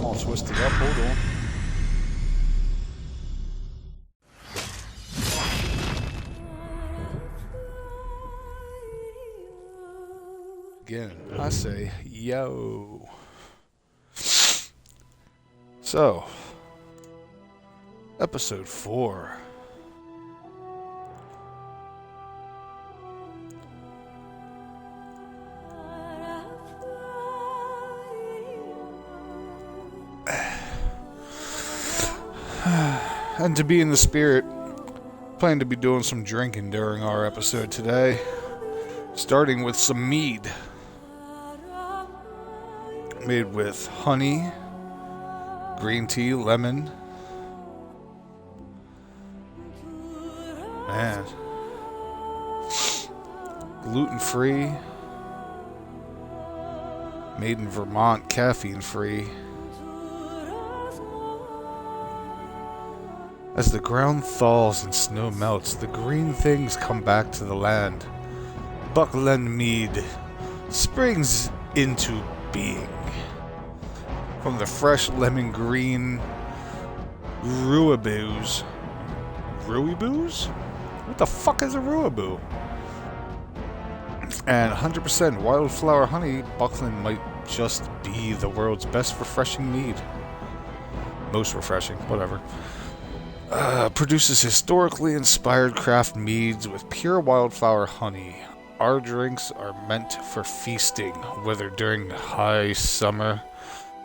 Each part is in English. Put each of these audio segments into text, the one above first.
I'm all twisted up. Hold on. Again, I say, yo. So, episode 4. And to be in the spirit, plan to be doing some drinking during our episode today, starting with some mead made with honey, green tea, lemon. Man, gluten-free, made in Vermont, caffeine-free. As the ground thaws and snow melts, the green things come back to the land. Buckland mead springs into being. From the fresh lemon green ruiboos. Ruiboos? What the fuck is a ruiboo? And 100% wildflower honey, Buckland might just be the world's best refreshing mead. Most refreshing, whatever. Produces historically inspired craft meads with pure wildflower honey. Our drinks are meant for feasting, whether during high summer,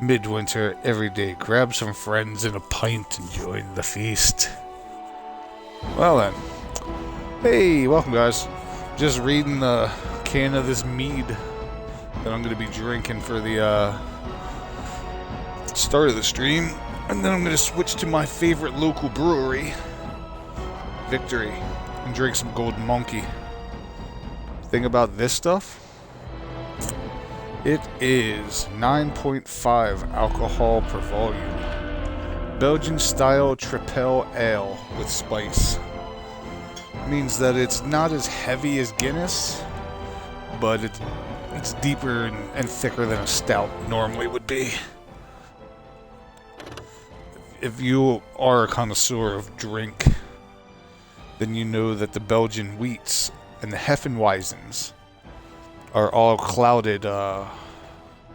midwinter, every day. Grab some friends and a pint and join the feast. Well then. Hey, welcome guys. Just reading the can of this mead that I'm going to be drinking for the start of the stream. And then I'm going to switch to my favorite local brewery, Victory, and drink some Golden Monkey. Thing about this stuff, it is 9.5 alcohol per volume. Belgian-style Tripel Ale with spice. Means that it's not as heavy as Guinness, but it's deeper and thicker than a stout normally would be. If you are a connoisseur of drink, then you know that the Belgian wheats and the Heffenweizens are all clouded,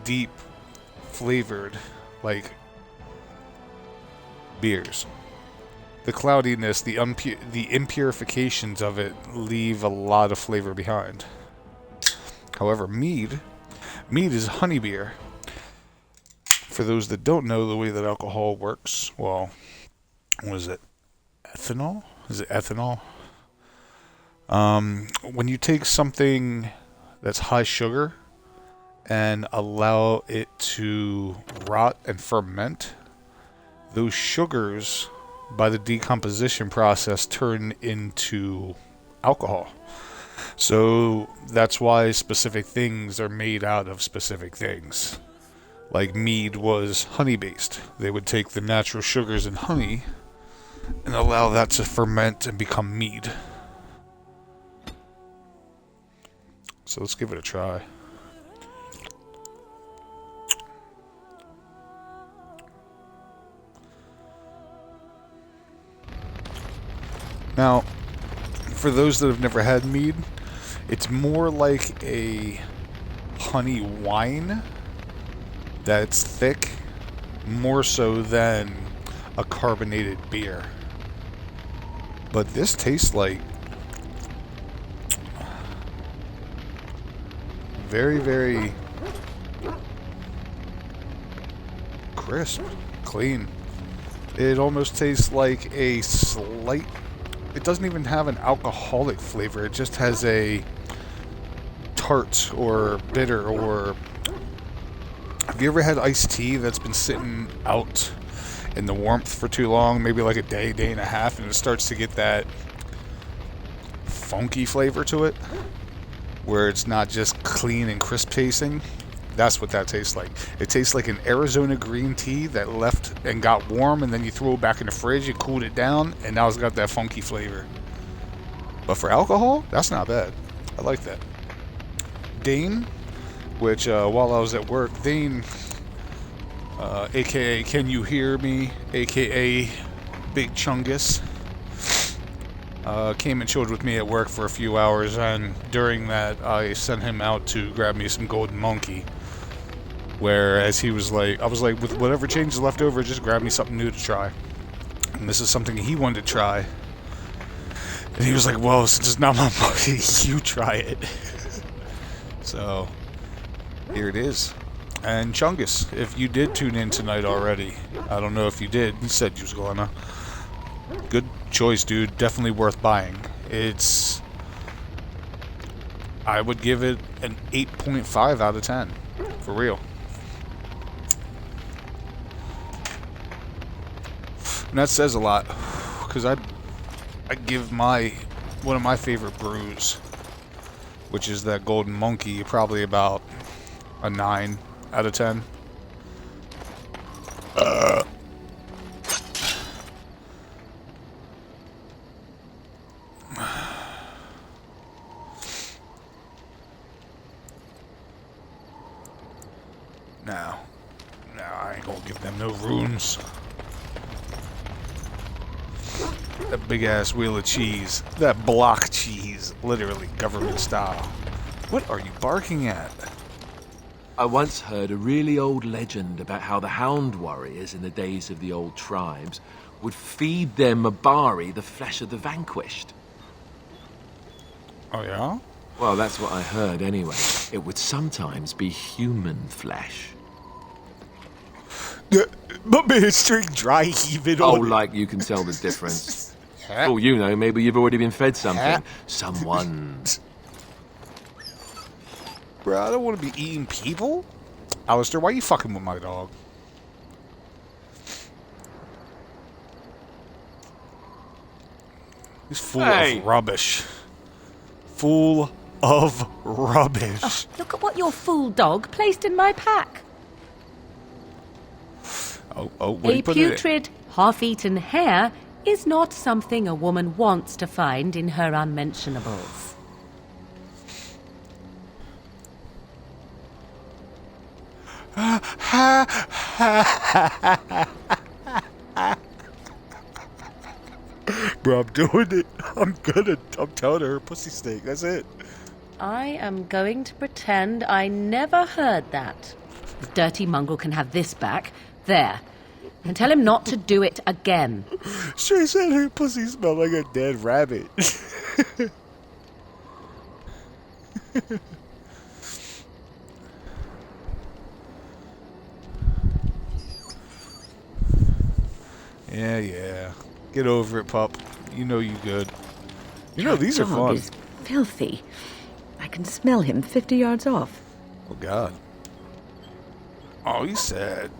deep flavored, like beers. The cloudiness, the impurifications of it leave a lot of flavor behind. However, mead is honey beer. For those that don't know the way that alcohol works, well, what is it? Ethanol? Is it ethanol? When you take something that's high sugar and allow it to rot and ferment, those sugars, by the decomposition process, turn into alcohol. So that's why specific things are made out of specific things. Like mead was honey-based. They would take the natural sugars in honey and allow that to ferment and become mead. So let's give it a try. Now, for those that have never had mead, it's more like a honey wine that's thick, more so than a carbonated beer. But this tastes like very, very crisp, clean. It almost tastes like a slight... It doesn't even have an alcoholic flavor. It just has a tart or bitter or... Have you ever had iced tea that's been sitting out in the warmth for too long, maybe like a day and a half, and it starts to get that funky flavor to it, where it's not just clean and crisp tasting? That's what that tastes like. It tastes like an Arizona green tea that left and got warm, and then you throw it back in the fridge and cooled it down, and now it's got that funky flavor. But for alcohol, that's not bad. I like that. Dane, which while I was at work, Dane aka Can You Hear Me, aka Big Chungus. Came and chilled with me at work for a few hours, and during that I sent him out to grab me some golden monkey. Whereas he was like, I was like, with whatever change is left over, just grab me something new to try. And this is something he wanted to try. And he was like, well, since it's not my money, you try it. So, here it is. And Chungus, if you did tune in tonight already, I don't know if you did, you said you was gonna. Good choice, dude. Definitely worth buying. It's... I would give it an 8.5 out of 10. For real. And that says a lot. Because I give one of my favorite brews, which is that golden monkey, probably about a 9 out of 10. Now, I ain't gonna give them no runes. That big ass wheel of cheese. That block cheese. Literally government style. What are you barking at? I once heard a really old legend about how the hound warriors in the days of the old tribes would feed their Mabari the flesh of the vanquished. Oh yeah? Well, that's what I heard anyway. It would sometimes be human flesh. But man, straight dry heaving Oh, on like you can tell the difference. Oh, you know, maybe you've already been fed something. Someone. Bro, I don't want to be eating people. Alistair, why are you fucking with my dog? He's full of rubbish. Full of rubbish. Oh, look at what your fool dog placed in my pack. What a putrid, half-eaten hare is not something a woman wants to find in her unmentionables. Bro, I'm doing it. I'm telling her pussy steak. That's it. I am going to pretend I never heard that. The dirty mongrel can have this back. There. And tell him not to do it again. She said her pussy smelled like a dead rabbit. Yeah. Get over it, pup. You know you good. You know these are fun. Is filthy. I can smell him 50 yards off. Oh God. Oh, he's sad.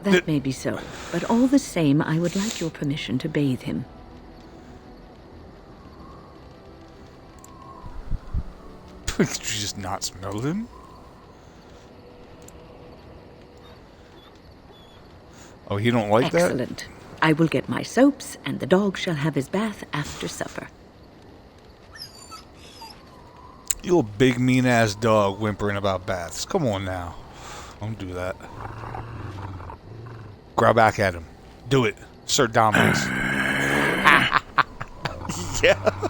That may be so, but all the same, I would like your permission to bathe him. Could you just not smell him? Oh, he don't like that? Excellent. I will get my soaps, and the dog shall have his bath after supper. You a big mean-ass dog whimpering about baths. Come on now. Don't do that. Grab back at him. Do it. Assert dominance. Yeah.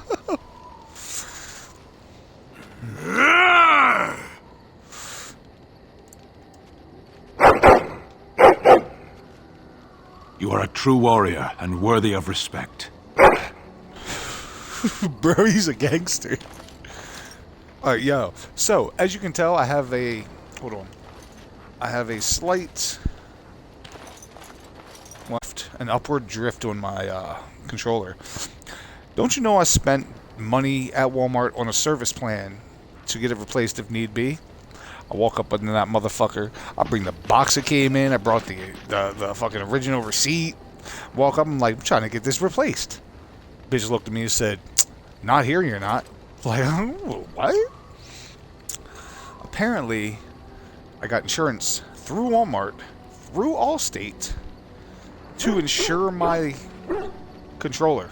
You are a true warrior and worthy of respect. Bro, he's a gangster. Alright, yo. So, as you can tell, I have a... Hold on. I have a slight... left, an upward drift on my controller. Don't you know I spent money at Walmart on a service plan to get it replaced if need be? I walk up into that motherfucker. I bring the box it came in. I brought the fucking original receipt. Walk up, I'm like, I'm trying to get this replaced. Bitch looked at me and said, not here, you're not. Like, what? Apparently, I got insurance through Walmart, through Allstate, to insure my controller.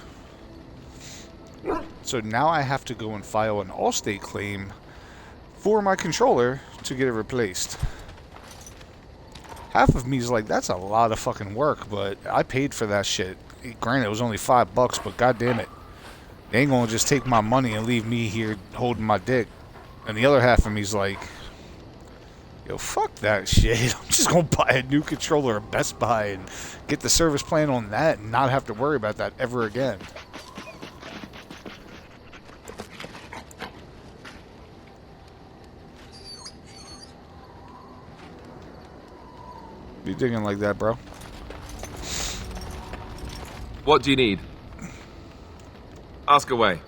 So now I have to go and file an Allstate claim for my controller to get it replaced. Half of me is like, that's a lot of fucking work, but I paid for that shit. Granted, it was only $5, but goddamn it, they ain't gonna just take my money and leave me here holding my dick. And the other half of me's like, yo, fuck that shit. I'm just gonna buy a new controller at Best Buy and get the service plan on that and not have to worry about that ever again. You digging like that, bro? What do you need? Ask away.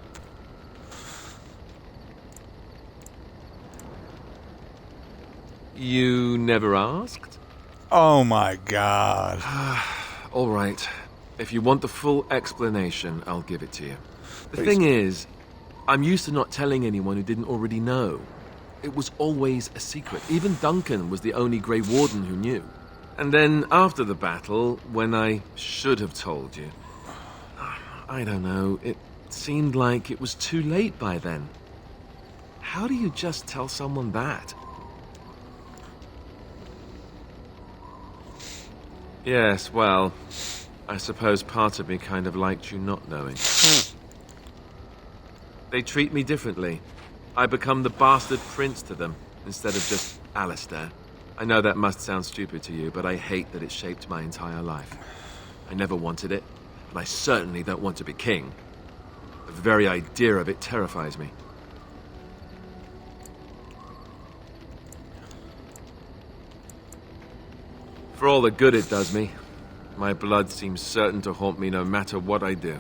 You never asked? Oh my god. All right. If you want the full explanation, I'll give it to you. The Please. thing is, I'm used to not telling anyone who didn't already know. It was always a secret. Even Duncan was the only Grey Warden who knew. And then after the battle, when I should have told you, I don't know, it seemed like it was too late by then. How do you just tell someone that? Yes, well, I suppose part of me kind of liked you not knowing. They treat me differently. I become the bastard prince to them, instead of just Alistair. I know that must sound stupid to you, but I hate that it shaped my entire life. I never wanted it, and I certainly don't want to be king. The very idea of it terrifies me. For all the good it does me, my blood seems certain to haunt me no matter what I do.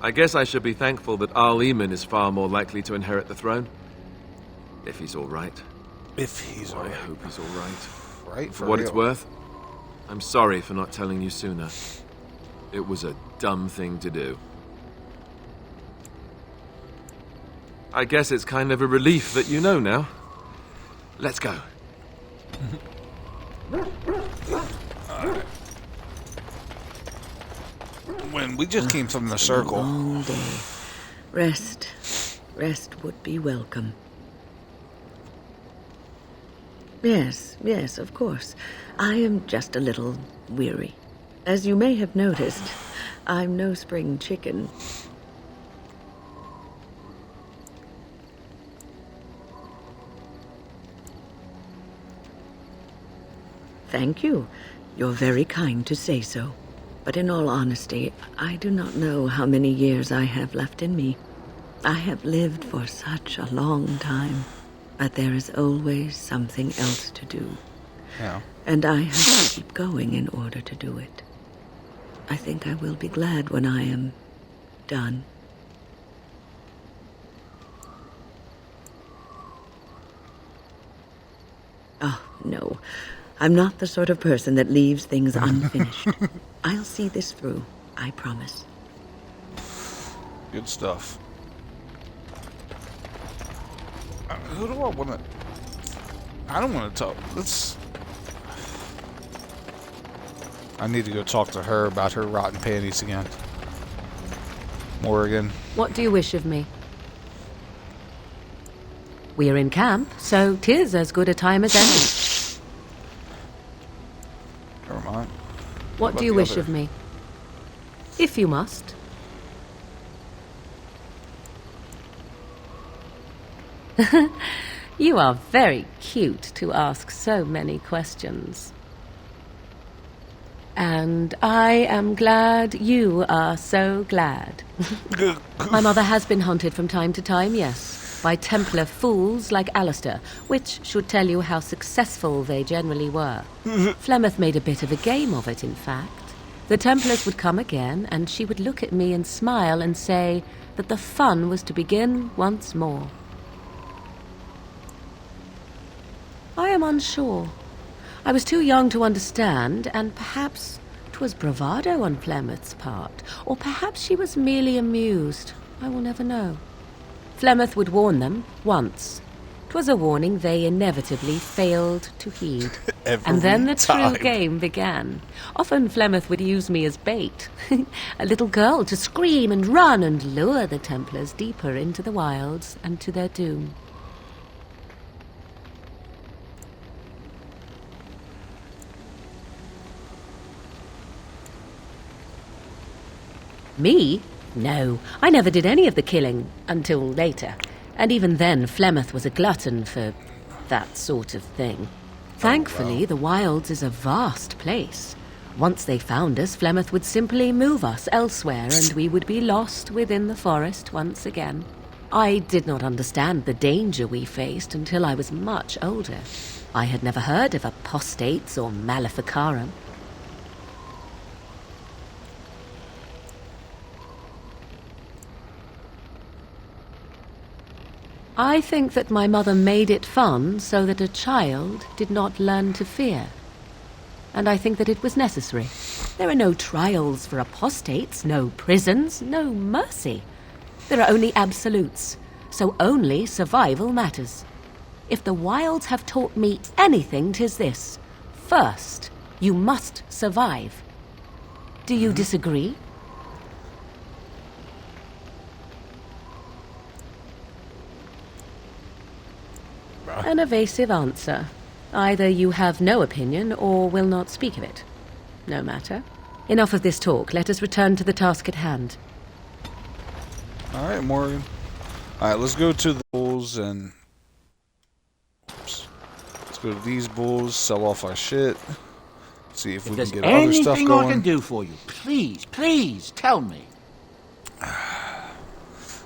I guess I should be thankful that Al Eamon is far more likely to inherit the throne. If he's all right. If he's I alright. hope he's all right. Right? For what it's worth, I'm sorry for not telling you sooner. It was a dumb thing to do. I guess it's kind of a relief that you know now. Let's go. When we just came from the circle. Long day. Rest. Rest would be welcome. Yes, of course. I am just a little weary. As you may have noticed, I'm no spring chicken. Thank you. You're very kind to say so. But in all honesty, I do not know how many years I have left in me. I have lived for such a long time, but there is always something else to do. Yeah. And I have to keep going in order to do it. I think I will be glad when I am done. Oh, no. I'm not the sort of person that leaves things unfinished. I'll see this through, I promise. Good stuff. Who do I want to... I don't want to talk. Let's... I need to go talk to her about her rotten panties again. Morrigan. What do you wish of me? We're in camp, so 'tis as good a time as any. Never mind. What about do you the wish other? of me? If you must. You are very cute to ask so many questions. And I am glad you are so glad. My mother has been hunted from time to time, yes, by Templar fools like Alistair, which should tell you how successful they generally were. Flemeth made a bit of a game of it, in fact. The Templars would come again, and she would look at me and smile and say that the fun was to begin once more. I am unsure. I was too young to understand, and perhaps 'twas bravado on Flemeth's part, or perhaps she was merely amused. I will never know. Flemeth would warn them once. 'Twas a warning they inevitably failed to heed. And then the true game began. Often Flemeth would use me as bait. A little girl to scream and run and lure the Templars deeper into the wilds and to their doom. Me? No, I never did any of the killing until later. And even then, Flemeth was a glutton for that sort of thing. Thankfully, the Wilds is a vast place. Once they found us, Flemeth would simply move us elsewhere and we would be lost within the forest once again. I did not understand the danger we faced until I was much older. I had never heard of apostates or maleficarum. I think that my mother made it fun so that a child did not learn to fear. And I think that it was necessary. There are no trials for apostates, no prisons, no mercy. There are only absolutes, so only survival matters. If the Wilds have taught me anything, 'tis this. First, you must survive. Do you disagree? An evasive answer. Either you have no opinion or will not speak of it. No matter. Enough of this talk. Let us return to the task at hand. Alright, Morgan. Alright, let's go to the bulls and... Oops. Let's go to these bulls, sell off our shit. See if we can get other stuff going. Anything I can do for you, please tell me.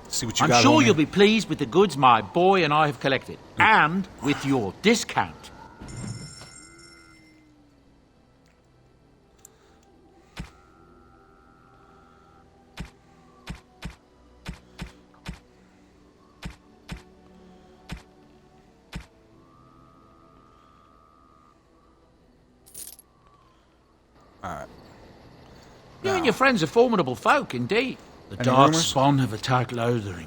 See what you got. I'm sure on you'll be pleased with the goods my boy and I have collected, and with your discount. Alright. You and your friends are formidable folk, indeed. The Any Dark rumors? Spawn have attacked Lothering.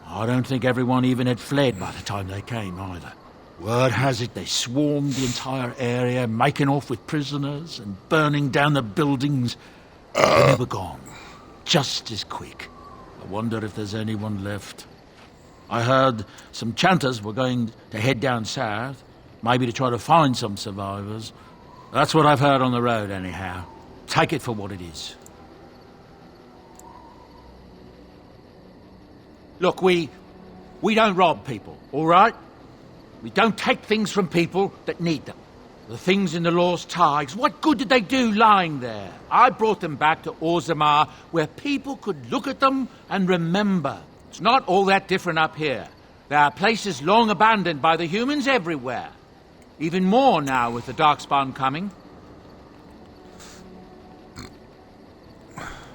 I don't think everyone even had fled by the time they came, either. Word has it they swarmed the entire area, making off with prisoners and burning down the buildings. They're never gone. Just as quick. I wonder if there's anyone left. I heard some chanters were going to head down south, maybe to try to find some survivors. That's what I've heard on the road, anyhow. Take it for what it is. Look, we don't rob people, all right? We don't take things from people that need them. The things in the Lost Tigers, what good did they do lying there? I brought them back to Orzammar, where people could look at them and remember. It's not all that different up here. There are places long abandoned by the humans everywhere. Even more now with the Darkspawn coming.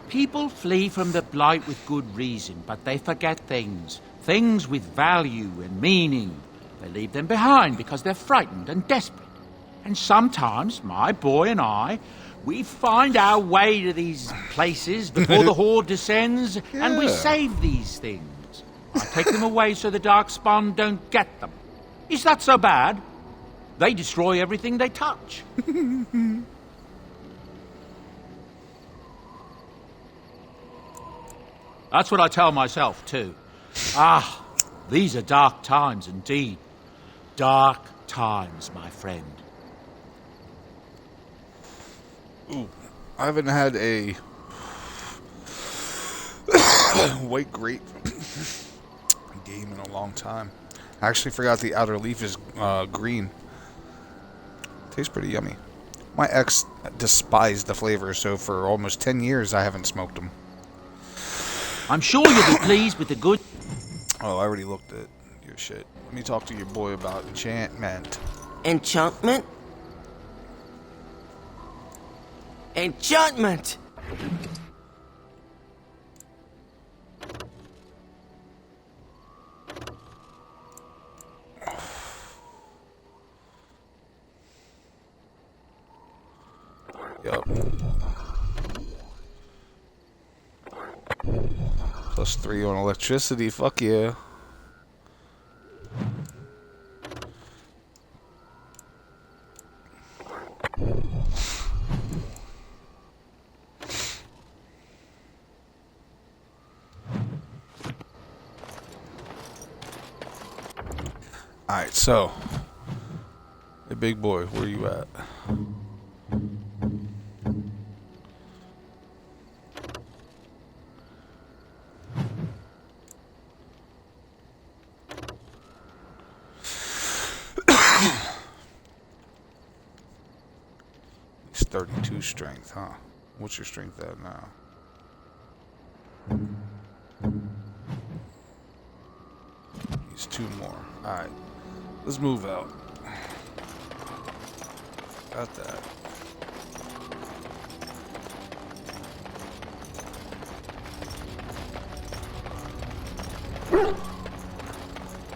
People flee from the Blight with good reason, but they forget things. Things with value and meaning. They leave them behind because they're frightened and desperate. And sometimes, my boy and I, we find our way to these places before the Horde descends, and we save these things. I take them away so the Darkspawn don't get them. Is that so bad? They destroy everything they touch. That's what I tell myself, too. Ah, these are dark times indeed. Dark times, my friend. Ooh, I haven't had a white grape game in a long time. I actually forgot the outer leaf is green. Tastes pretty yummy. My ex despised the flavor, so for almost 10 years I haven't smoked them. I'm sure you'll be pleased with the good... Oh, I already looked at your shit. Let me talk to your boy about enchantment. Enchantment? Enchantment! Yup. +3 on electricity, fuck yeah. Alright, so. Hey, big boy, where you at? 32 strength, huh? What's your strength at now? He's 2 more. Alright. Let's move out. Got that.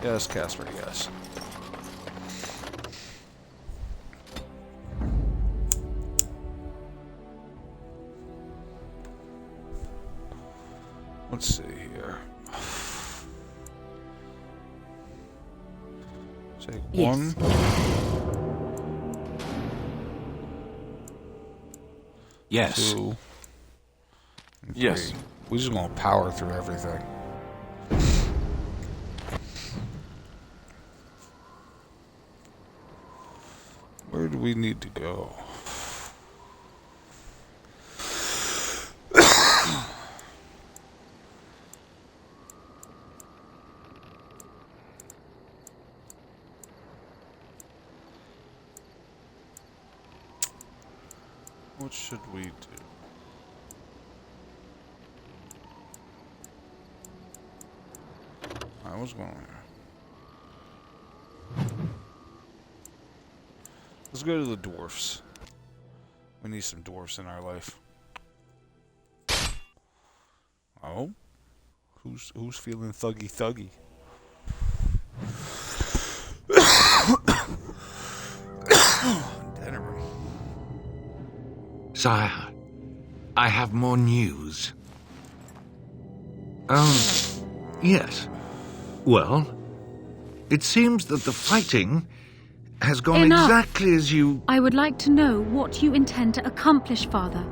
Yes, Casper, yes. Let's see here. Take Yes. 1. Yes. 2. And Yes. 3. We're just gonna power through everything. Where do we need to go? What should we do? Alright, what's going on here? Let's go to the dwarfs. We need some dwarfs in our life. Oh? Who's feeling thuggy? Dinner room. Sire, I have more news. Yes. Well, it seems that the fighting has gone Enough. exactly as you... I would like to know what you intend to accomplish, Father.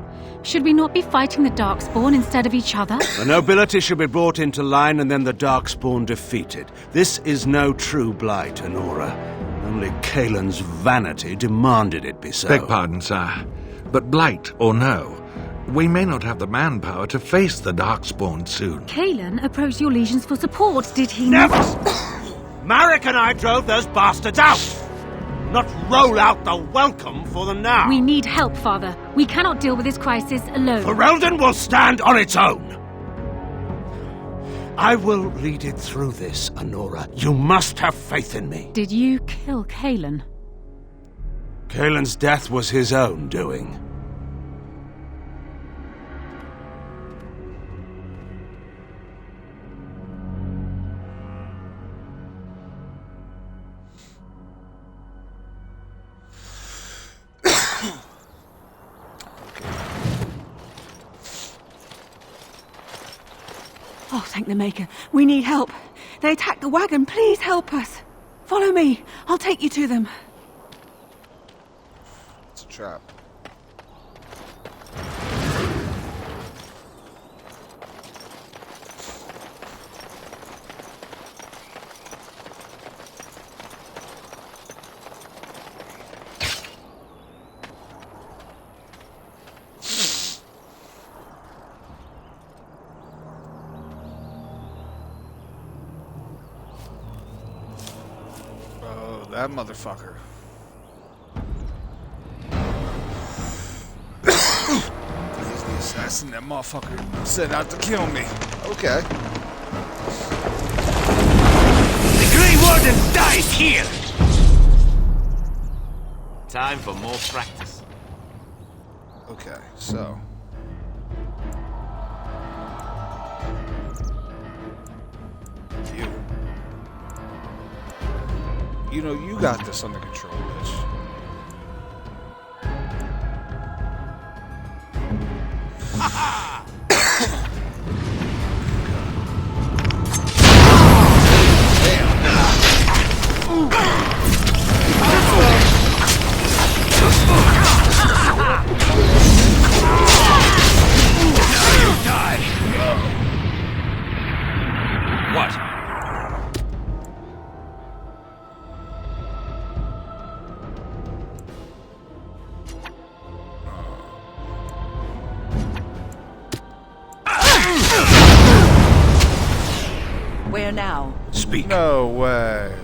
Should we not be fighting the Darkspawn instead of each other? The nobility should be brought into line and then the Darkspawn defeated. This is no true blight, Honora. Only Kaelin's vanity demanded it be so. Beg pardon, sire. But blight or no, we may not have the manpower to face the Darkspawn soon. Kaelin approached your legions for support, did he Never! not? Marek and I drove those bastards out! Not roll out the welcome for them now! We need help, Father. We cannot deal with this crisis alone. Ferelden will stand on its own! I will lead it through this, Honora. You must have faith in me. Did you kill Kaelin? Kaelin's death was his own doing. Oh, thank the Maker. We need help. They attacked the wagon. Please help us. Follow me. I'll take you to them. It's a trap. Oh, that motherfucker. He's the assassin, that motherfucker set out to kill me. Okay. The Grey Warden dies here! Time for more practice. Okay, so. You know, you got this under control, bitch. What? Where now? Speak. No way.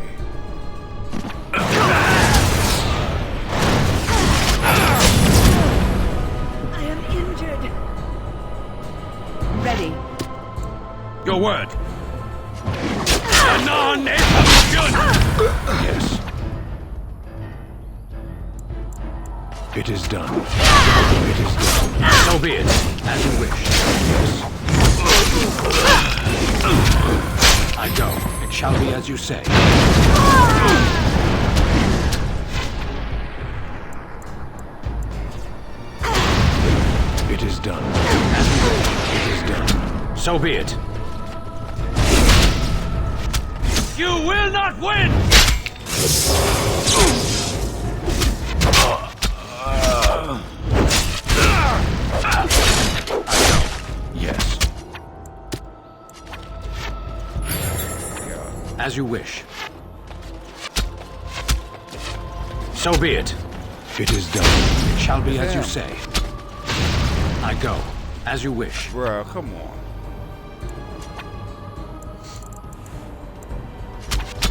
word. Yes. It is done. It is done. So be it, as you wish. Yes. I go. It shall be as you say. It is done. As you wish. It is done. So be it. You will not win! Yes. As you wish. So be it. It is done. It shall be as you say. I go. As you wish. Bruh, come on.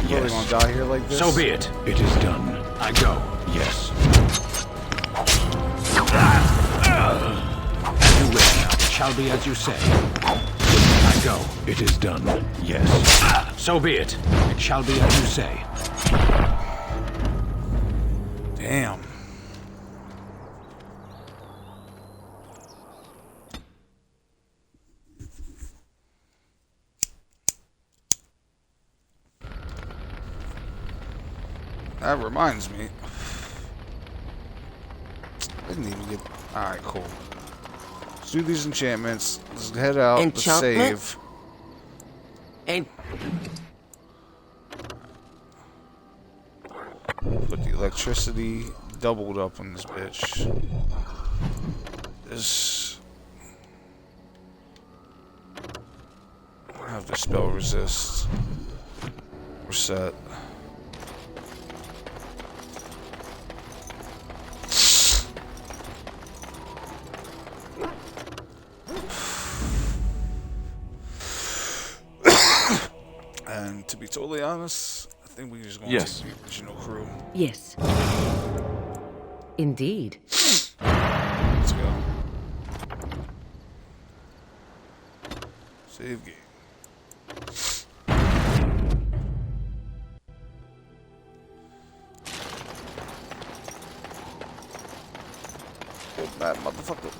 You really gonna die here like this? So be it. It is done. I go. Yes. As you wish. It shall be as you say. I go. It is done. Yes. So be it. It shall be as you say. Damn. That reminds me. I didn't even get. Alright, cool. Let's do these enchantments. Let's head out. Let's save. Put the electricity doubled up on this bitch. This. I have the spell resist. We're set. And to be totally honest, I think we just going to take the original crew. Yes. Indeed. Let's go. Save game. Oh, that motherfucker.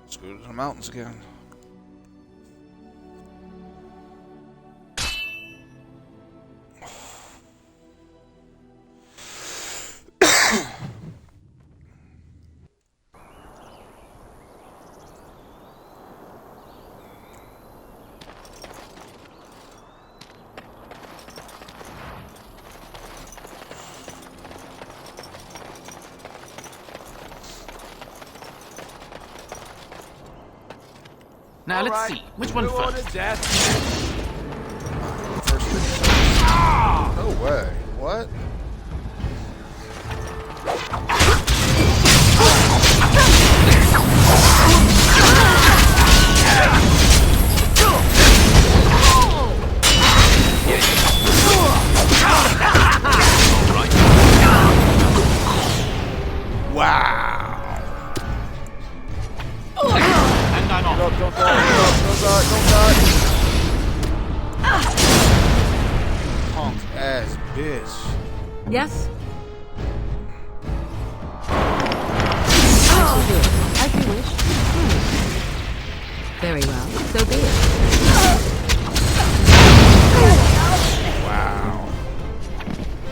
Let's go to the mountains again. Now let's see. Which one first? No way. What? Wow. Don't die. Punk ass bitch. Yes? As you wish. Very well. So be it. Wow.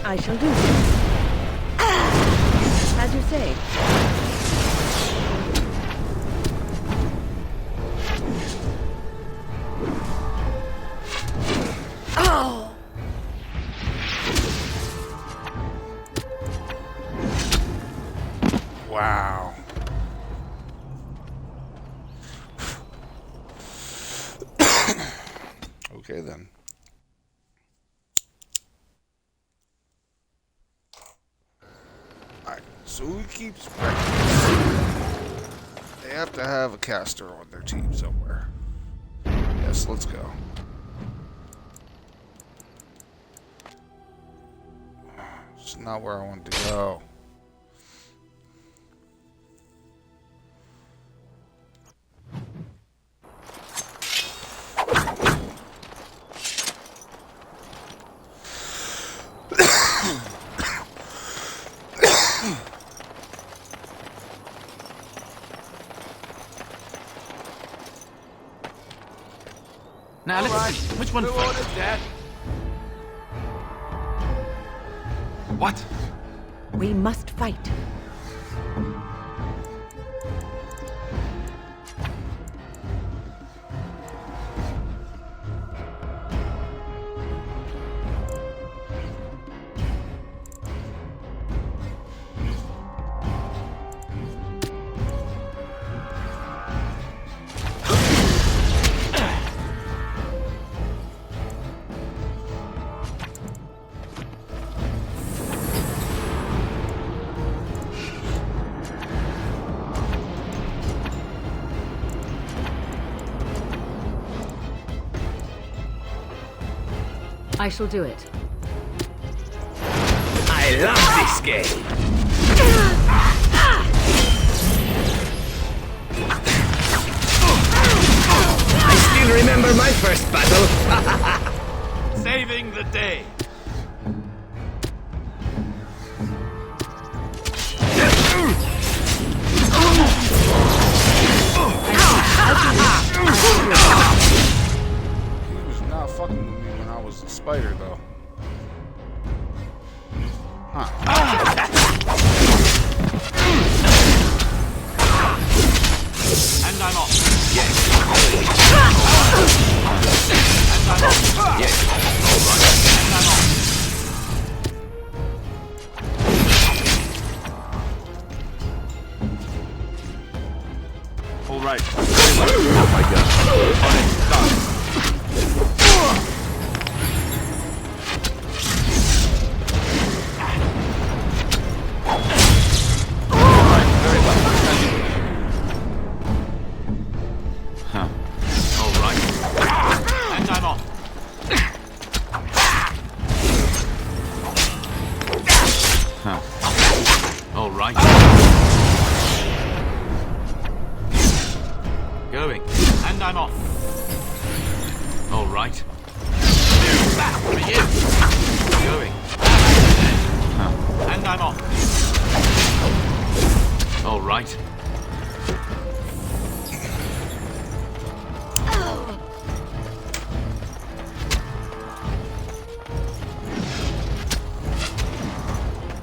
I shall do so. As you say. Wow. Okay then. Alright, so who keeps practicing? They have to have a caster on their team somewhere. Yes, let's go. It's not where I wanted to go. Now listen, which one first? Dad? What? We must fight. I shall do it. I love this game. I still remember my first battle. Saving the day. He was not fucking with me when I was a spider, though. Huh. And I'm off. Yes. And I'm off. Yes. All right. Oh my God. On it. Start. Going. And I'm off. All right. Back for you. Going. And I'm off. All right.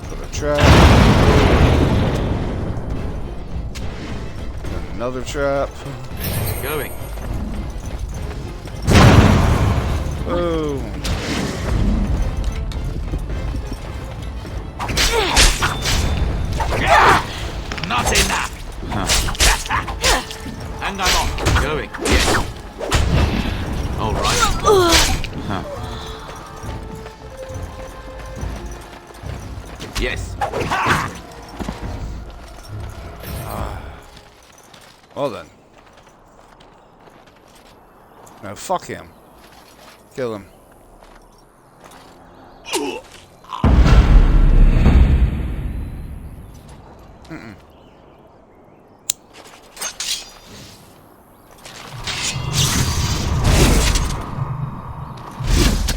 Put a trap. Another trap. Going. Boom. Not enough. And I'm off. Going. Yes. All right. Yes. Well then. No, fuck him. Kill him.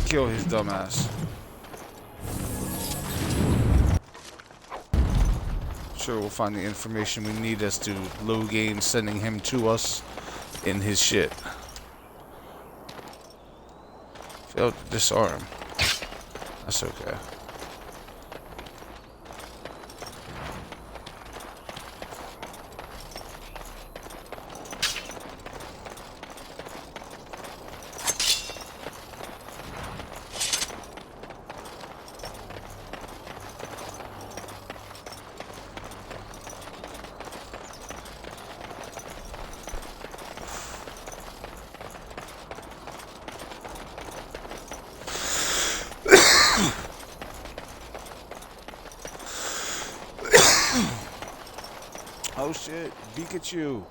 Kill his dumbass. Sure, we'll find the information we need as to Logain sending him to us in his shit. Failed to disarm. That's okay. Oh shit, Pikachu.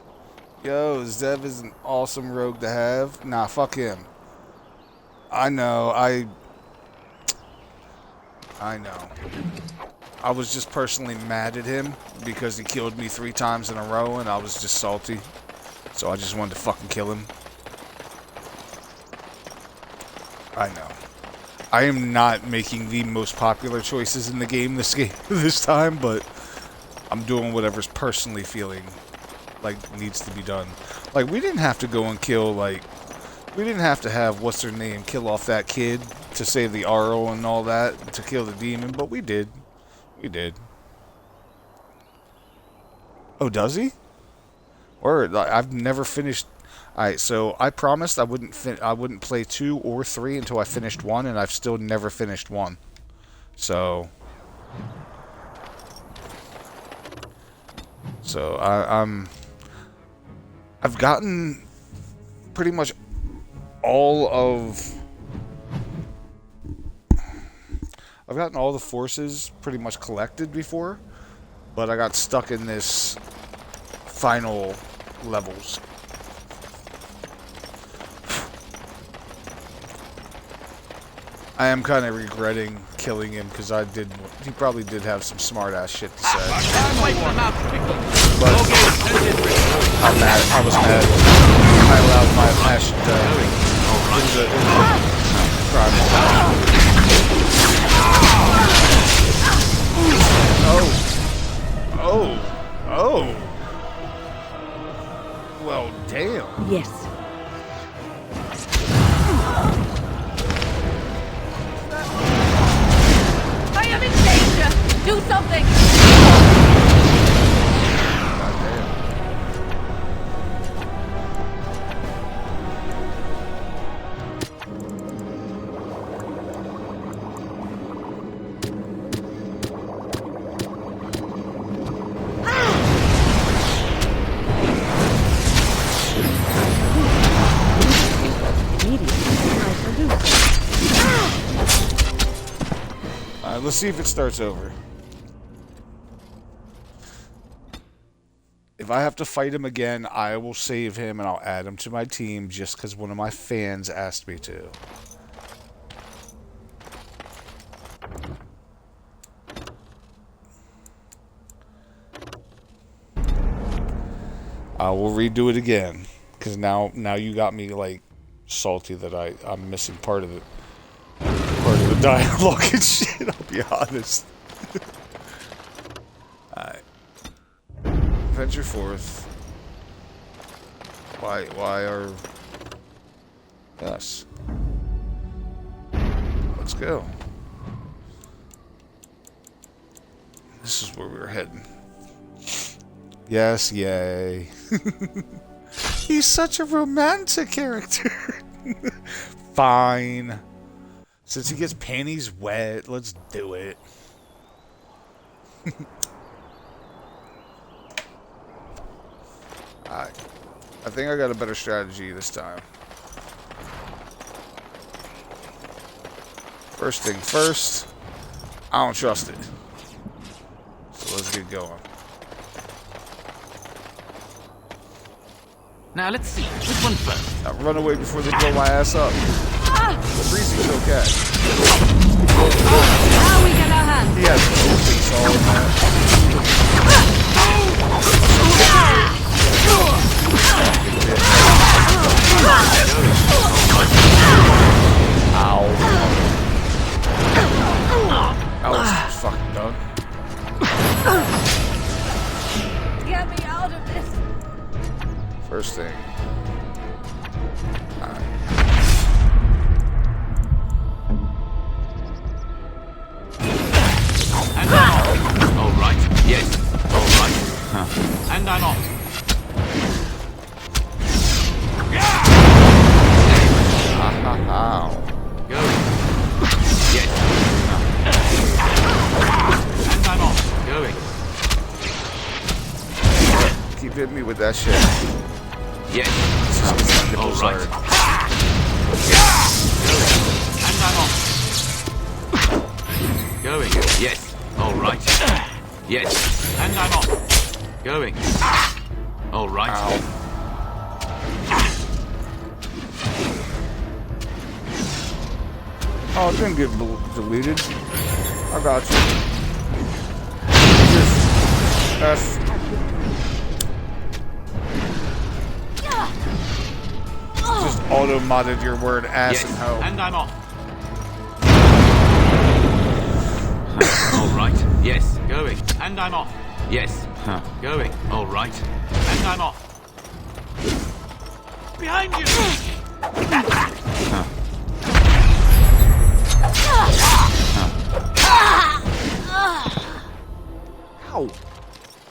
Yo, Zev is an awesome rogue to have. Nah, fuck him. I know, I I know. I was just personally mad at him because he killed me 3 times in a row and I was just salty. So I just wanted to fucking kill him. I know. I am not making the most popular choices in the game this time, but I'm doing whatever's personally feeling like needs to be done. Like, we didn't have to go and kill, like, we didn't have to have what's her name kill off that kid to save the Arrow and all that to kill the demon, but we did. We did. Oh, does he? Or I've never finished. Alright, so I promised I wouldn't play 2 or 3 until I finished 1, and I've still never finished 1. So I've gotten pretty much all of the forces pretty much collected before, but I got stuck in this final levels. I am kind of regretting killing him because he probably did have some smart ass shit to say. But I was mad. I allowed my passion to Oh. Well, damn. Yes. I am in danger! Do something! Let's see if it starts over. If I have to fight him again, I will save him and I'll add him to my team just because one of my fans asked me to. I will redo it again because now you got me like salty that I'm missing part of it. Part of the dialogue and shit, I'll be honest. Alright. Venture forth. Why are... Yes. Let's go. This is where we're heading. Yes, yay. He's such a romantic character. Fine. Since he gets panties wet, let's do it. I think I got a better strategy this time. First thing first, I don't trust it. So let's get going. Now let's see, which one first? Now run away before they blow my ass up. Breezy's okay. Now we get our hands. He has no face all in that. Ow. That was fucking done. Get me out of this. First thing. Alright. Alright, yes, alright. And I'm off. Ow. Go. Yes. And I'm off. Going. Keep hitting me with that shit. Yes. Alright. And I'm off. Going. Yes. Alright. Yes. And I'm off. Going. Alright. Ow. Oh, it didn't get deleted. I got you. F. Just auto-modded your word ass Yes, and hoe. and I'm off. All right. Yes, going. And I'm off. Yes. Going. All right. And I'm off. Behind you! Ow!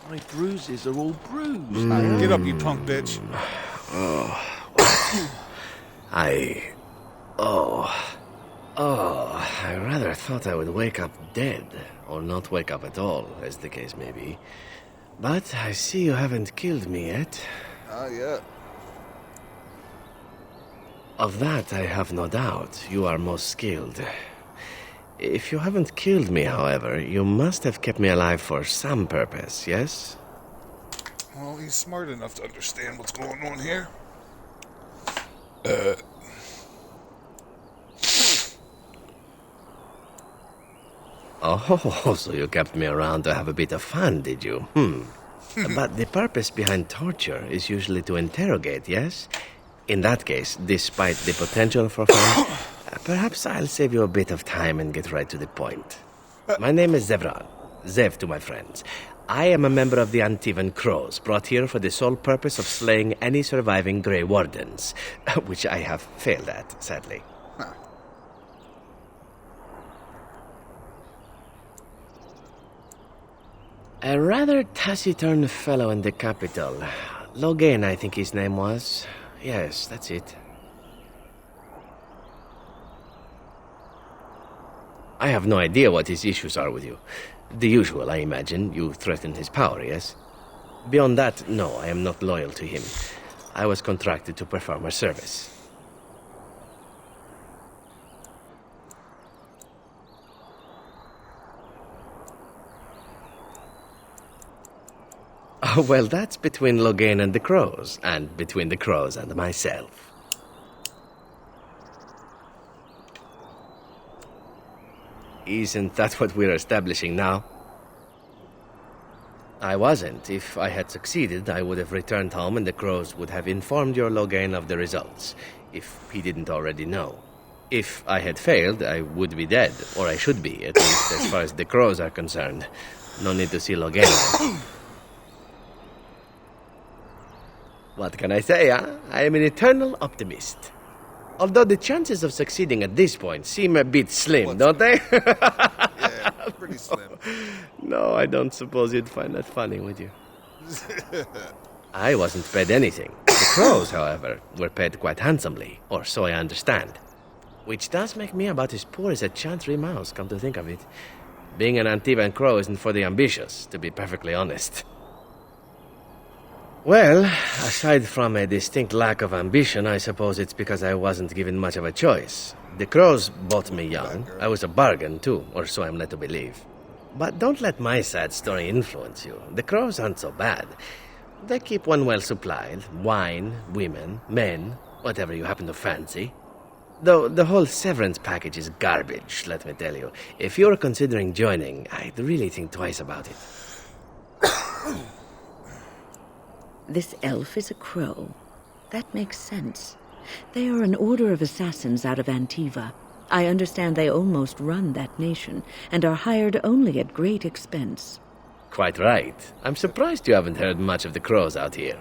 My bruises are all bruised. Get up, you punk bitch. I rather thought I would wake up dead, or not wake up at all, as the case may be. But I see you haven't killed me yet. Yeah. Of that I have no doubt. You are most skilled. If you haven't killed me, however, you must have kept me alive for some purpose, yes? Well, he's smart enough to understand what's going on here. Oh, so you kept me around to have a bit of fun, did you? But the purpose behind torture is usually to interrogate, yes? In that case, despite the potential for fun, perhaps I'll save you a bit of time and get right to the point. My name is Zevran. Zev to my friends. I am a member of the Antivan Crows, brought here for the sole purpose of slaying any surviving Grey Wardens, which I have failed at, sadly. A rather taciturn fellow in the capital. Logan, I think his name was. Yes, that's it. I have no idea what his issues are with you. The usual, I imagine. You threatened his power, yes? Beyond that, no, I am not loyal to him. I was contracted to perform a service. Oh, well, that's between Logan and the Crows, and between the Crows and myself. Isn't that what we're establishing now? I wasn't. If I had succeeded, I would have returned home and the Crows would have informed your Logan of the results, if he didn't already know. If I had failed, I would be dead, or I should be, at least as far as the Crows are concerned. No need to see Logan. What can I say, huh? I am an eternal optimist. Although the chances of succeeding at this point seem a bit slim, don't they? Yeah, pretty slim. No, I don't suppose you'd find that funny, would you? I wasn't paid anything. The Crows, however, were paid quite handsomely, or so I understand. Which does make me about as poor as a chantry mouse, come to think of it. Being an Antivan Crow isn't for the ambitious, to be perfectly honest. Well, aside from a distinct lack of ambition, I suppose it's because I wasn't given much of a choice. The Crows bought me young. I was a bargain, too, or so I'm led to believe. But don't let my sad story influence you. The Crows aren't so bad. They keep one well supplied. Wine, women, men, whatever you happen to fancy. Though the whole severance package is garbage, let me tell you. If you're considering joining, I'd really think twice about it. This elf is a crow. That makes sense. They are an order of assassins out of Antiva. I understand they almost run that nation, and are hired only at great expense. Quite right. I'm surprised you haven't heard much of the Crows out here.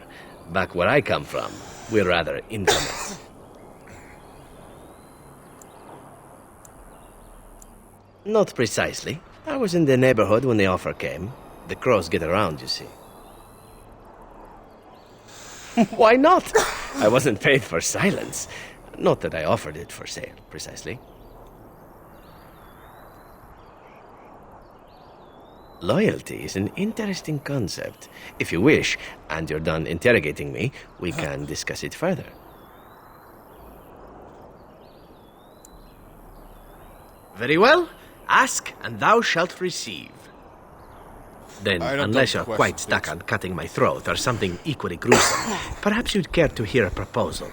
Back where I come from, we're rather infamous. Not precisely. I was in the neighborhood when the offer came. The Crows get around, you see. Why not? I wasn't paid for silence. Not that I offered it for sale, precisely. Loyalty is an interesting concept. If you wish, and you're done interrogating me, we can discuss it further. Very well. Ask, and thou shalt receive. Then, unless you're quite stuck on cutting my throat or something equally gruesome, perhaps you'd care to hear a proposal.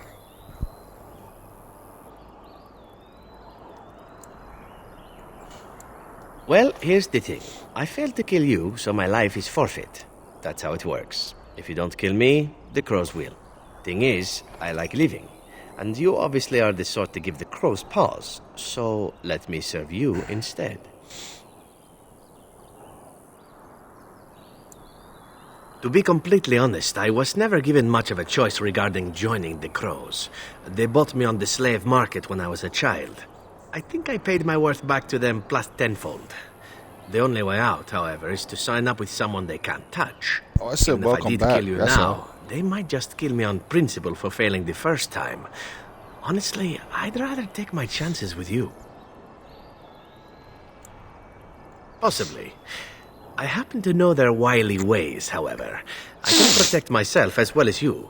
Well, here's the thing. I failed to kill you, so my life is forfeit. That's how it works. If you don't kill me, the crows will. Thing is, I like living. And you obviously are the sort to give the crows pause. So let me serve you instead. To be completely honest, I was never given much of a choice regarding joining the crows. They bought me on the slave market when I was a child. I think I paid my worth back to them plus tenfold. The only way out, however, is to sign up with someone they can't touch. Oh, I said Even welcome if I did back. kill you That's now, all. they might just kill me on principle for failing the first time. Honestly, I'd rather take my chances with you. Possibly. I happen to know their wily ways, however. I can protect myself as well as you.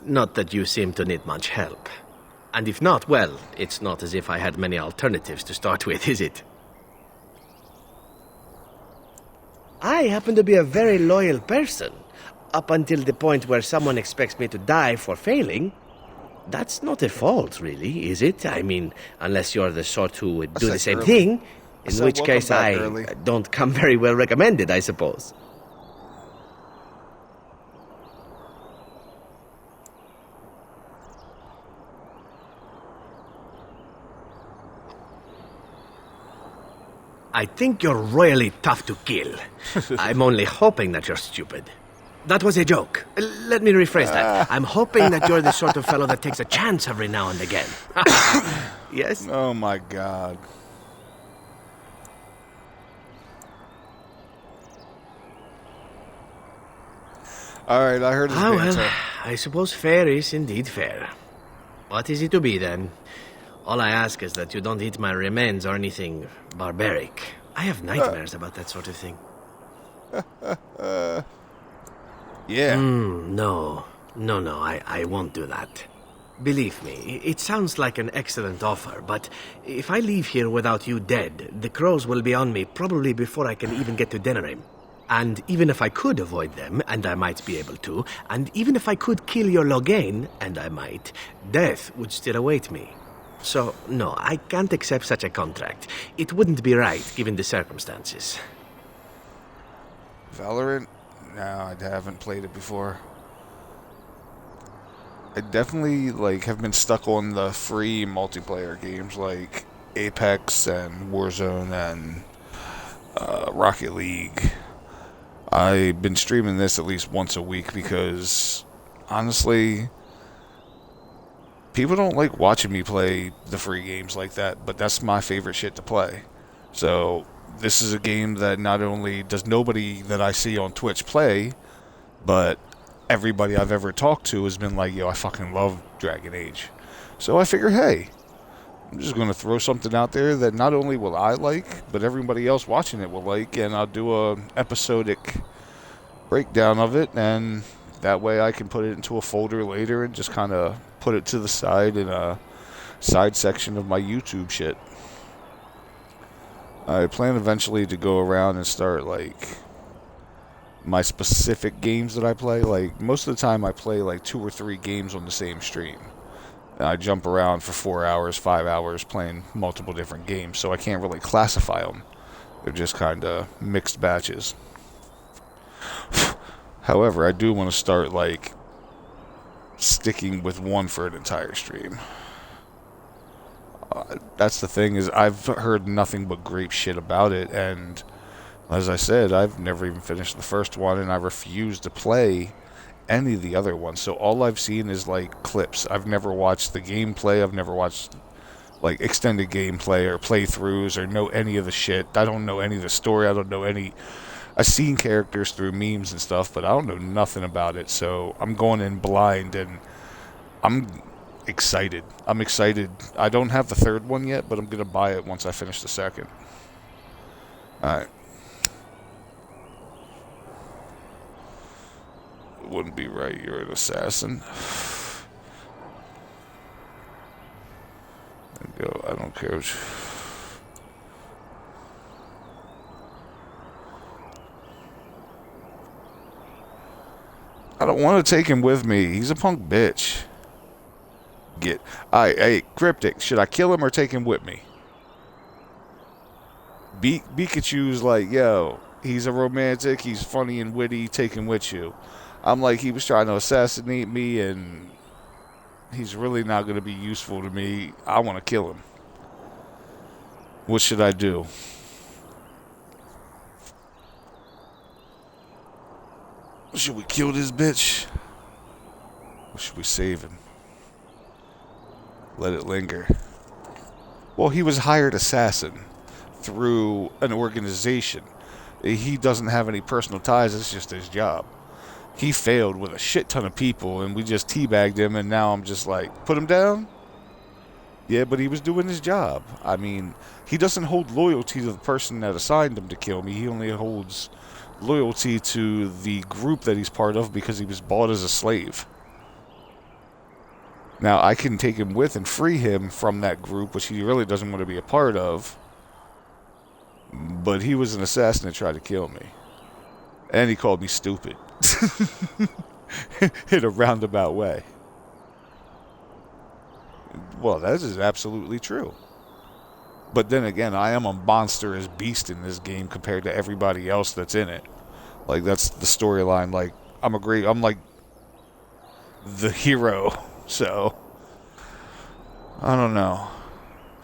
Not that you seem to need much help. And if not, well, it's not as if I had many alternatives to start with, is it? I happen to be a very loyal person. Up until the point where someone expects me to die for failing. That's not a fault, really, is it? I mean, unless you're the sort who would do the same early. thing. In said which welcome case back I early. don't come very well recommended, I suppose. I think you're royally tough to kill. I'm only hoping that you're stupid. That was a joke. Let me rephrase that. I'm hoping that you're the sort of fellow that takes a chance every now and again. Yes? Oh my god. Alright, I heard his banter. Well, I suppose fair is indeed fair. What is it to be, then? All I ask is that you don't eat my remains or anything barbaric. I have nightmares about that sort of thing. Yeah. No, I won't do that. Believe me, it sounds like an excellent offer, but if I leave here without you dead, the crows will be on me probably before I can even get to Denerim. And even if I could avoid them, and I might be able to, and even if I could kill your Logain, and I might, death would still await me. So, no, I can't accept such a contract. It wouldn't be right, given the circumstances. Valorant? No, I haven't played it before. I definitely have been stuck on the free multiplayer games like Apex and Warzone and Rocket League. I've been streaming this at least once a week because, honestly, people don't like watching me play the free games like that, but that's my favorite shit to play. So, this is a game that not only does nobody that I see on Twitch play, but everybody I've ever talked to has been like, yo, I fucking love Dragon Age. So I figure, hey, I'm just going to throw something out there that not only will I like, but everybody else watching it will like, and I'll do a episodic breakdown of it, and that way I can put it into a folder later and just kind of put it to the side in a side section of my YouTube shit. I plan eventually to go around and start, my specific games that I play. Most of the time I play, 2 or 3 games on the same stream. And I jump around for 4 hours, 5 hours playing multiple different games, so I can't really classify them. They're just kind of mixed batches. However, I do want to start, sticking with one for an entire stream. That's the thing, is I've heard nothing but great shit about it, and as I said, I've never even finished the first one, and I refuse to play any of the other ones. So all I've seen is clips. I've never watched the gameplay. I've never watched extended gameplay or playthroughs or know any of the shit. I don't know any of the story. I don't know any. I've seen characters through memes and stuff, but I don't know nothing about it. So I'm going in blind, and I'm excited. I'm excited. I don't have the third one yet, but I'm gonna buy it once I finish the second. All right. Wouldn't be right. You're an assassin. Go. I don't care. I don't want to take him with me. He's a punk bitch. Hey, Cryptic. Should I kill him or take him with me? Pikachu's like, yo, he's a romantic, he's funny and witty, take him with you. I'm like, he was trying to assassinate me, and he's really not going to be useful to me. I want to kill him. What should I do? Should we kill this bitch? Or should we save him? Let it linger. Well, he was hired assassin through an organization. He doesn't have any personal ties. It's just his job. He failed with a shit ton of people, and we just teabagged him, and now I'm just like, put him down? Yeah, but he was doing his job. I mean, he doesn't hold loyalty to the person that assigned him to kill me. He only holds loyalty to the group that he's part of because he was bought as a slave. Now, I can take him with and free him from that group, which he really doesn't want to be a part of. But he was an assassin that tried to kill me. And he called me stupid. In a roundabout way. Well, that is absolutely true. But then again, I am a monstrous beast in this game compared to everybody else that's in it. Like, that's the storyline. Like, I'm like the hero. So, I don't know.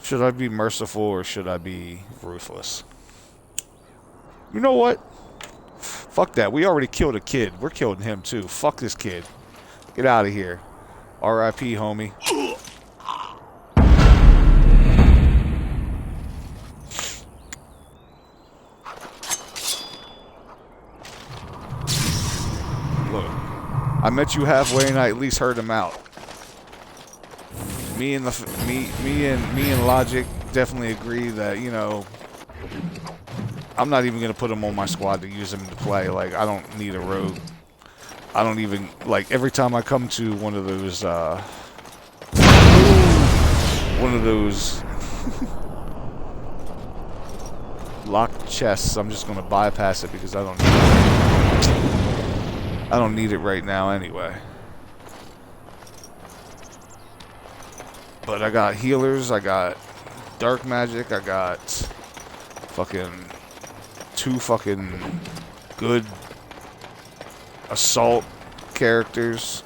Should I be merciful or should I be ruthless? You know what? Fuck that. We already killed a kid. We're killing him too. Fuck this kid. Get out of here. R.I.P. homie. Look, I met you halfway and I at least heard him out. Me and Logic definitely agree that, you know, I'm not even gonna put him on my squad to use him to play. Like, I don't need a rogue. I don't even, like, every time I come to one of those locked chests, I'm just gonna bypass it because I don't need it right now anyway. But I got healers, I got dark magic, I got fucking 2 fucking good assault characters.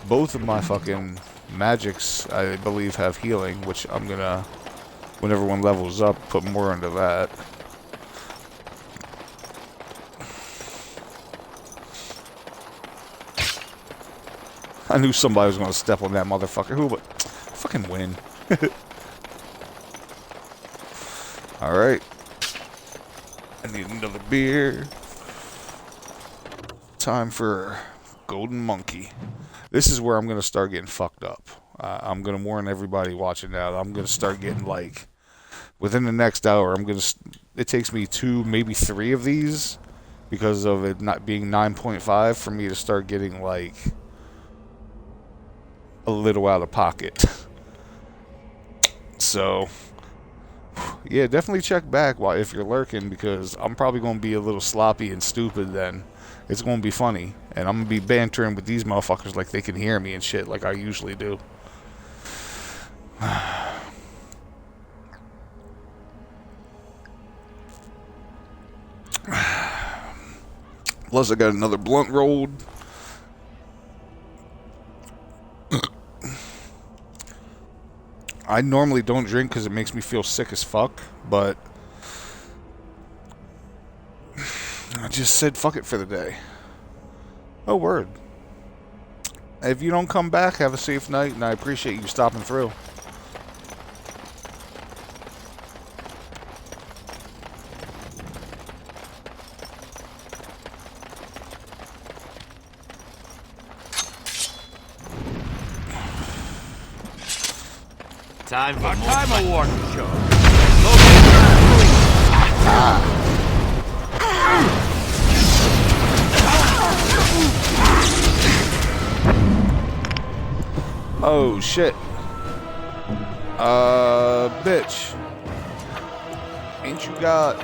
Both of my fucking magics, I believe, have healing, which I'm gonna, whenever one levels up, put more into that. I knew somebody was gonna step on that motherfucker. Who would fucking win? Alright. I need another beer. Time for Golden Monkey. This is where I'm going to start getting fucked up. I'm going to warn everybody watching that. I'm going to start getting, like, within the next hour, it takes me 2, maybe 3 of these because of it not being 9.5 for me to start getting, like, a little out of pocket. So, yeah, definitely check back if you're lurking, because I'm probably going to be a little sloppy and stupid then. It's going to be funny, and I'm going to be bantering with these motherfuckers like they can hear me and shit like I usually do. Plus I got another blunt rolled. I normally don't drink because it makes me feel sick as fuck, but I just said fuck it for the day. Oh, word. If you don't come back, have a safe night, and I appreciate you stopping through. Time for more Time award show. Oh, shit. Bitch. Ain't you got...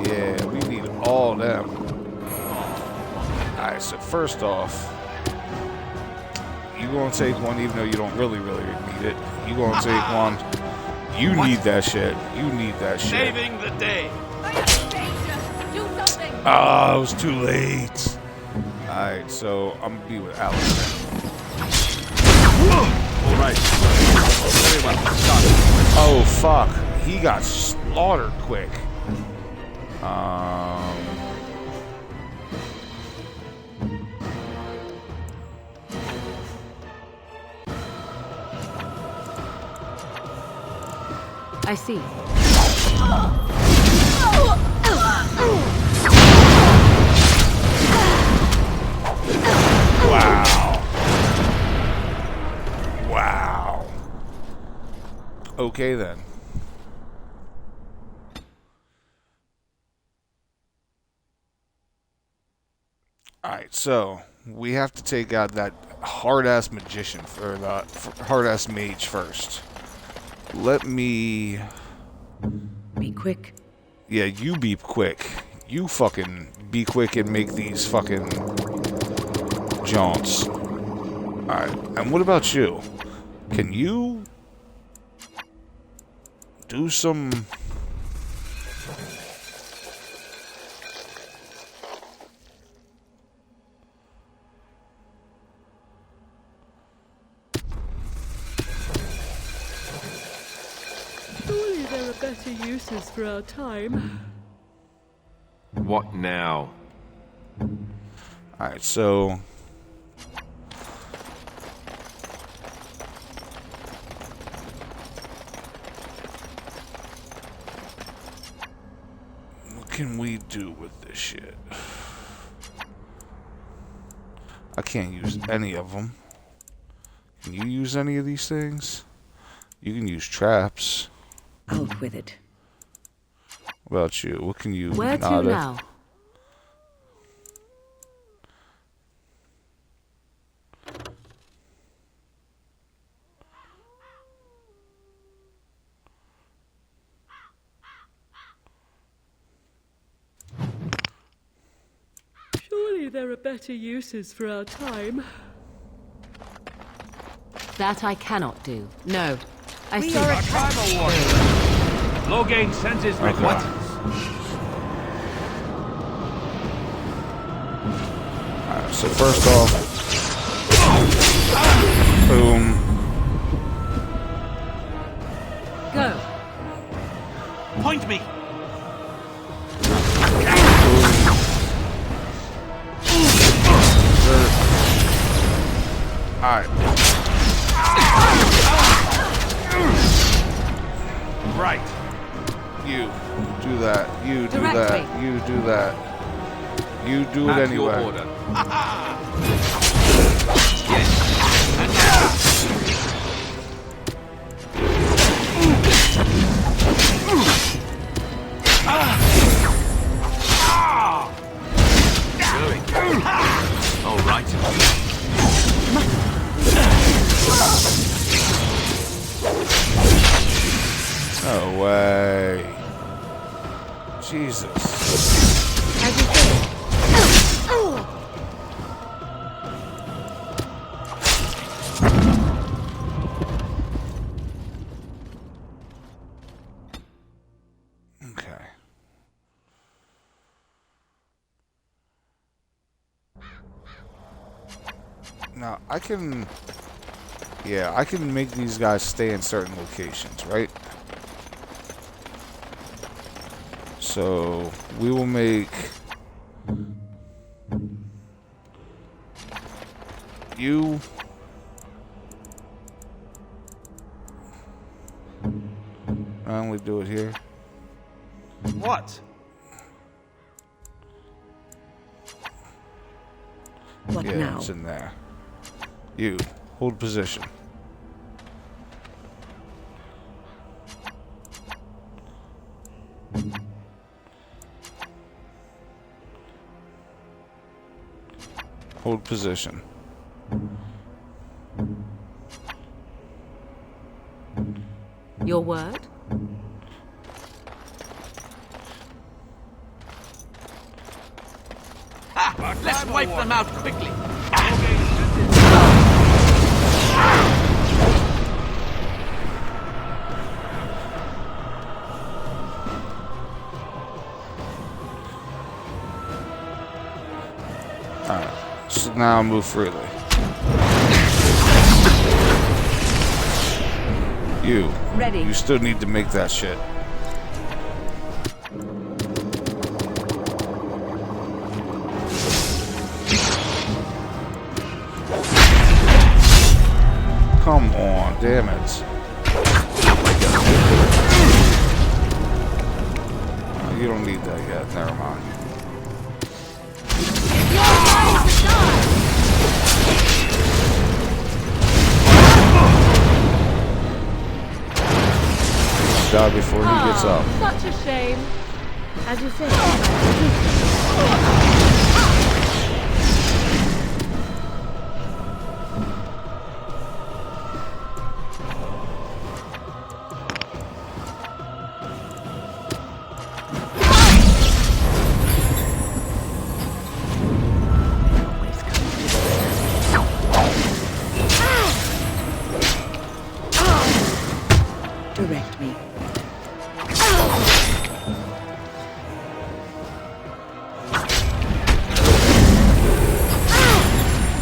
Yeah, we need all them. Alright, so first off, you gonna take one even though you don't really need it. You gonna take one. You need that shit. You need that shit. Saving the day. Do something! Ah, it was too late. Alright, so I'm gonna be with Alex. Alright. Very well. Start. Oh, fuck. He got slaughtered quick. I see. Wow. Wow. Okay, then. Alright, so we have to take out that hard-ass magician, or the hard-ass mage first. Let me... Be quick. Yeah, you be quick. You fucking be quick and make these fucking jaunts. Alright, and what about you? Can you do some... Surely there are better uses for our time. What now? Alright, so... what can we do with this shit? I can't use any of them. Can you use any of these things? You can use traps. Out with it. What about you? What can you... Where to Nada? now? Surely there are better uses for our time. That I cannot do. No. I see. A tribal warrior. Loghain sends his request. Alright, so first off... boom. Go. Point me. Alright. Right. You do that. You do Direct that. me. You do that. You do it At anyway. your order. Yes. And now. Going. All right. No way. Jesus. Okay. Now, I can... yeah, I can make these guys stay in certain locations, right? So, we will make... you... I only do it here. What? What Yeah, now? it's in there. You, hold position. Hold position. Your word? Let's wipe them out quickly. Alright, so now move freely. Ready. You still need to make that shit. Come on, damn it. You don't need that yet, never mind. Die before he gets up. Such a shame. As you say. Direct me.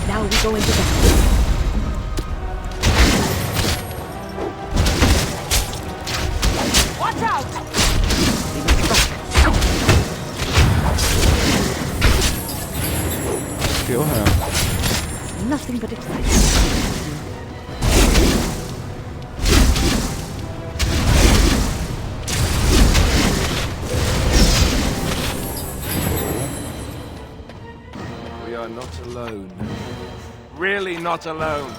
Now we go into battle. Watch out! Kill him. Nothing but excitement. We are not alone. Really not alone.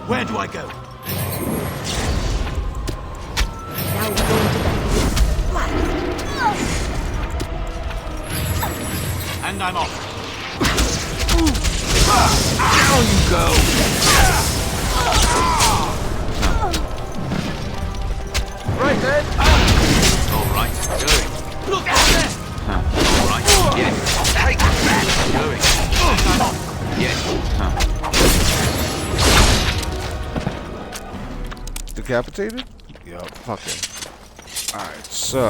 Where do I go? Now we go into battle. And I'm off. Down you go! Right then! All right, going. Look out there! All right, yes. Take that! Going. And I'm off. Yes. Decapitated? Yup, fucking. Alright, so.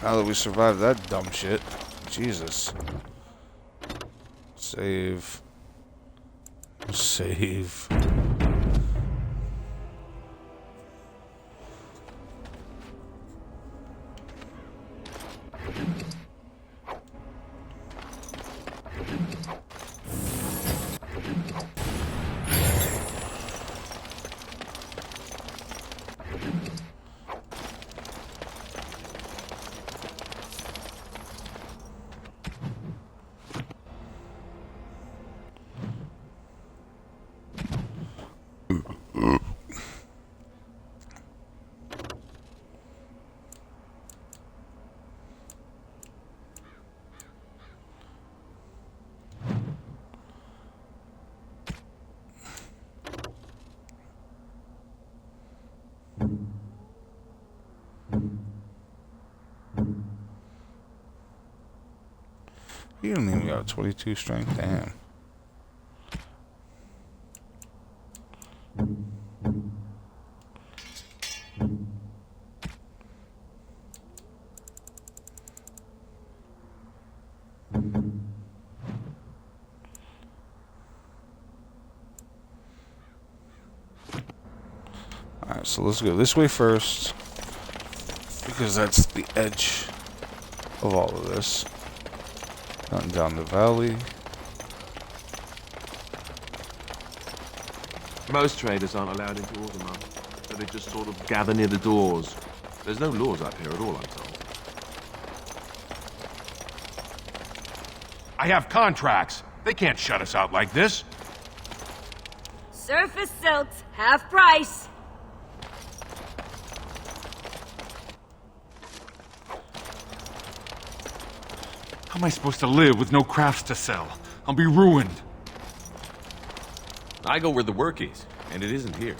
How did we survive that dumb shit? Jesus. Save. Save. You don't even got 22 strength, damn. Alright, so let's go this way first, because that's the edge of all of this. Down the valley. Most traders aren't allowed into Orzammar, so they just sort of gather near the doors. There's no laws up here at all, I'm told. I have contracts. They can't shut us out like this. Surface silks, half price. How am I supposed to live with no crafts to sell? I'll be ruined. I go where the work is, and it isn't here.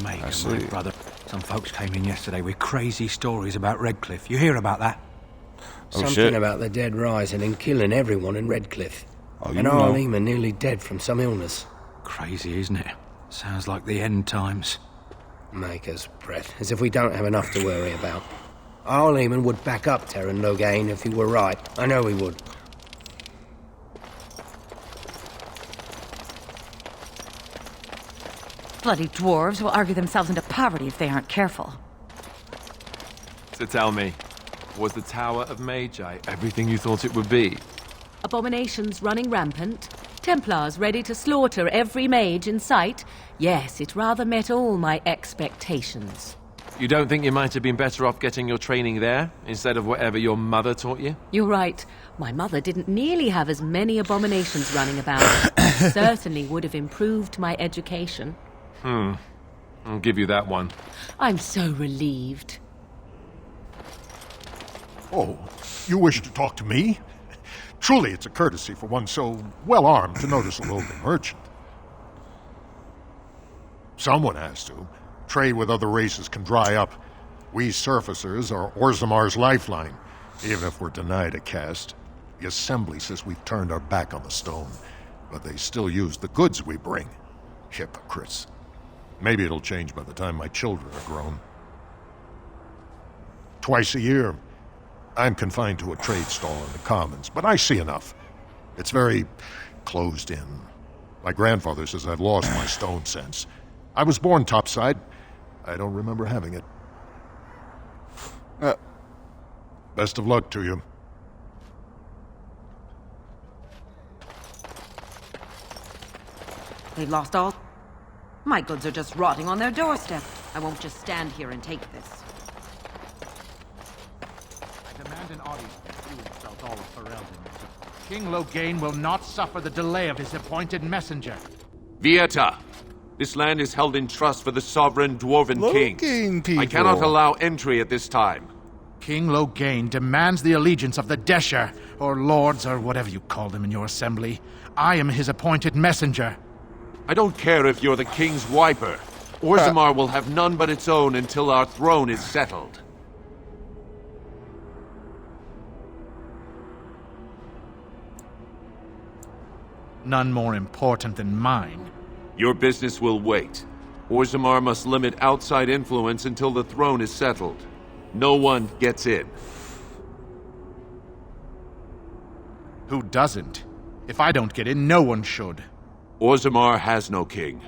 Mate, my brother. Some folks came in yesterday with crazy stories about Redcliffe. You hear about that? Something about the dead rising and killing everyone in Redcliffe. Oh, and Arlene are nearly dead from some illness. Crazy, isn't it? Sounds like the end times. Maker's breath, as if we don't have enough to worry about. Arlene would back up Terran Logain if he were right. I know he would. Bloody dwarves will argue themselves into poverty if they aren't careful. So tell me, was the Tower of Magi everything you thought it would be? Abominations running rampant, Templars ready to slaughter every mage in sight. Yes, it rather met all my expectations. You don't think you might have been better off getting your training there, instead of whatever your mother taught you? You're right. My mother didn't nearly have as many abominations running about. Certainly would have improved my education. I'll give you that one. I'm so relieved. Oh, you wish to talk to me? Truly, it's a courtesy for one so well-armed to notice a lowly merchant. Someone has to. Trade with other races can dry up. We surfacers are Orzamar's lifeline, even if we're denied a caste. The Assembly says we've turned our back on the stone, but they still use the goods we bring. Hypocrites. Maybe it'll change by the time my children are grown. Twice a year, I'm confined to a trade stall in the Commons, but I see enough. It's very closed in. My grandfather says I've lost my stone sense. I was born topside. I don't remember having it. Best of luck to you. They've lost all... My goods are just rotting on their doorstep. I won't just stand here and take this. I demand an audience with you, Eldol of Ferelden. King Logain will not suffer the delay of his appointed messenger. Vieta! This land is held in trust for the sovereign dwarven king. I cannot allow entry at this time. King Logain demands the allegiance of the Desher, or lords, or whatever you call them in your assembly. I am his appointed messenger. I don't care if you're the king's wiper. Orzammar will have none but its own until our throne is settled. None more important than mine. Your business will wait. Orzammar must limit outside influence until the throne is settled. No one gets in. Who doesn't? If I don't get in, no one should. Orzammar has no king.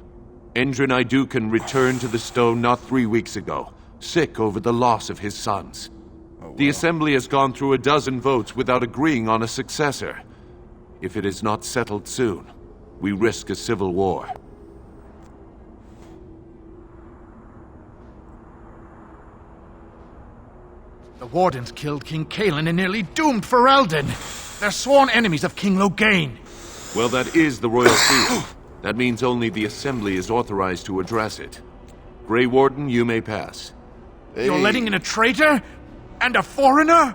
Endrin Idukan returned to the stone not 3 weeks ago, sick over the loss of his sons. The Assembly has gone through a dozen votes without agreeing on a successor. If it is not settled soon, we risk a civil war. The Wardens killed King Cailan and nearly doomed Ferelden. They're sworn enemies of King Logain. Well, that is the royal field. That means only the Assembly is authorized to address it. Grey Warden, you may pass. You're letting in a traitor? And a foreigner?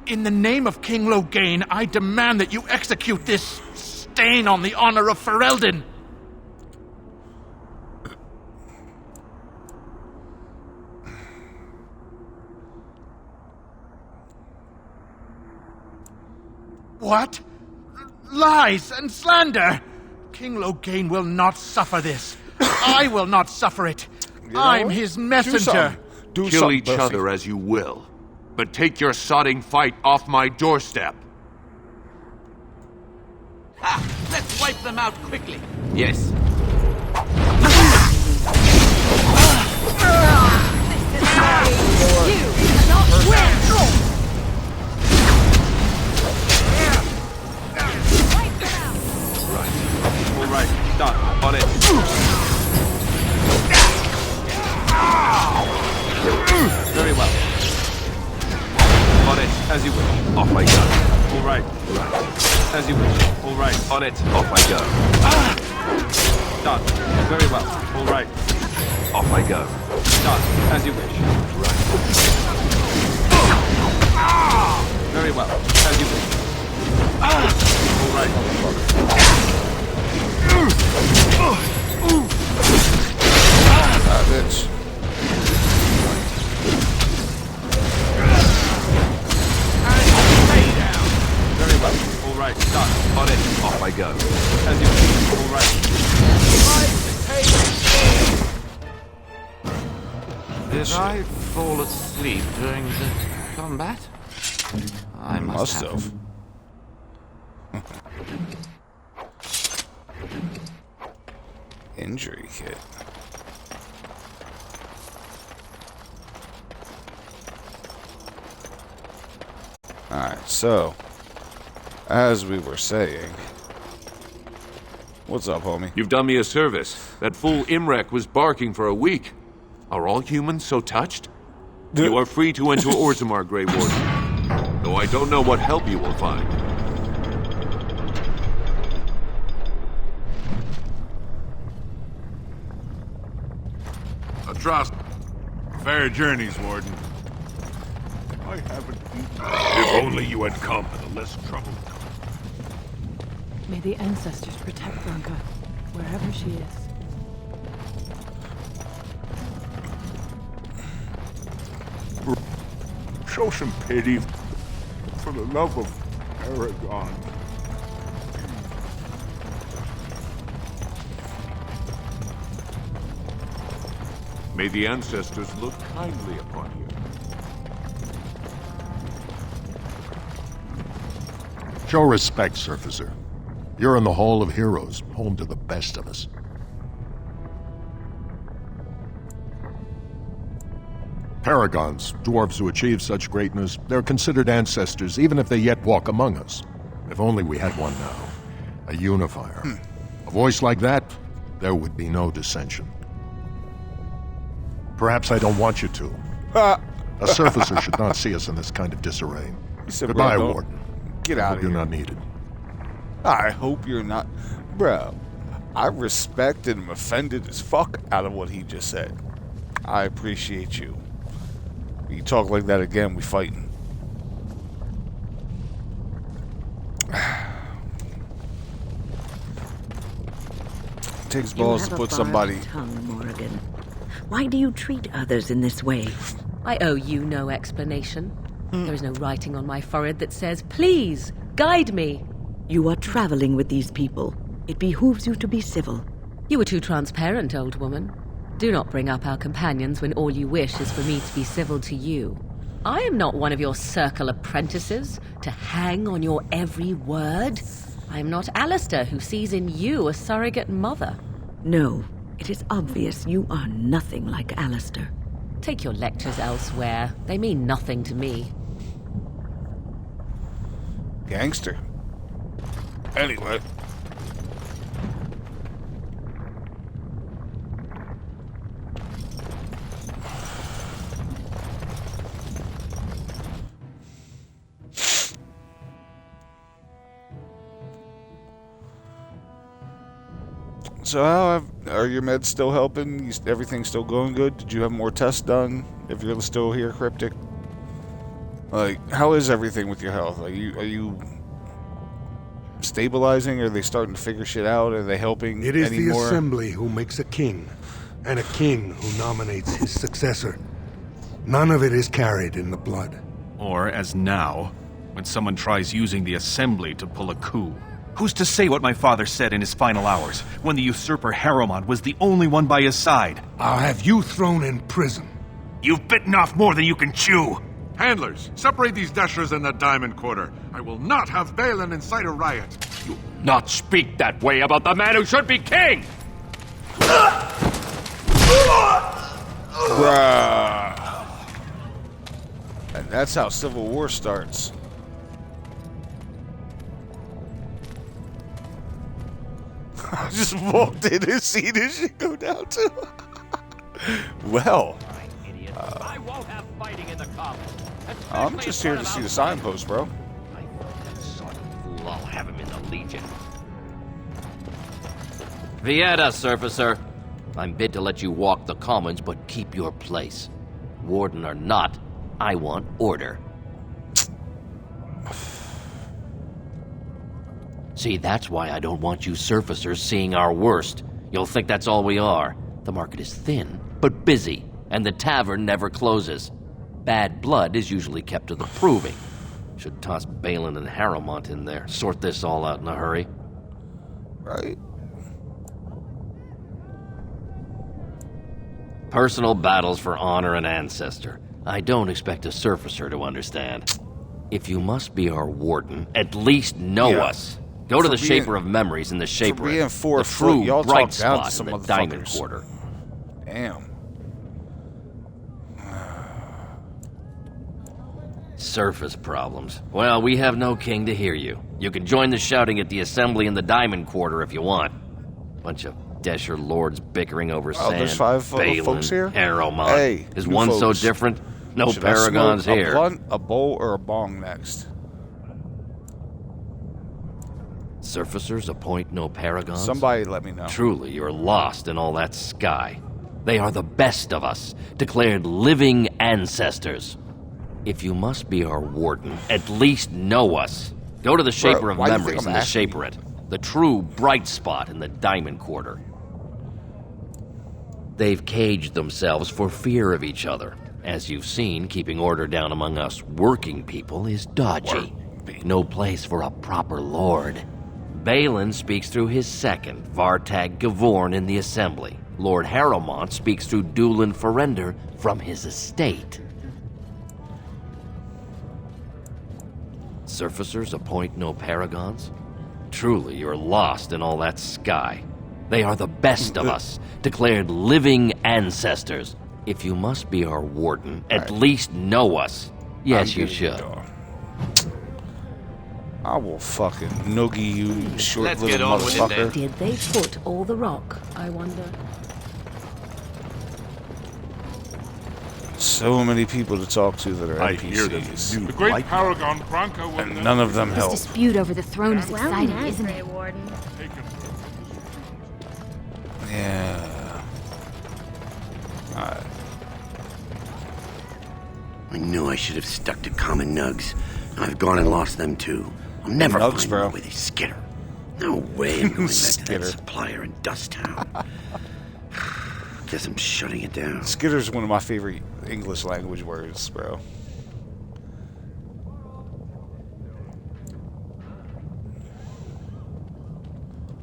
In the name of King Logain, I demand that you execute this stain on the honor of Ferelden. What? Lies and slander! King Logain will not suffer this. I will not suffer it. I'm his messenger. Kill each other as you will. But take your sodding fight off my doorstep. Ha! Let's wipe them out quickly. Yes. You cannot win! All right, done. On it. Very well. On it, as you wish. Off I go. All right. As you wish. All right. On it. Off I go. Done. Very well. All right. Off I go. Done. As you wish. Right. Very well. As you wish. All right. Bitch. Very well. All right. Done. On it. As you please, all right. Did I fall asleep during the combat? I must have. Injury kit. Alright, so, as we were saying... What's up, homie? You've done me a service. That fool Imrek was barking for a week. Are all humans so touched? You are free to enter Orzammar, Grey Warden. Though I don't know what help you will find. A trust. Fair journeys, Warden. I haven't eaten. If only you had come at a less troubled time. May the ancestors protect Blanca, wherever she is. Show some pity, for the love of Aragon. May the ancestors look kindly upon you. Show respect, Surfacer. You're in the Hall of Heroes, home to the best of us. Paragons, dwarves who achieve such greatness, they're considered ancestors even if they yet walk among us. If only we had one now. A unifier. A voice like that, there would be no dissension. Perhaps I don't want you to. A Surfacer should not see us in this kind of disarray. Goodbye, Warden. Get out of here. You're not needed. I hope you're not... Bro, I respect and am offended as fuck out of what he just said. I appreciate you. You talk like that again, we fighting. Takes balls to put somebody... Tongue, Morrigan. Why do you treat others in this way? I owe you no explanation. There is no writing on my forehead that says, "Please, guide me." You are traveling with these people. It behooves you to be civil. You were too transparent, old woman. Do not bring up our companions when all you wish is for me to be civil to you. I am not one of your circle apprentices, to hang on your every word. I am not Alistair, who sees in you a surrogate mother. No, it is obvious you are nothing like Alistair. Take your lectures elsewhere. They mean nothing to me. Gangster. Anyway. So are your meds still helping? Everything still going good? Did you have more tests done? If you're still here, Cryptic? Like, how is everything with your health? Are you stabilizing? Are they starting to figure shit out? Are they helping anymore? It is the Assembly who makes a king, and a king who nominates his successor. None of it is carried in the blood. Or, as now, when someone tries using the Assembly to pull a coup. Who's to say what my father said in his final hours, when the usurper Harrowmont was the only one by his side? I'll have you thrown in prison. You've bitten off more than you can chew! Handlers, separate these dashers in the Diamond Quarter. I will not have Balin incite a riot. You will not speak that way about the man who should be king! Bruh. And that's how Civil War starts. I just walked in and see this shit go down too. Well, I won't have fighting in the commons. I'm just here to see the signpost, bro. That sort of fool, I'll have him in the Legion. Vieta, Surfacer. I'm bid to let you walk the commons, but keep your place. Warden or not, I want order. See, that's why I don't want you surfacers seeing our worst. You'll think that's all we are. The market is thin, but busy, and the tavern never closes. Bad blood is usually kept to the proving. Should toss Balin and Harrowmont in there, sort this all out in a hurry. Right? Personal battles for honor and ancestor. I don't expect a surfacer to understand. If you must be our warden, at least know us. Go to the Shaper of Memories in the Shaper. being 4 the foot, true y'all bright talk down to spot some in the Diamond motherfuckers. Quarter. Damn. Surface problems. Well, we have no king to hear you. You can join the shouting at the assembly in the Diamond Quarter if you want. Bunch of Desher lords bickering over sand. There's 5 Balin, folks here? Harrowmont. Hey, Is new one so folks. different? No Should I paragons smoke here. A blunt, a bowl, or a bong next? Surfacers appoint no paragons? Somebody let me know. Truly, you're lost in all that sky. They are the best of us, declared living ancestors. If you must be our warden, at least know us. Go to the Shaper of Memories in the Shaperate, the true bright spot in the Diamond Quarter. They've caged themselves for fear of each other. As you've seen, keeping order down among us working people is dodgy. No place for a proper lord. Balin speaks through his second, Vartag Gavorn, in the Assembly. Lord Harrowmont speaks through Dulin Ferender from his estate. Surfacers appoint no paragons? Truly, you're lost in all that sky. They are the best of us, declared living ancestors. If you must be our warden, at least know us. Yes, you should. I will fucking noogie you, short little motherfucker. Did they put all the rock, I wonder? So many people to talk to that are I NPCs. hear there's a new The great Paragon Bronco will and none of them This help. dispute over the throne is exciting, isn't it? Yeah. Alright. I knew I should have stuck to common nugs. I've gone and lost them too. I'll never Nugs, find bro. out where they skitter. No way I'm going back to Skitter. that supplier in Dust Town. Guess I'm shutting it down. Skitter's one of my favorite English language words, bro.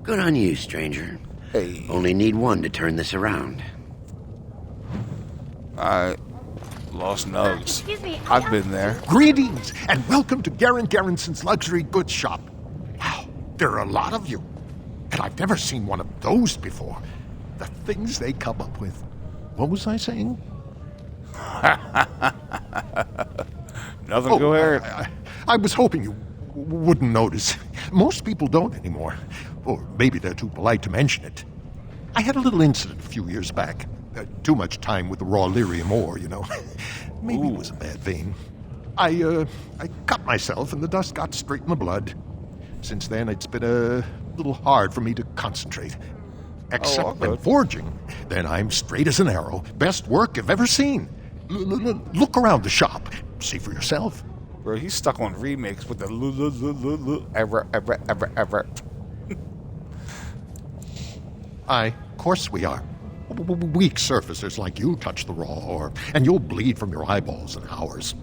Good on you, stranger. Hey. Only need one to turn this around. Alright. Lost Nugs. Excuse me, I've been there. Greetings, and welcome to Garen Garrison's Luxury Goods Shop. Wow, there are a lot of you. And I've never seen one of those before. The things they come up with. What was I saying? Nothing coherent. I was hoping you wouldn't notice. Most people don't anymore. Or maybe they're too polite to mention it. I had a little incident a few years back. Too much time with the raw lyrium ore, you know. Maybe it was a bad thing. I cut myself and the dust got straight in the blood. Since then, it's been a little hard for me to concentrate. Except when forging, then I'm straight as an arrow. Best work I've ever seen. Look around the shop. See for yourself. Bro, he's stuck on remakes with the ever. Aye, of course we are. Weak surfacers like you touch the raw ore, and you'll bleed from your eyeballs in hours.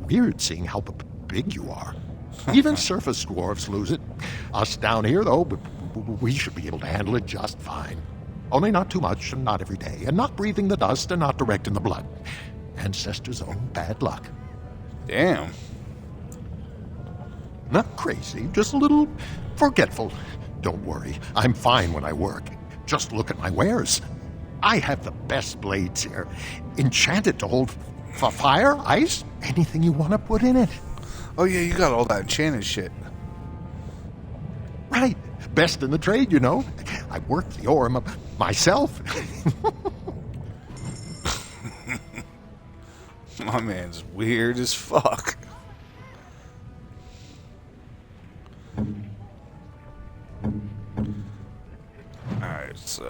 Weird seeing how big you are. Even surface dwarves lose it. Us down here, though, we should be able to handle it just fine. Only not too much, and not every day, and not breathing the dust, and not direct in the blood. Ancestors' own bad luck. Damn. Not crazy, just a little forgetful. Don't worry, I'm fine when I work. Just look at my wares. I have the best blades here. Enchanted to hold fire, ice, anything you want to put in it. Oh yeah, you got all that enchanted shit. Right. Best in the trade, you know. I work the ore myself. My man's weird as fuck. Alright, so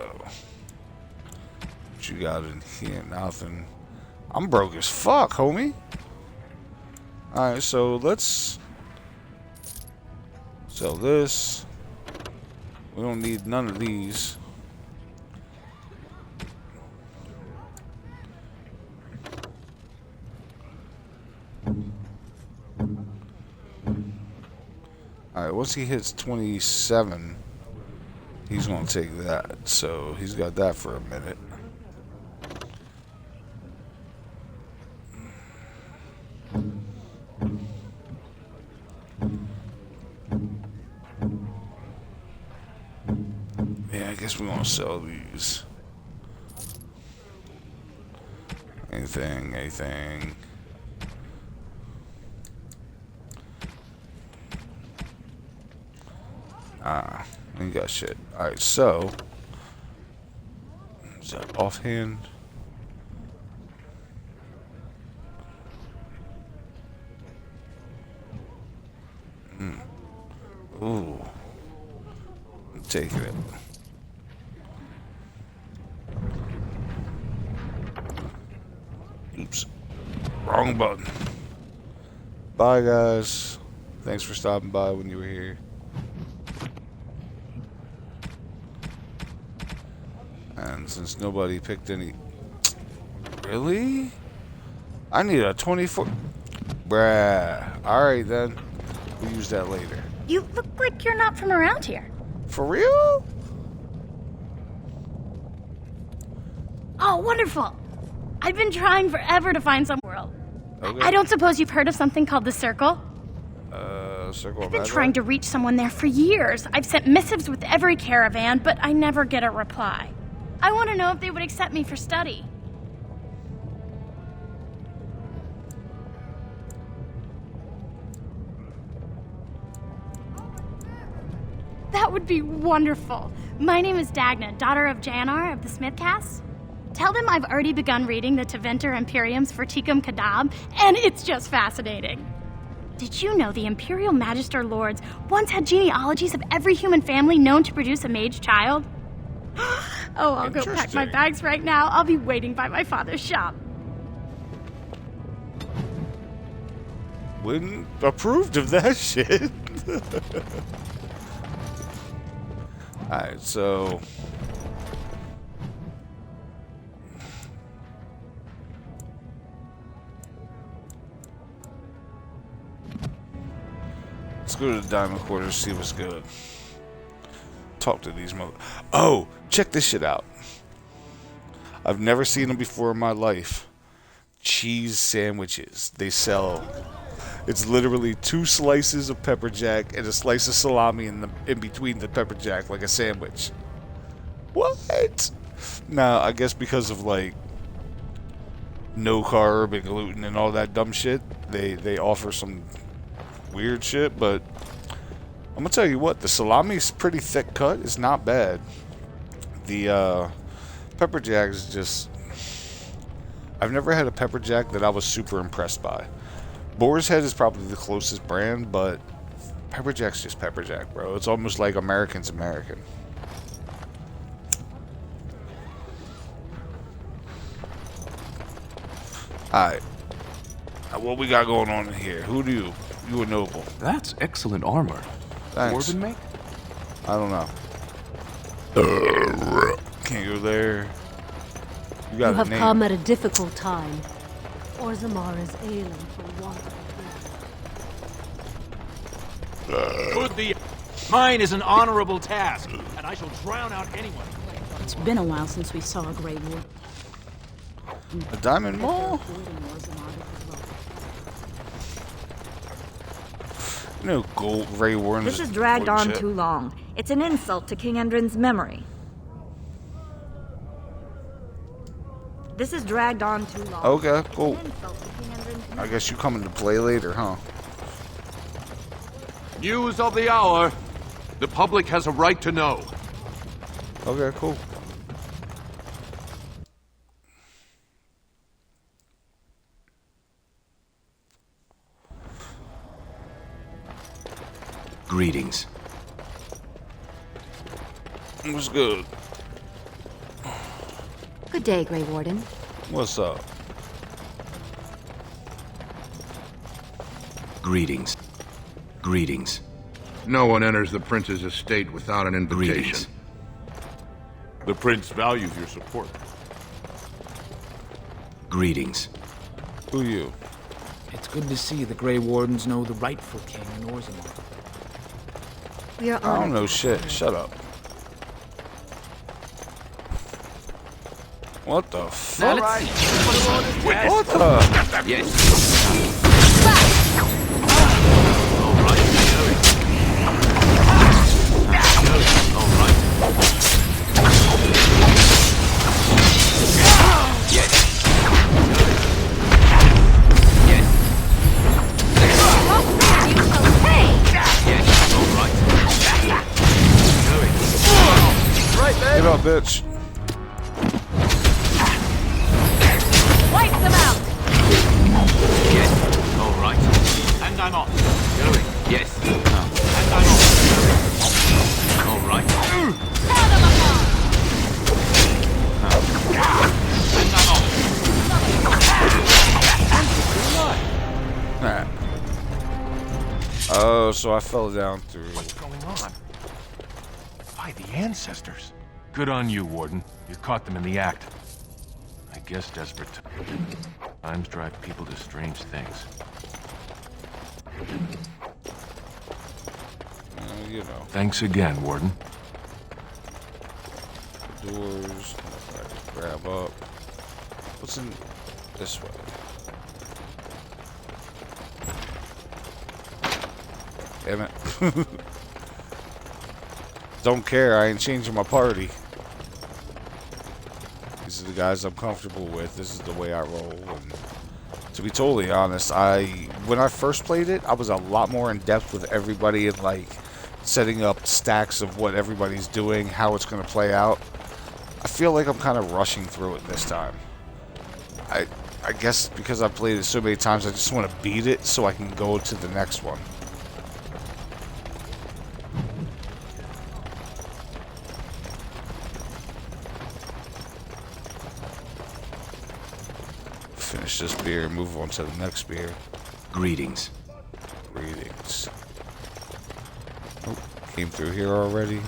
what you got in here? Nothing. I'm broke as fuck, homie. Alright, so let's sell this. We don't need none of these. Alright, once he hits 27, He's gonna take that, so he's got that for a minute. Yeah, I guess we're gonna sell these. Anything. Ain't got shit. Alright, so is that offhand? Ooh. I'm taking it. Oops. Wrong button. Bye, guys. Thanks for stopping by when you were here. And since nobody picked any... Really? I need a 24... Bruh. Alright, then. We'll use that later. You look like you're not from around here. For real? Oh, wonderful. I've been trying forever to find some world. Okay. I don't suppose you've heard of something called the Circle? Circle I've been trying to reach someone there for years. I've sent missives with every caravan, but I never get a reply. I want to know if they would accept me for study. That would be wonderful. My name is Dagna, daughter of Janar of the Smith Caste. Tell them I've already begun reading the Teventer Imperiums for Tikum Kadab, and it's just fascinating. Did you know the Imperial Magister Lords once had genealogies of every human family known to produce a mage child? Oh, I'll go pack my bags right now. I'll be waiting by my father's shop. Wouldn't approved of that shit. Alright, so... let's go to the Diamond Quarters, see what's good. Talk to these mother... Oh! Check this shit out. I've never seen them before in my life. Cheese sandwiches. They sell... It's literally 2 slices of pepper jack and a slice of salami in between the pepper jack, like a sandwich. What? Now, I guess because of like no carb and gluten and all that dumb shit, they offer some weird shit. But I'm gonna tell you what, the salami is pretty thick cut. It's not bad. The pepper jack is just... I've never had a pepper jack that I was super impressed by. Boar's Head is probably the closest brand, but pepper jack's just pepper jack, bro. It's almost like American's American. Alright. What we got going on in here? Who do you? You a noble. That's excellent armor. Thanks. Dwarven make? I don't know. Can't go there. You have come at a difficult time. Orzammar is ailing from want of Good. Mine is an honorable task, and I shall drown out anyone. It's been a while since we saw a Grey Ward. A diamond mall? No gold Grey Warden. This has dragged on too long. It's an insult to King Endrin's memory. This has dragged on too long. Okay, cool. I guess you come into play later, huh? News of the hour. The public has a right to know. Okay, cool. Greetings. What's good? Good day, Grey Warden. What's up? Greetings. Greetings. No one enters the prince's estate without an invitation. Greetings. The prince values your support. Greetings. Who you? It's good to see the Grey Wardens know the rightful king in Orzammar. We are I don't know shit. Shut up. What the fuck? Now let's see. What the? Yes. Get up, bitch. Wipe them out! Yes. All right. And I'm off. Going. Yes. And I'm off. All right. Tear them apart! And I'm off. Alright. Oh, so I fell down through. What's going on? By the ancestors. Good on you, Warden. You caught them in the act. I guess desperate times drive people to strange things. You know. Thanks again, Warden. Doors. Grab up. What's in this way? Damn it. Don't care, I ain't changing my party. These are the guys I'm comfortable with. This is the way I roll. And to be totally honest, when I first played it, I was a lot more in depth with everybody and like setting up stacks of what everybody's doing, how it's going to play out. I feel like I'm kind of rushing through it this time. I guess because I've played it so many times, I just want to beat it so I can go to the next one. Finish this beer and move on to the next beer. Greetings. Greetings. Oh, came through here already.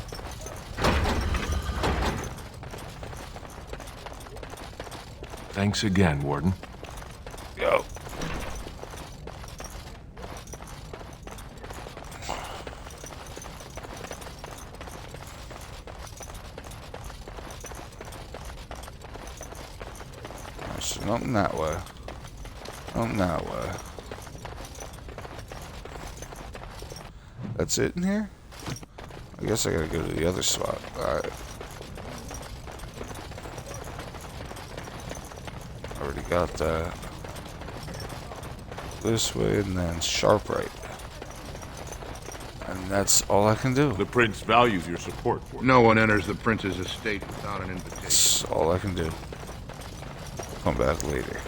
Thanks again, Warden. Yo. So nothing that way. Nothing that way. That's it in here? I guess I gotta go to the other spot. Alright. Already got that. This way and then sharp right. And that's all I can do. The prince values your support for him. No one enters the prince's estate without an invitation. That's all I can do. Come back later.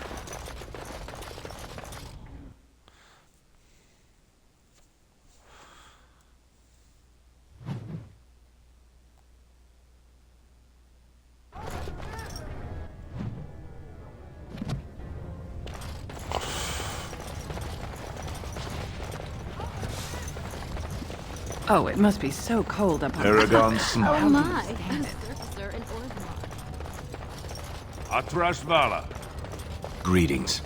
Oh, it must be so cold up on Aragon's. Oh my. Atrashvala. Greetings.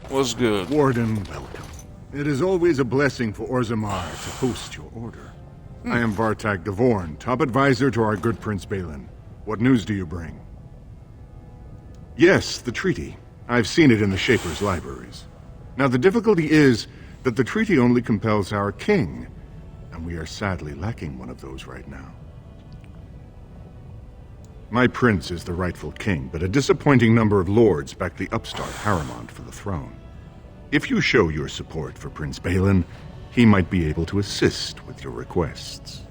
What's good? Warden, welcome. It is always a blessing for Orzammar to host your order. I am Vartak Gavorn, top advisor to our good Prince Balin. What news do you bring? Yes, the treaty. I've seen it in the Shaper's libraries. Now, the difficulty is that the treaty only compels our king, and we are sadly lacking one of those right now. My prince is the rightful king, but a disappointing number of lords back the upstart Harrimont for the throne. If you show your support for Prince Balin, he might be able to assist with your requests.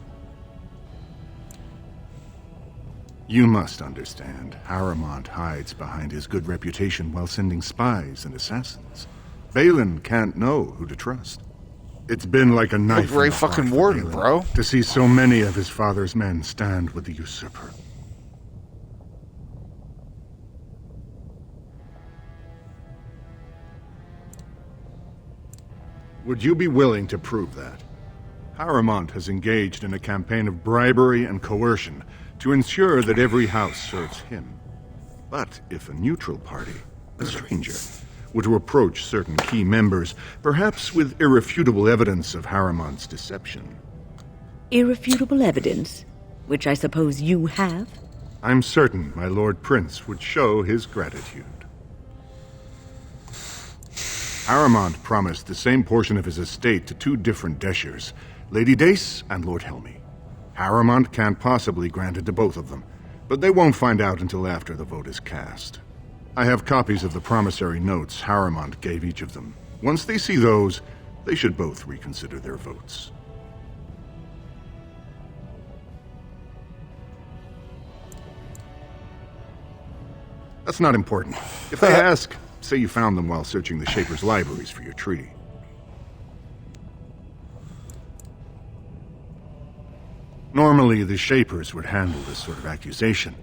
You must understand, Harrimont hides behind his good reputation while sending spies and assassins. Balin can't know who to trust. It's been like a knife. Great fucking warden, bro. To see so many of his father's men stand with the usurper. Would you be willing to prove that? Harrimont has engaged in a campaign of bribery and coercion to ensure that every house serves him. But if a neutral party, a stranger, were to approach certain key members, perhaps with irrefutable evidence of Harrimont's deception. Irrefutable evidence? which I suppose you have? I'm certain my Lord Prince would show his gratitude. Aramont promised the same portion of his estate to two different Deshers, Lady Dace and Lord Helmy. Aramont can't possibly grant it to both of them, but they won't find out until after the vote is cast. I have copies of the promissory notes Aramont gave each of them. Once they see those, they should both reconsider their votes. That's not important. If they ask, say you found them while searching the Shaper's libraries for your treaty. Normally, the Shapers would handle this sort of accusation.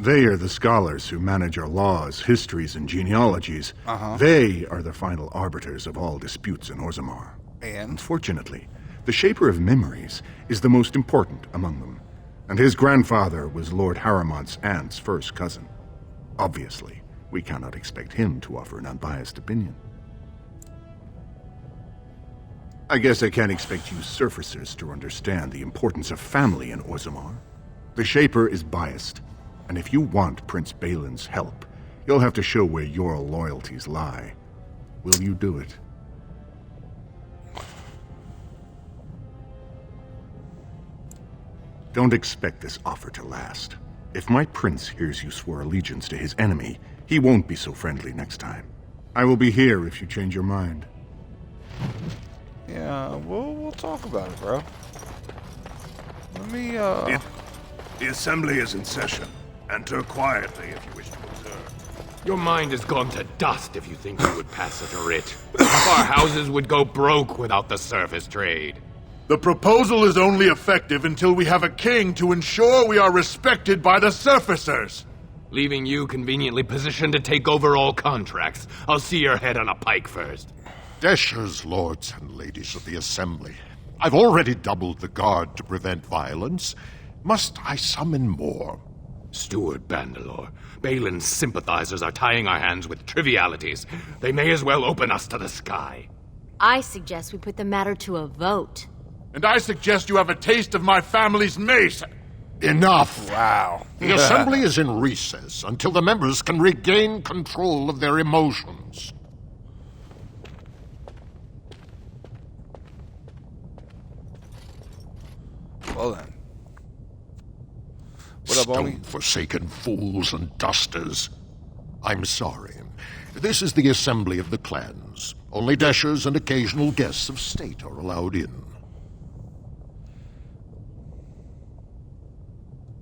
They are the scholars who manage our laws, histories, and genealogies. They are the final arbiters of all disputes in Orzammar. And? Unfortunately, the Shaper of Memories is the most important among them, and his grandfather was Lord Haramont's aunt's first cousin. Obviously, we cannot expect him to offer an unbiased opinion. I guess I can't expect you surfacers to understand the importance of family in Orzammar. The Shaper is biased, and if you want Prince Balin's help, you'll have to show where your loyalties lie. Will you do it? Don't expect this offer to last. If my prince hears you swore allegiance to his enemy, he won't be so friendly next time. I will be here if you change your mind. Yeah, we'll talk about it, bro. Let me, The assembly is in session. Enter quietly if you wish to observe. Your mind has gone to dust if you think you would pass such a writ. Half our houses would go broke without the surface trade. The proposal is only effective until we have a king to ensure we are respected by the surfacers. Leaving you conveniently positioned to take over all contracts. I'll see your head on a pike first. Deshers, lords and ladies of the assembly. I've already doubled the guard to prevent violence. Must I summon more? Steward Bandalore, Balin's sympathizers are tying our hands with trivialities. They may as well open us to the sky. I suggest we put the matter to a vote. And I suggest you have a taste of my family's mace. Enough! Wow. The assembly is in recess until the members can regain control of their emotions. Well then. What up, homie? Stone-forsaken fools and dusters. I'm sorry. This is the assembly of the clans. Only Deshers and occasional guests of state are allowed in.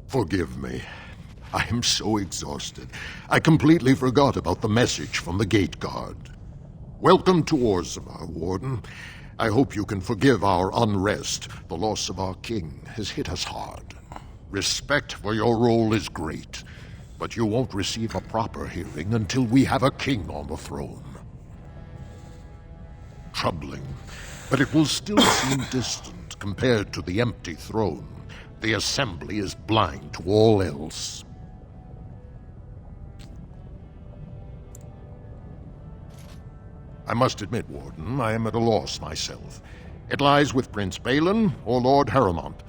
Forgive me. I am so exhausted. I completely forgot about the message from the gate guard. Welcome to Orzammar, Warden. I hope you can forgive our unrest. The loss of our king has hit us hard. Respect for your role is great, but you won't receive a proper hearing until we have a king on the throne. Troubling, but it will still seem distant compared to the empty throne. The assembly is blind to all else. I must admit, Warden, I am at a loss myself. It lies with Prince Balin or Lord Haramont,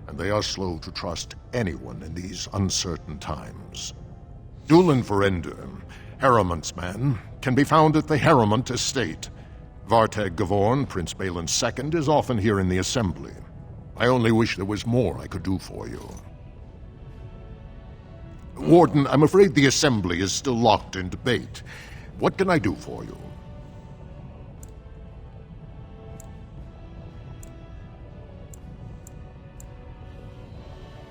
and they are slow to trust anyone in these uncertain times. Dulin Ferender, Haramont's man, can be found at the Haramont estate. Vartag Gavorn, Prince Balin's second, is often here in the assembly. I only wish there was more I could do for you. Warden, I'm afraid the assembly is still locked in debate. What can I do for you?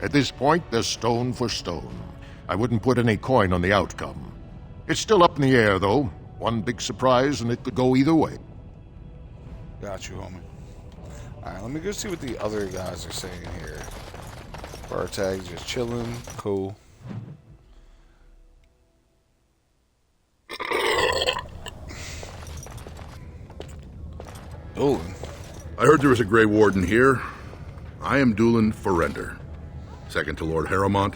At this point, they're stone for stone. I wouldn't put any coin on the outcome. It's still up in the air, though. One big surprise, and it could go either way. Got you, homie. Alright, let me go see what the other guys are saying here. Vartag just chilling. Cool. Dulin. I heard there was a Grey Warden here. I am Dulin Ferender. Second to Lord Haramont,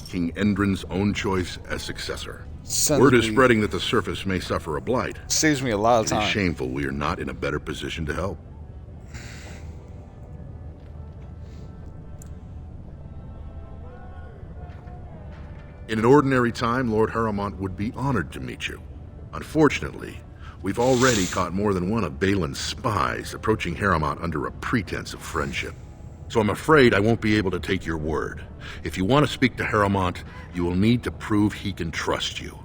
King Endrin's own choice as successor. Word is spreading that the surface may suffer a blight. Saves me a lot of time. It is shameful we are not in a better position to help. In an ordinary time, Lord Harrowmont would be honored to meet you. Unfortunately, we've already caught more than one of Balin's spies approaching Harrowmont under a pretense of friendship. So I'm afraid I won't be able to take your word. If you want to speak to Harrowmont, you will need to prove he can trust you.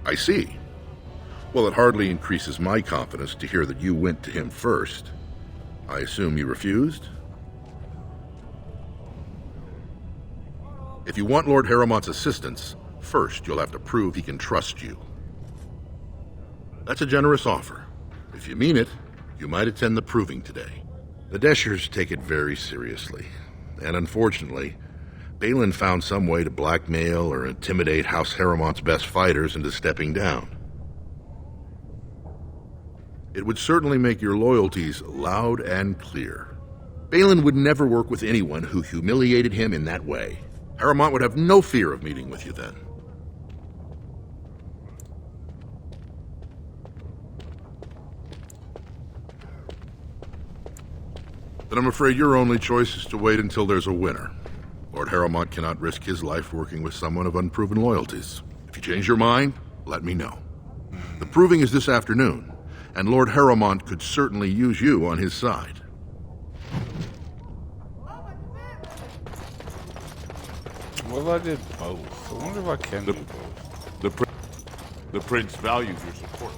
I see. Well, it hardly increases my confidence to hear that you went to him first. I assume you refused? If you want Lord Harrowmont's assistance, first you'll have to prove he can trust you. That's a generous offer. If you mean it, you might attend the proving today. The Deschers take it very seriously, and unfortunately, Balin found some way to blackmail or intimidate House Harrowmont's best fighters into stepping down. It would certainly make your loyalties loud and clear. Balin would never work with anyone who humiliated him in that way. Harrowmont would have no fear of meeting with you then. Then I'm afraid your only choice is to wait until there's a winner. Lord Harrowmont cannot risk his life working with someone of unproven loyalties. If you change your mind, let me know. The proving is this afternoon, and Lord Harrowmont could certainly use you on his side. What if I did both? I wonder if I can do both. The prince values your support.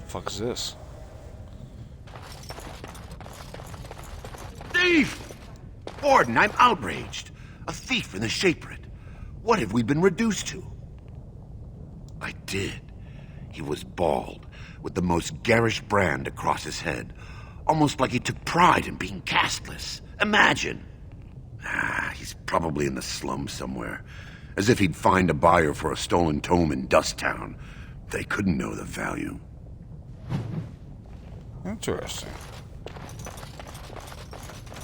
Fuck is this? Thief! Warden, I'm outraged. A thief in the Shaperate. What have we been reduced to? I did. He was bald, with the most garish brand across his head. Almost like he took pride in being castless. Imagine. He's probably in the slums somewhere. As if he'd find a buyer for a stolen tome in Dusttown. They couldn't know the value. Interesting.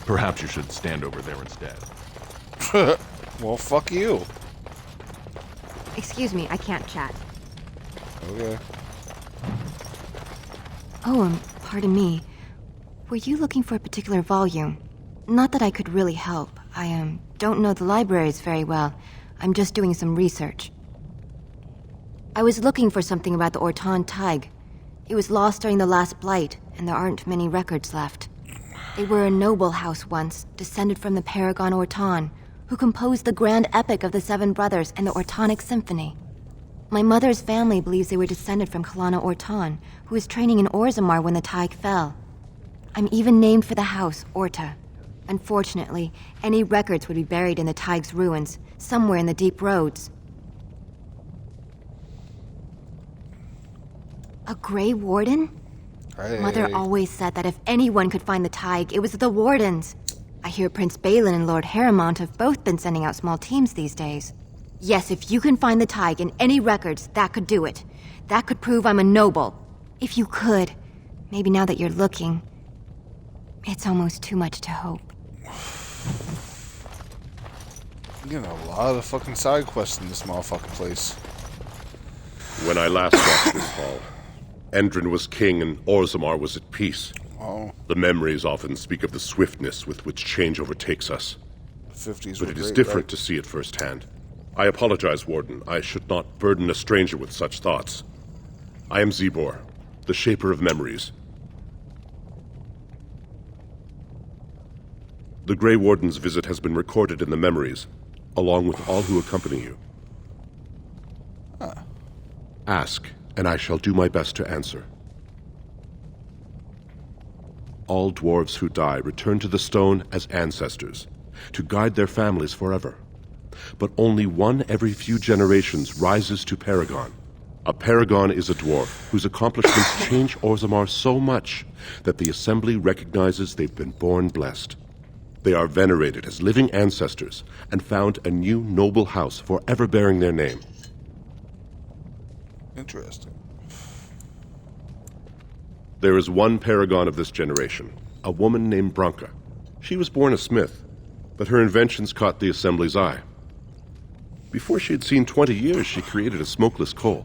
Perhaps you should stand over there instead. Well, fuck you. Excuse me, I can't chat. Okay. Oh, pardon me. Were you looking for a particular volume? Not that I could really help. I don't know the libraries very well. I'm just doing some research. I was looking for something about the Orton Tig. It was lost during the last blight, and there aren't many records left. They were a noble house once, descended from the Paragon Orton, who composed the grand epic of the Seven Brothers and the Ortonic Symphony. My mother's family believes they were descended from Kalana Orton, who was training in Orzammar when the Tig fell. I'm even named for the house, Orta. Unfortunately, any records would be buried in the Tig's ruins, somewhere in the deep roads. A Grey Warden? Hey. Mother always said that if anyone could find the Tig, it was the Wardens. I hear Prince Balin and Lord Harrowmont have both been sending out small teams these days. Yes, if you can find the Tig in any records, that could do it. That could prove I'm a noble. If you could. Maybe now that you're looking. It's almost too much to hope. I'm getting a lot of fucking side quests in this motherfucking place. When I last walked this hall, Endrin was king and Orzammar was at peace. Oh. The memories often speak of the swiftness with which change overtakes us. The 50s but were it is great, different right? to see it firsthand. I apologize, Warden. I should not burden a stranger with such thoughts. I am Zebor, the Shaper of Memories. The Grey Warden's visit has been recorded in the memories, along with all who accompany you. Ask, and I shall do my best to answer. All dwarves who die return to the stone as ancestors, to guide their families forever. But only one every few generations rises to Paragon. A Paragon is a dwarf whose accomplishments change Orzammar so much that the Assembly recognizes they've been born blessed. They are venerated as living ancestors and found a new noble house forever bearing their name. Interesting. There is one paragon of this generation, a woman named Branka. She was born a smith, but her inventions caught the Assembly's eye. Before she had seen 20 years, she created a smokeless coal.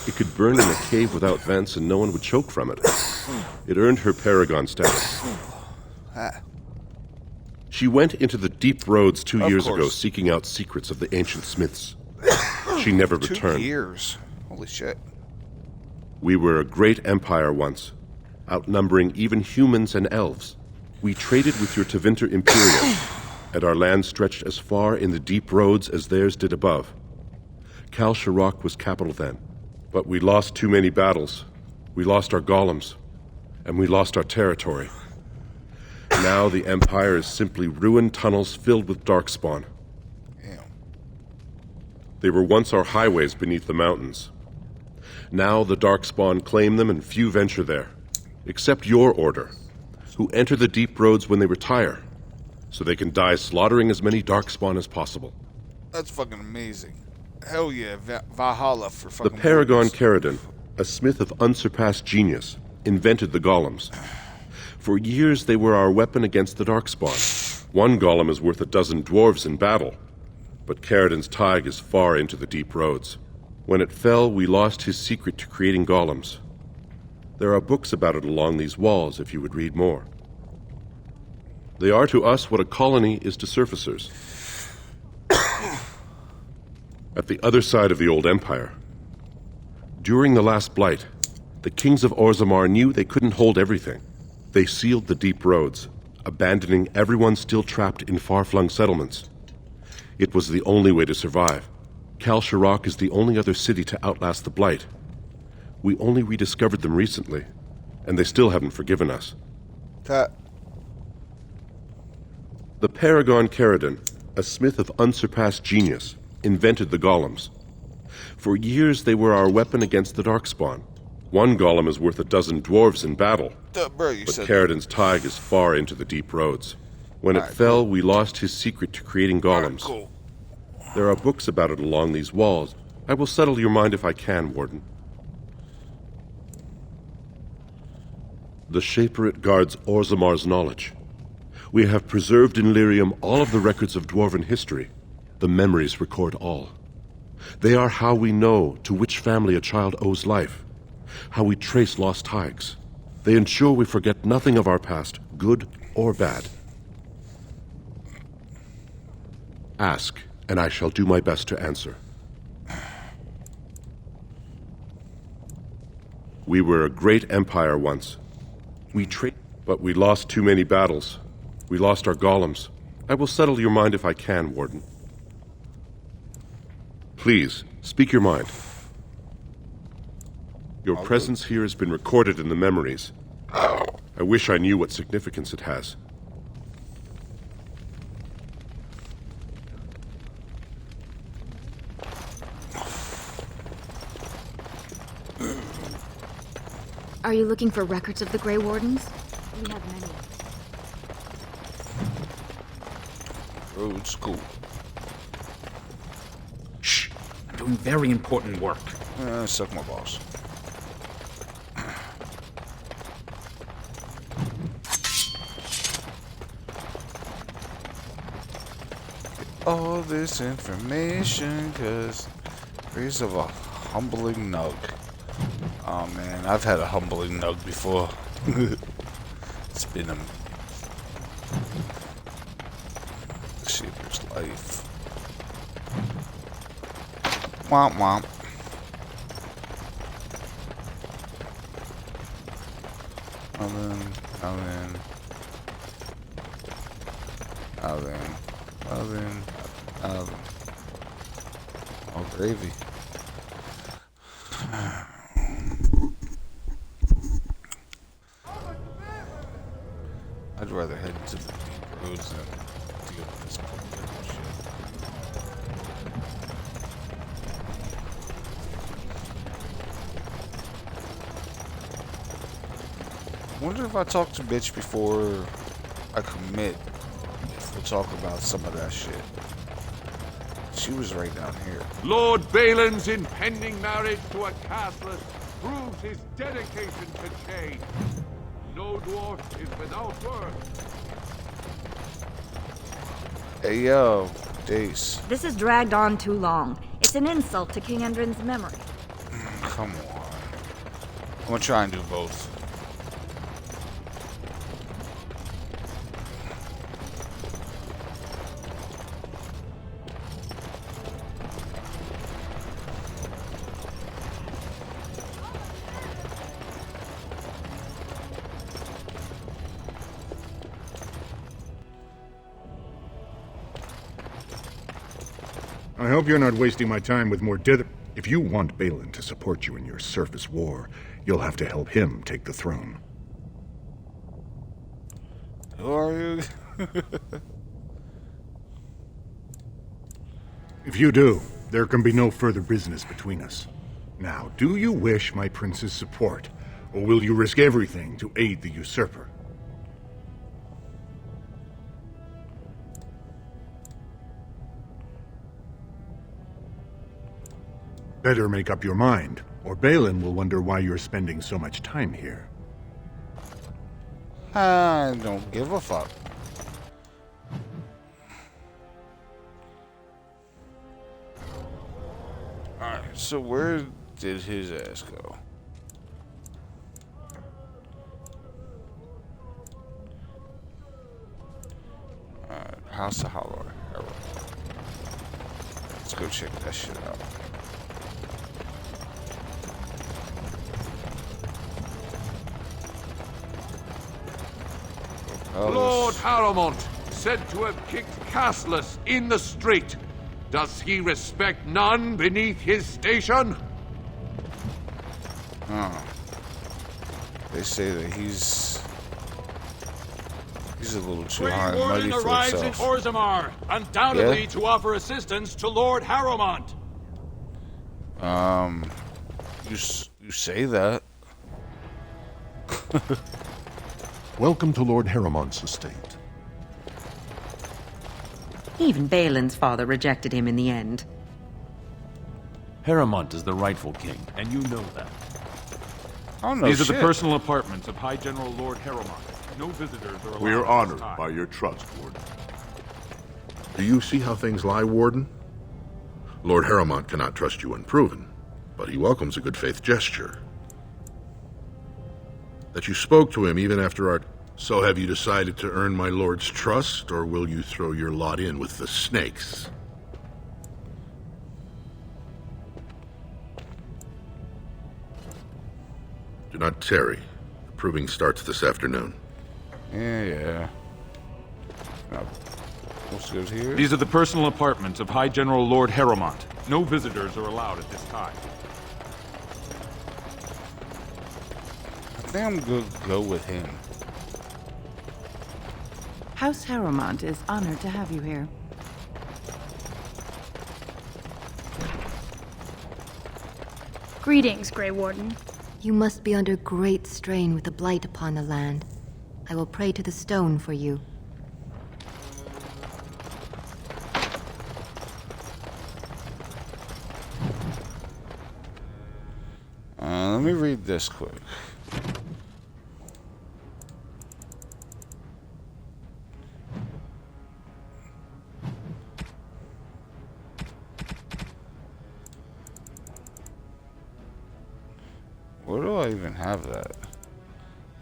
It could burn in a cave without vents and no one would choke from it. It earned her paragon status. She went into the deep roads 2 years ago seeking out secrets of the ancient smiths. She never returned. 2 years? Holy shit. We were a great empire once, outnumbering even humans and elves. We traded with your Tevinter Imperium, and our land stretched as far in the deep roads as theirs did above. Kal Sharok was capital then, but we lost too many battles. We lost our golems, and we lost our territory. Now the Empire is simply ruined tunnels filled with darkspawn. Damn. They were once our highways beneath the mountains. Now the darkspawn claim them and few venture there, except your order, who enter the deep roads when they retire, so they can die slaughtering as many darkspawn as possible. That's fucking amazing. Hell yeah, Valhalla for fucking... The Paragon Caridin, a smith of unsurpassed genius, invented the golems. For years they were our weapon against the darkspawn. One golem is worth 12 dwarves in battle, but Caridin's Tig is far into the deep roads. When it fell, we lost his secret to creating golems. There are books about it along these walls if you would read more. They are to us what a colony is to surfacers. At the other side of the old empire, during the last blight, the kings of Orzammar knew they couldn't hold everything. They sealed the deep roads, abandoning everyone still trapped in far-flung settlements. It was the only way to survive. Kal Sharok is the only other city to outlast the blight. We only rediscovered them recently, and they still haven't forgiven us. The Paragon Caridin, a smith of unsurpassed genius, invented the golems. For years they were our weapon against the darkspawn. One golem is worth 12 dwarves in battle, but Caridin's Tig is far into the deep roads. When it fell, we lost his secret to creating golems. There are books about it along these walls. I will settle your mind if I can, Warden. The Shaperit guards Orzammar's knowledge. We have preserved in Lyrium all of the records of dwarven history. The memories record all. They are how we know to which family a child owes life, how we trace lost Tigs. They ensure we forget nothing of our past, good or bad. Ask, and I shall do my best to answer. We were a great empire once. But we lost too many battles. We lost our golems. I will settle your mind if I can, Warden. Please, speak your mind. Your presence here has been recorded in the memories. I wish I knew what significance it has. Are you looking for records of the Grey Wardens? We have many. Road school. Shh! I'm doing very important work. Suck my balls. Get all this information, cause raise of a humbling nug. Oh man, I've had a humbling nug before. It's been a Shaper's life. Womp womp. Oven. Oh, gravy. I'd rather head to the deep roads than deal with this political shit. I wonder if I talk to bitch before I commit we'll talk about some of that shit. She was right down here. Lord Balin's impending marriage to a castless proves his dedication to change. No dwarf is without worth. Hey, yo, Dace. This has dragged on too long. It's an insult to King Endrin's memory. Come on. I'm gonna try and do both. I hope you're not wasting my time with more dither. If you want Balin to support you in your surface war, you'll have to help him take the throne. Who are you? If you do, there can be no further business between us. Now, do you wish my prince's support, or will you risk everything to aid the usurper? Better make up your mind, or Balin will wonder why you're spending so much time here. I don't give a fuck. Alright, so where did his ass go? Alright, House of Hollow. Let's go check that shit out. Lord Harrowmont, said to have kicked castless in the street. Does he respect none beneath his station? Oh. They say that he's a little too high and mighty for arrives in himself. Orzammar, undoubtedly Yeah? to offer assistance to Lord Harrowmont. You say that. Welcome to Lord Harrowmont's estate. Even Balin's father rejected him in the end. Harrowmont is the rightful king, and you know that. Oh, no These are shit. the personal apartments of High General Lord Harrowmont. No visitors are allowed. We are at this honored time. by your trust, Warden. Do you see how things lie, Warden? Lord Harrowmont cannot trust you unproven, but he welcomes a good faith gesture. That you spoke to him even after our... So have you decided to earn my lord's trust, or will you throw your lot in with the snakes? Do not tarry. The proving starts this afternoon. Yeah. Now, what's good here? These are the personal apartments of High General Lord Harrowmont. No visitors are allowed at this time. I think I'm gonna go with him. House Harrowmont is honored to have you here. Greetings, Grey Warden. You must be under great strain with the blight upon the land. I will pray to the stone for you. Let me read this quick. Where do I even have that?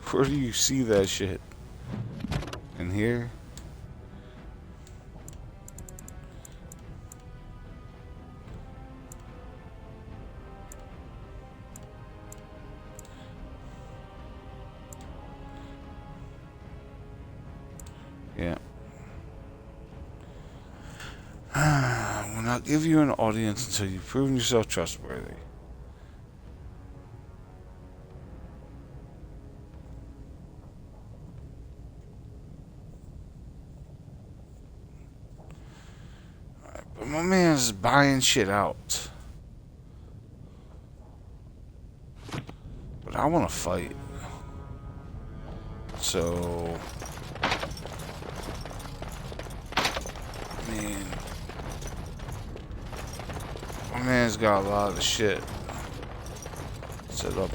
Where do you see that shit? In here? Yeah. Will not give you an audience until you've proven yourself trustworthy. But my man's buying shit out. But I want to fight. So... mean, my man's got a lot of shit set up.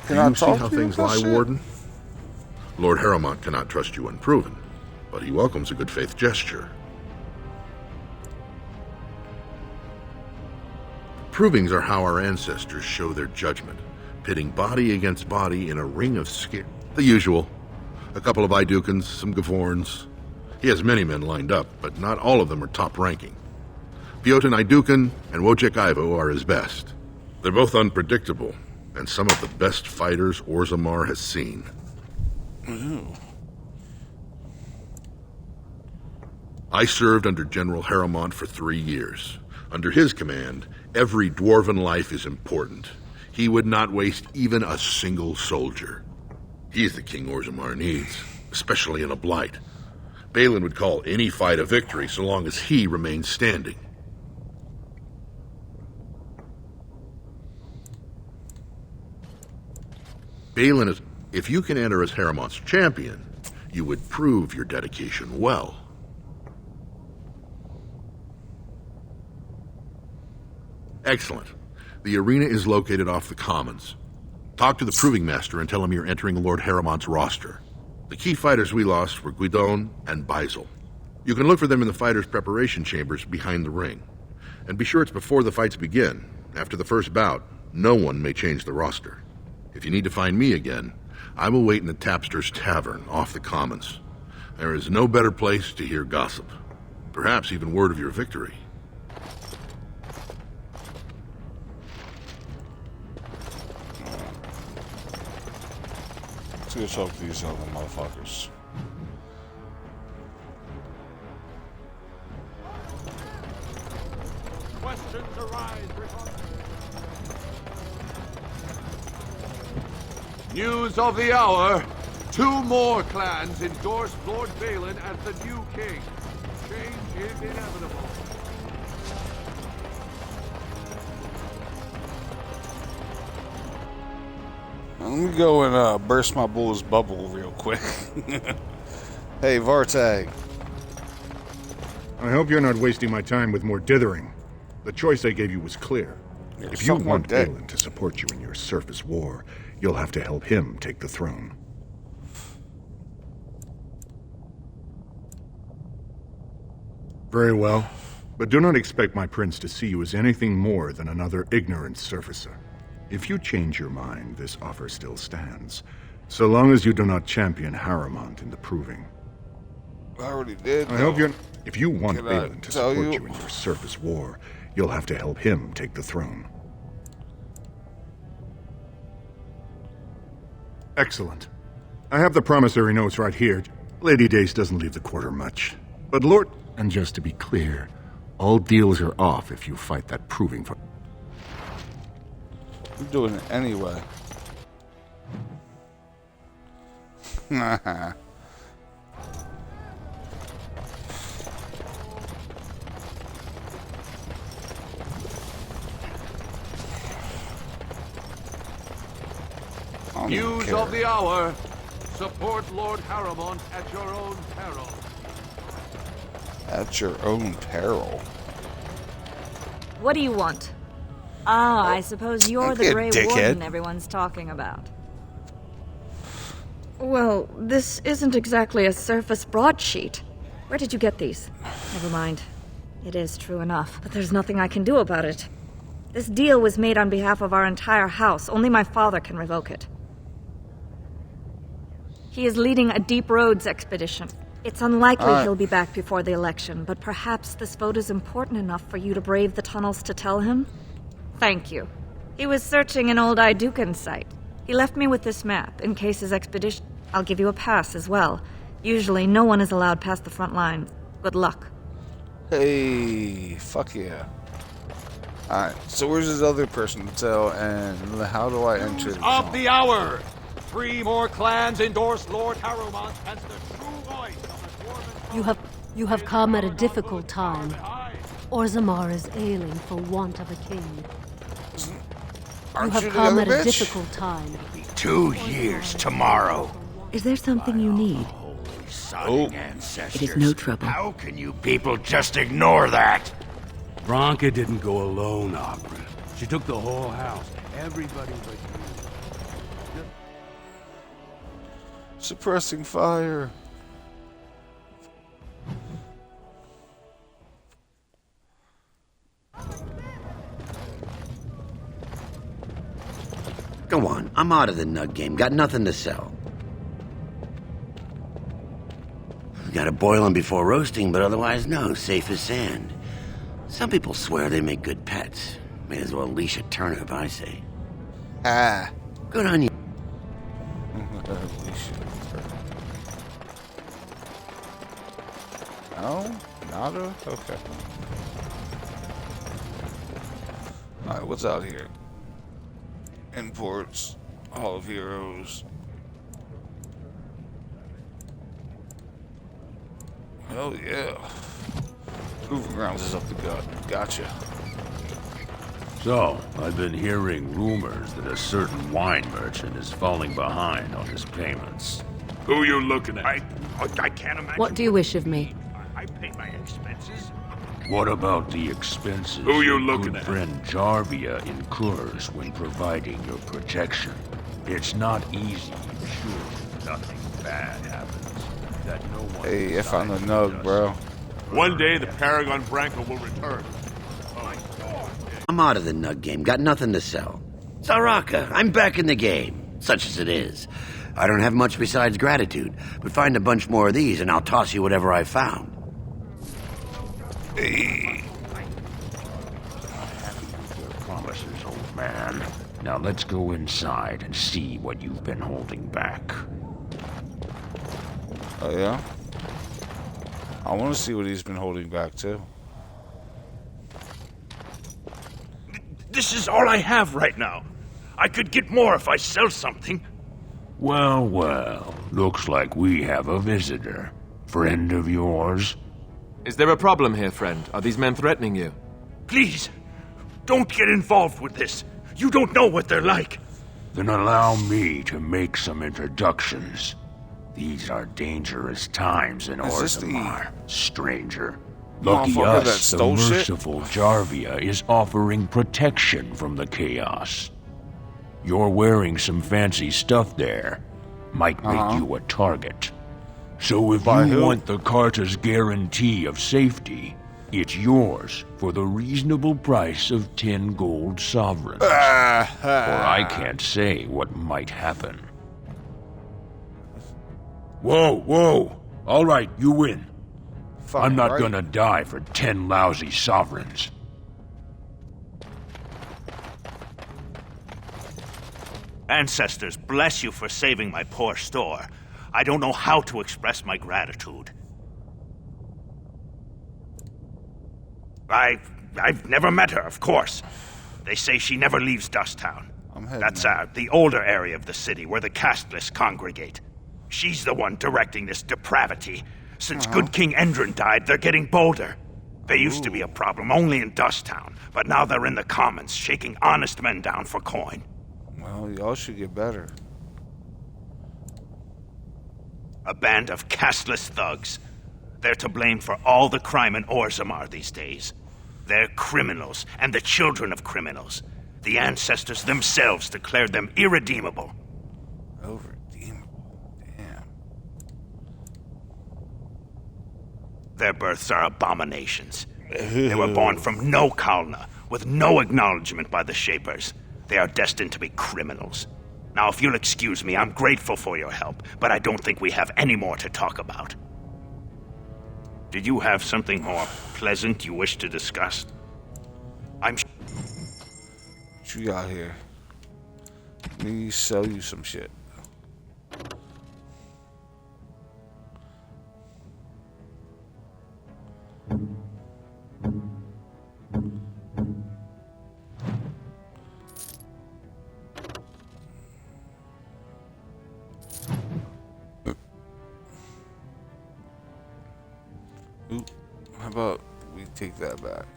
Do you see how things lie, Warden? Lord Harrowmont cannot trust you unproven, but he welcomes a good faith gesture. Provings are how our ancestors show their judgment, pitting body against body in a ring of skill. The usual. A couple of Idukans, some Gavorns. He has many men lined up, but not all of them are top-ranking. Piotin Idukan and Wojciech Ivo are his best. They're both unpredictable, and some of the best fighters Orzammar has seen. Ooh. I served under General Harrowmont for 3 years. Under his command, every dwarven life is important. He would not waste even a single soldier. He's the king Orzammar needs, especially in a blight. Balin would call any fight a victory so long as he remains standing. Balin is... If you can enter as Harrowmont's champion, you would prove your dedication well. Excellent. The arena is located off the Commons. Talk to the Proving Master and tell him you're entering Lord Harrowmont's roster. The key fighters we lost were Guidon and Baisel. You can look for them in the fighters' preparation chambers behind the ring. And be sure it's before the fights begin. After the first bout, no one may change the roster. If you need to find me again, I will wait in the Tapster's Tavern off the Commons. There is no better place to hear gossip. Perhaps even word of your victory. Let's go talk to these other motherfuckers. Questions arise. News of the hour. 2 more clans endorse Lord Balin as the new king. Change is inevitable. Let me go and burst my bull's bubble real quick. Hey, Vartag. I hope you're not wasting my time with more dithering. The choice I gave you was clear. Yeah, if you want Balin to support you in your surface war, you'll have to help him take the throne. Very well, but do not expect my prince to see you as anything more than another ignorant surfacer. If you change your mind, this offer still stands, so long as you do not champion Harrowmont in the proving. I already did. I hope you're... If you want Balin to support you in your surface war, you'll have to help him take the throne. Excellent. I have the promissory notes right here. Lady Dace doesn't leave the quarter much. But Lord... And just to be clear, all deals are off if you fight that proving for... I'm doing it anyway. News of the hour. Support Lord Harrowmont at your own peril. At your own peril? What do you want? Ah, I suppose you're the Grey Warden everyone's talking about. Well, this isn't exactly a surface broadsheet. Where did you get these? Never mind. It is true enough, but there's nothing I can do about it. This deal was made on behalf of our entire house. Only my father can revoke it. He is leading a Deep Roads expedition. It's unlikely he'll be back before the election, but perhaps this vote is important enough for you to brave the tunnels to tell him? Thank you. He was searching an old Idukan site. He left me with this map, in case his expedition... I'll give you a pass as well. Usually, no one is allowed past the front line. Good luck. Hey, fuck yeah. Alright, so where's this other person to tell, and how do I enter the of the hour! 3 more clans endorse Lord Harrowmont as the true voice of the dwarven... You have come at a difficult time. Orzammar is ailing for want of a king. You Aren't have you the come other at a bitch? difficult time. 2 years tomorrow. Is there something you need? Ancestors. It is no trouble. How can you people just ignore that? Bronca didn't go alone, Opera. She took the whole house. Everybody but you. Suppressing fire. Go on, I'm out of the nug game. Got nothing to sell. Gotta boil them before roasting, but otherwise no, safe as sand. Some people swear they make good pets. May as well leash a turnip, I say. Ah. Good on you. No? Nada? Okay. Alright, what's out here? Imports. Hall of Heroes. Oh yeah. Proving Grounds is up the gut. Gotcha. So, I've been hearing rumors that a certain wine merchant is falling behind on his payments. Who you looking at? I can't imagine. What do you wish of me? I pay my expenses. What about the expenses Who you your looking good at? friend Jarvia incurs when providing your protection? It's not easy, sure, nothing bad happens. That no one Hey, I found a nug, bro. One day the Paragon Branco will return. I'm out of the nug game. Got nothing to sell. Saraka, I'm back in the game. Such as it is. I don't have much besides gratitude, but find a bunch more of these and I'll toss you whatever I found. Hey. Your promises, old man. Now let's go inside and see what you've been holding back. Oh yeah? I want to see what he's been holding back too. This is all I have right now. I could get more if I sell something. Well, well. Looks like we have a visitor. Friend of yours? Is there a problem here, friend? Are these men threatening you? Please, don't get involved with this. You don't know what they're like. Then allow me to make some introductions. These are dangerous times in Orzammar, stranger. Lucky Motherfucker that us, the stole shit? merciful Jarvia is offering protection from the chaos. You're wearing some fancy stuff there. Might make you a target. So if By you who? want the Carta's guarantee of safety, it's yours for the reasonable price of 10 gold sovereigns. Or I can't say what might happen. Whoa, whoa! All right, you win. I'm not right. gonna die for 10 lousy sovereigns. Ancestors, bless you for saving my poor store. I don't know how to express my gratitude. I've never met her, of course. They say she never leaves Dusttown. That's the older area of the city where the casteless congregate. She's the one directing this depravity. Since good King Endrin died, they're getting bolder. They used to be a problem only in Dusttown, but now they're in the commons, shaking honest men down for coin. Well, y'all should get better. A band of casteless thugs. They're to blame for all the crime in Orzammar these days. They're criminals, and the children of criminals. The ancestors themselves declared them irredeemable. Their births are abominations. They were born from no Kalna, with no acknowledgement by the Shapers. They are destined to be criminals. Now, if you'll excuse me, I'm grateful for your help, but I don't think we have any more to talk about. Did you have something more pleasant you wish to discuss? What you got here? Let me sell you some shit. Ooh, how about we take that back?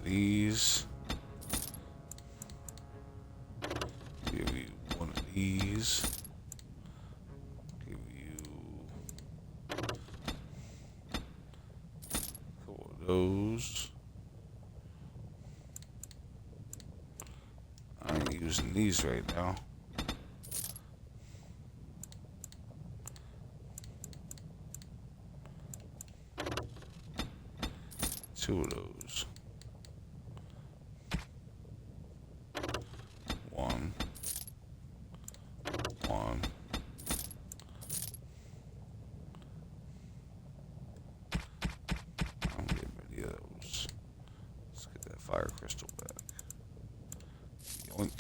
these. Give you one of these. Give you four of those. I ain't using these right now. Two of those. One. I'm getting rid of those. Let's get that fire crystal back. Yoink.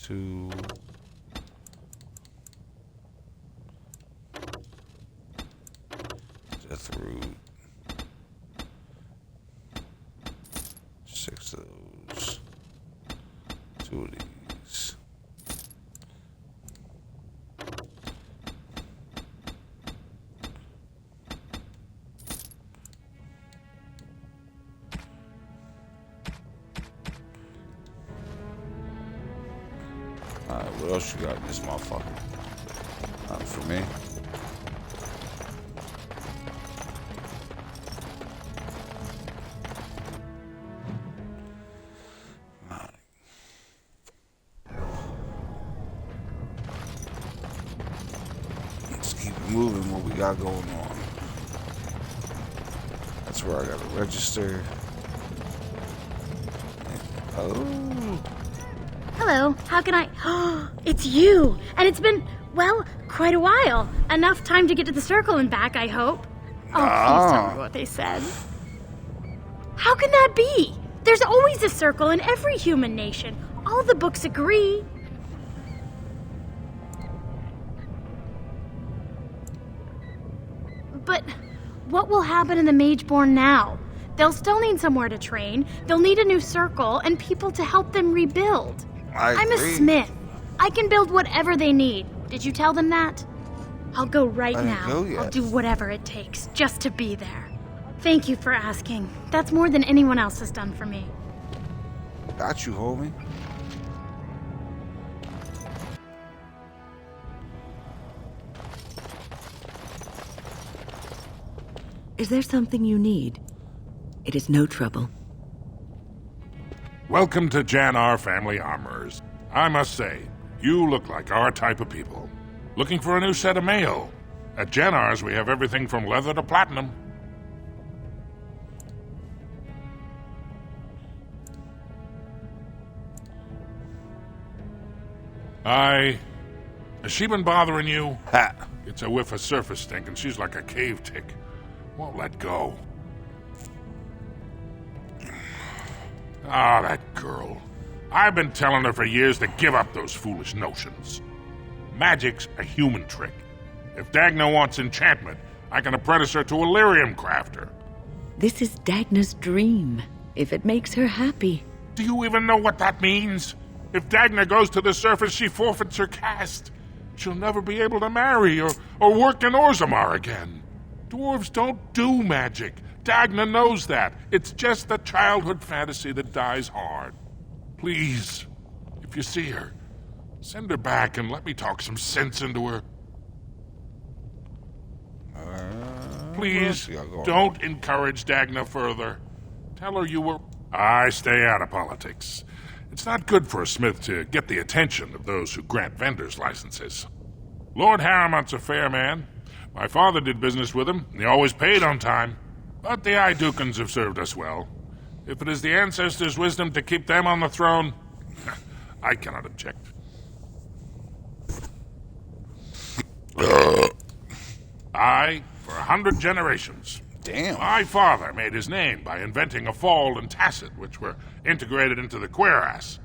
Two. Death root. 6 of those. 2 of these. Alright, what else you got in this motherfucker? Nothing for me. Moving what we got going on. That's where I gotta register. Oh. Hello, how can I... It's you! And it's been, well, quite a while. Enough time to get to the circle and back, I hope. Oh, please tell me what they said. How can that be? There's always a circle in every human nation. All the books agree. But what will happen in the Mageborn now? They'll still need somewhere to train, they'll need a new circle, and people to help them rebuild. I'm a smith. I can build whatever they need. Did you tell them that? I'll go right now. I'll do whatever it takes, just to be there. Thank you for asking. That's more than anyone else has done for me. Got you, homie. Is there something you need? It is no trouble. Welcome to Jannar Family Armorers. I must say, you look like our type of people. Looking for a new set of mail? At Jannar's, we have everything from leather to platinum. Has she been bothering you? Ha! It's a whiff of surface stink, and she's like a cave tick. Won't let go. Ah, that girl. I've been telling her for years to give up those foolish notions. Magic's a human trick. If Dagna wants enchantment, I can apprentice her to a lyrium crafter. This is Dagna's dream, if it makes her happy. Do you even know what that means? If Dagna goes to the surface, she forfeits her caste. She'll never be able to marry or work in Orzammar again. Dwarves don't do magic. Dagna knows that. It's just a childhood fantasy that dies hard. Please, if you see her, send her back and let me talk some sense into her. Please, don't encourage Dagna further. Tell her you were... I stay out of politics. It's not good for a smith to get the attention of those who grant vendors licenses. Lord Harriman's a fair man. My father did business with him, and he always paid on time. But the Idukans have served us well. If it is the ancestors' wisdom to keep them on the throne, I cannot object. I, for 100 generations. Damn. My father made his name by inventing a fall and tacit, which were integrated into the cuirass.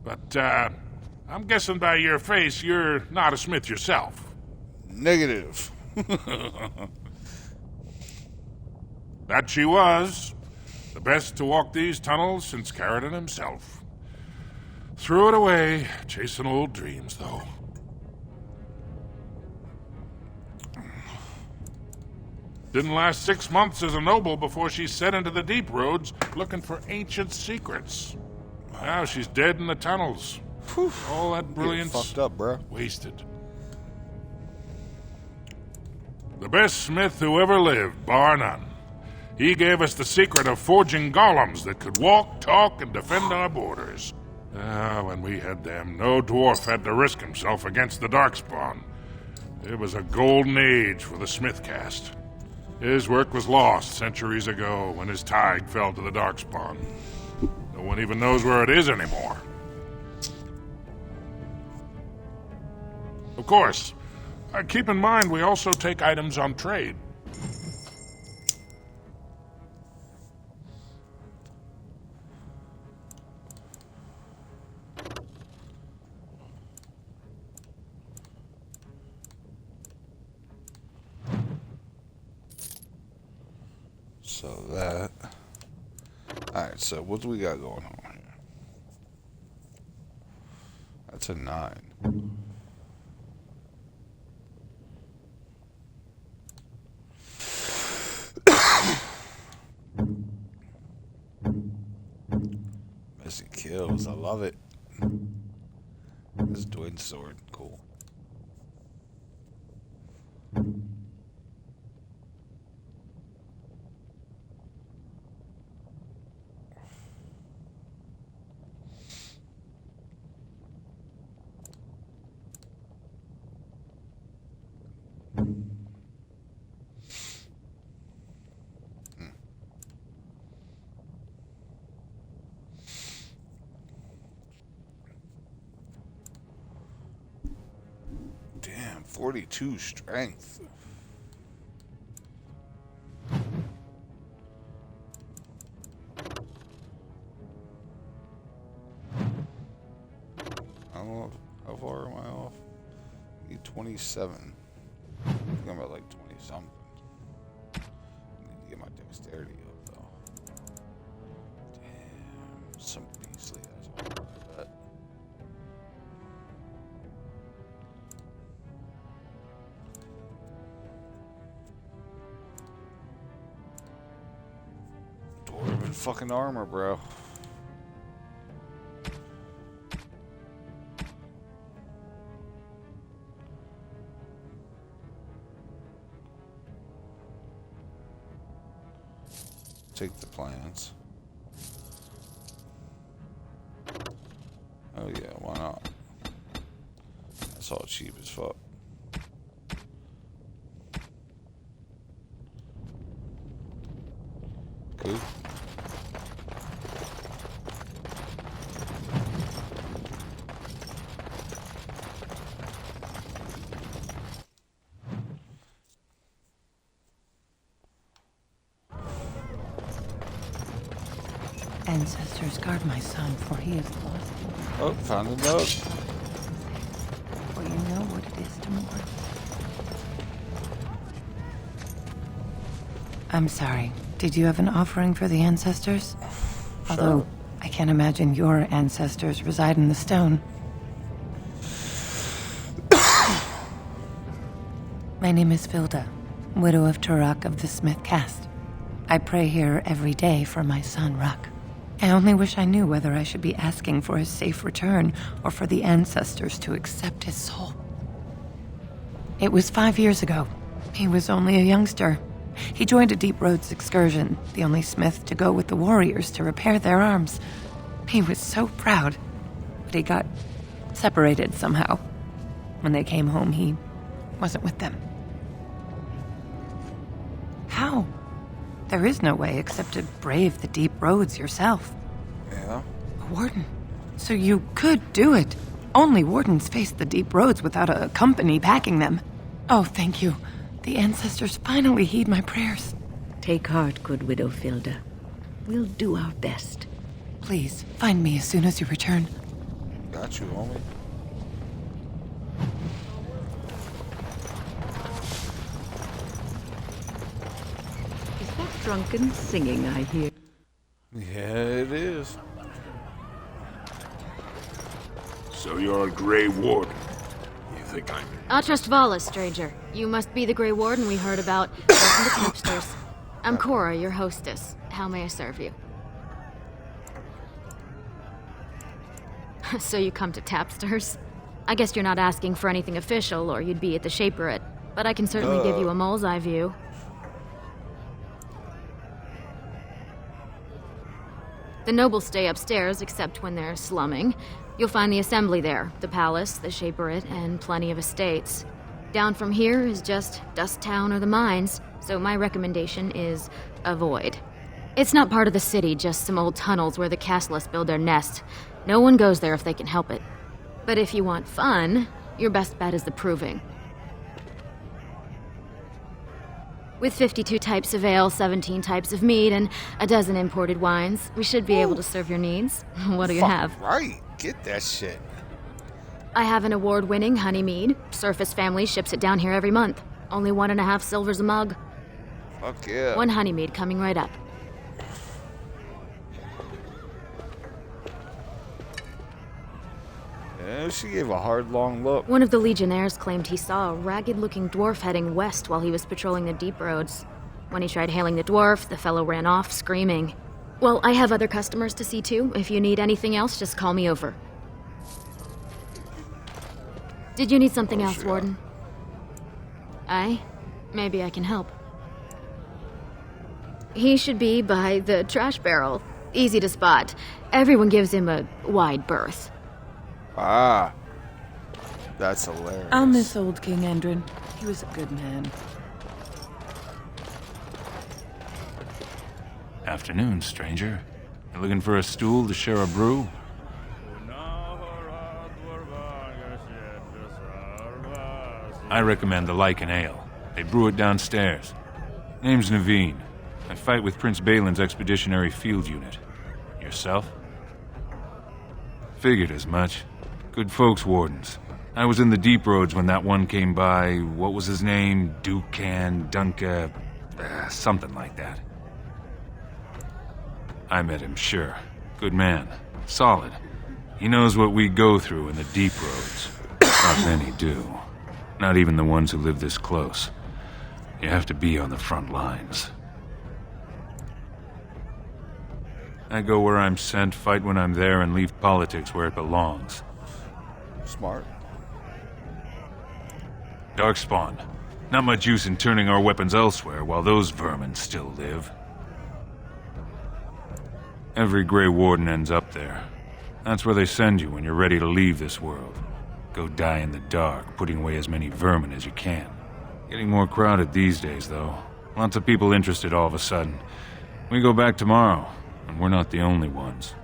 But, I'm guessing by your face you're not a smith yourself. Negative. That she was. The best to walk these tunnels since Carradine himself. Threw it away, chasing old dreams, though. Didn't last 6 months as a noble before she set into the deep roads looking for ancient secrets. Now she's dead in the tunnels. Whew. All that brilliance fucked up, bro. Wasted. The best smith who ever lived, bar none. He gave us the secret of forging golems that could walk, talk, and defend our borders. When we had them, no dwarf had to risk himself against the Darkspawn. It was a golden age for the smith caste. His work was lost centuries ago when his tide fell to the Darkspawn. No one even knows where it is anymore. Of course, keep in mind we also take items on trade. So that... Alright, so what do we got going on here? That's a 9. Messy kills, I love it. This Dwin sword, cool. Damn, 42 strength. How far am I off? Need 27. I think I'm at like 20 something. I need to get my dexterity up though. Damn, some beastly asshole, I bet. Dwarven fucking armor, bro. Take the plans. Oh yeah, why not? That's all cheap as fuck. Cool. Ancestors, guard my son, for he is lost. Oh, found a note. For you know what it is to mourn. I'm sorry. Did you have an offering for the ancestors? Sure. Although, I can't imagine your ancestors reside in the stone. My name is Vilda, widow of Turok of the Smith caste. I pray here every day for my son, Ruck. I only wish I knew whether I should be asking for his safe return or for the ancestors to accept his soul. It was 5 years ago. He was only a youngster. He joined a Deep Roads excursion, the only smith to go with the warriors to repair their arms. He was so proud, but he got separated somehow. When they came home, he wasn't with them. How? There is no way except to brave the deep roads yourself. Yeah? A warden. So you could do it. Only wardens face the deep roads without a company backing them. Oh, thank you. The ancestors finally heed my prayers. Take heart, good widow Vilda. We'll do our best. Please, find me as soon as you return. Got you, homie. Drunken singing, I hear. Yeah, it is. So you're a Grey Warden. You think I'm... Trust Vala, stranger. You must be the Grey Warden we heard about. Welcome to Tapsters. I'm Cora, your hostess. How may I serve you? So you come to Tapsters? I guess you're not asking for anything official, or you'd be at the Shaperate. But I can certainly give you a mole's eye view. The nobles stay upstairs, except when they're slumming. You'll find the assembly there, the palace, the Shaperate, and plenty of estates. Down from here is just Dust Town or the mines, so my recommendation is avoid. It's not part of the city, just some old tunnels where the castless build their nest. No one goes there if they can help it. But if you want fun, your best bet is the Proving. With 52 types of ale, 17 types of mead, and a dozen imported wines, we should be able to serve your needs. What do you have? Right, get that shit. I have an award-winning honey mead. Surface Family ships it down here every month. Only 1.5 silvers a mug. Fuck yeah. One honey mead coming right up. Yeah, she gave a hard, long look. One of the Legionnaires claimed he saw a ragged-looking dwarf heading west while he was patrolling the deep roads. When he tried hailing the dwarf, the fellow ran off, screaming. Well, I have other customers to see too. If you need anything else, just call me over. Did you need something else, Warden? Aye? Maybe I can help. He should be by the trash barrel. Easy to spot. Everyone gives him a wide berth. Ah. That's hilarious. I'll miss old King Endrin. He was a good man. Afternoon, stranger. You looking for a stool to share a brew? I recommend the Lycan Ale. They brew it downstairs. Name's Naveen. I fight with Prince Balin's Expeditionary Field Unit. Yourself? Figured as much. Good folks, Wardens. I was in the deep roads when that one came by. What was his name? Dukan, Dunka... something like that. I met him, sure. Good man. Solid. He knows what we go through in the deep roads. Not many do. Not even the ones who live this close. You have to be on the front lines. I go where I'm sent, fight when I'm there, and leave politics where it belongs. Smart. Darkspawn. Not much use in turning our weapons elsewhere while those vermin still live. Every Grey Warden ends up there. That's where they send you when you're ready to leave this world. Go die in the dark, putting away as many vermin as you can. Getting more crowded these days, though. Lots of people interested all of a sudden. We go back tomorrow, and we're not the only ones.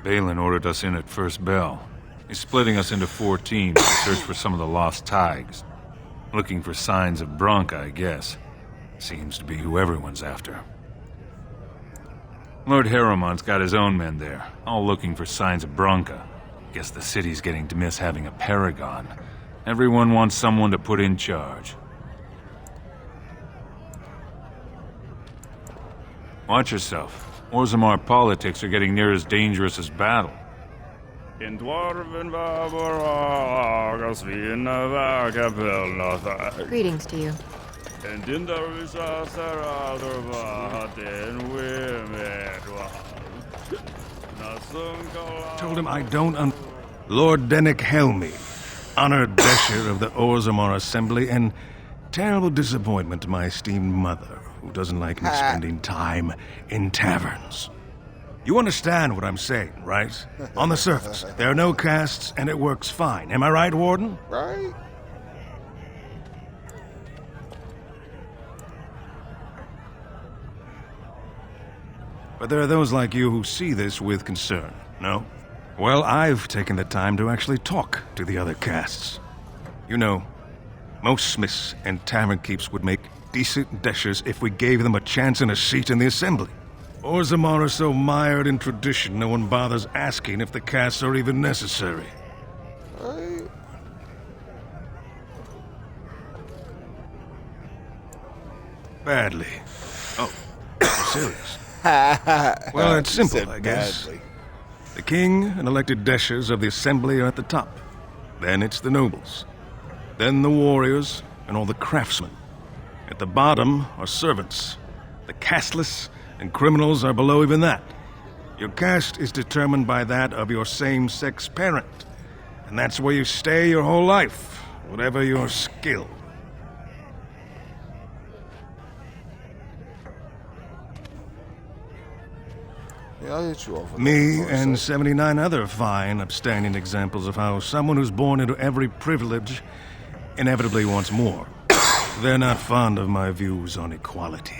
Balin ordered us in at first bell. He's splitting us into 4 teams to search for some of the lost Tigers. Looking for signs of Bronca, I guess. Seems to be who everyone's after. Lord Harrowmont's got his own men there, all looking for signs of Bronca. Guess the city's getting to miss having a paragon. Everyone wants someone to put in charge. Watch yourself. Orzammar politics are getting near as dangerous as battle. Greetings to you. Told him I don't Lord Dennick Helmy, honored Desher of the Orzammar Assembly, and terrible disappointment to my esteemed mother, who doesn't like me spending time in taverns. You understand what I'm saying, right? On the surface, there are no castes, and it works fine. Am I right, Warden? Right. But there are those like you who see this with concern, no? Well, I've taken the time to actually talk to the other castes. You know, most smiths and tavern keeps would make decent deshers if we gave them a chance and a seat in the assembly. Orzammar are so mired in tradition, no one bothers asking if the castes are even necessary. Right. Badly. Oh, you're serious? Well, it's simple, I guess. Badly. The king and elected deshers of the assembly are at the top. Then it's the nobles. Then the warriors and all the craftsmen. At the bottom are servants. The casteless and criminals are below even that. Your caste is determined by that of your same-sex parent. And that's where you stay your whole life, whatever your skill. Yeah, I'll hit you over. Me and 79 other fine, upstanding examples of how someone who's born into every privilege inevitably wants more. They're not fond of my views on equality.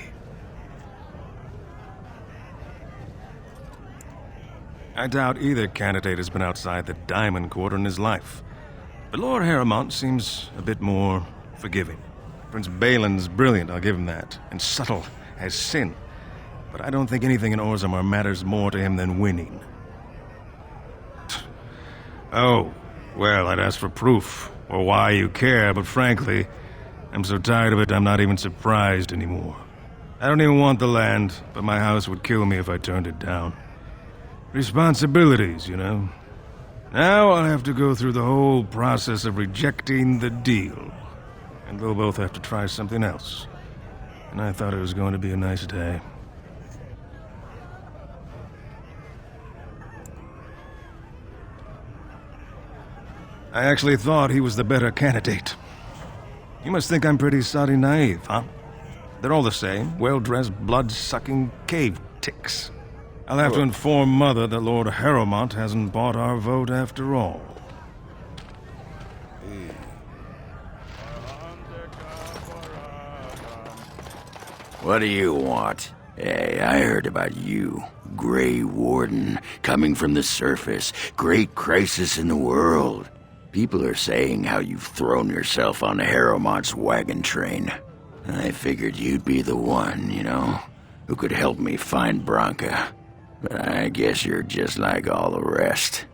I doubt either candidate has been outside the Diamond Quarter in his life. But Lord Harrowmont seems a bit more forgiving. Prince Balin's brilliant, I'll give him that, and subtle as sin. But I don't think anything in Orzammar matters more to him than winning. Oh, well, I'd ask for proof, or why you care, but frankly, I'm so tired of it I'm not even surprised anymore. I don't even want the land, but my house would kill me if I turned it down. Responsibilities, you know. Now I'll have to go through the whole process of rejecting the deal. And we'll both have to try something else. And I thought it was going to be a nice day. I actually thought he was the better candidate. You must think I'm pretty soddy naive, huh? They're all the same, well-dressed, blood-sucking cave ticks. I'll have to inform Mother that Lord Harrowmont hasn't bought our vote after all. What do you want? Hey, I heard about you. Grey Warden, coming from the surface. Great crisis in the world. People are saying how you've thrown yourself on Harrowmont's wagon train. I figured you'd be the one, you know, who could help me find Branka. But I guess you're just like all the rest.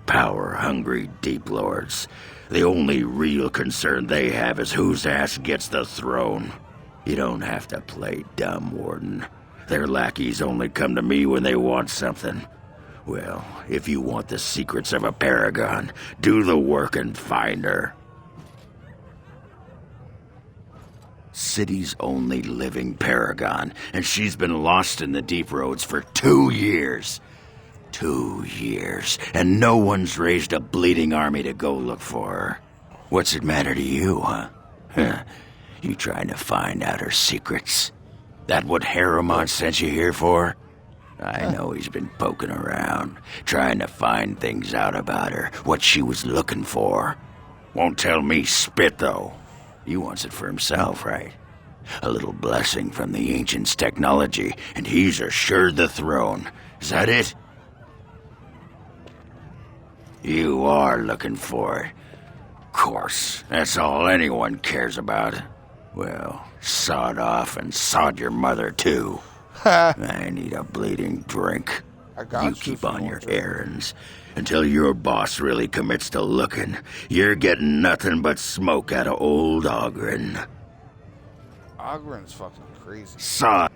Power-hungry Deep Lords. The only real concern they have is whose ass gets the throne. You don't have to play dumb, Warden. Their lackeys only come to me when they want something. Well, if you want the secrets of a paragon, do the work and find her. City's only living paragon, and she's been lost in the deep roads for 2 years. 2 years, and no one's raised a bleeding army to go look for her. What's it matter to you, huh? You trying to find out her secrets? That what Harrowmont sent you here for? I know he's been poking around, trying to find things out about her, what she was looking for. Won't tell me spit, though. He wants it for himself, right? A little blessing from the Ancients' technology, and he's assured the throne. Is that it? You are looking for it. Of course, that's all anyone cares about. Well, sod off and sod your mother, too. I need a bleeding drink. You keep on your errands. Until your boss really commits to looking, you're getting nothing but smoke out of old Ogren. Ogren's fucking crazy. Sod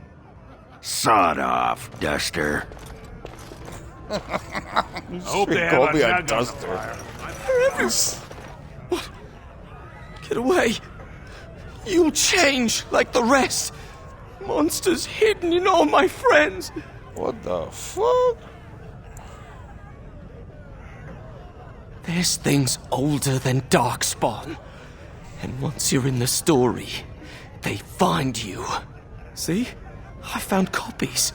off, Duster. I hope they have a duster. What? Get away. You'll change like the rest. Monsters hidden in all my friends. What the fuck? There's things older than Darkspawn. And once you're in the story, they find you. See? I found copies.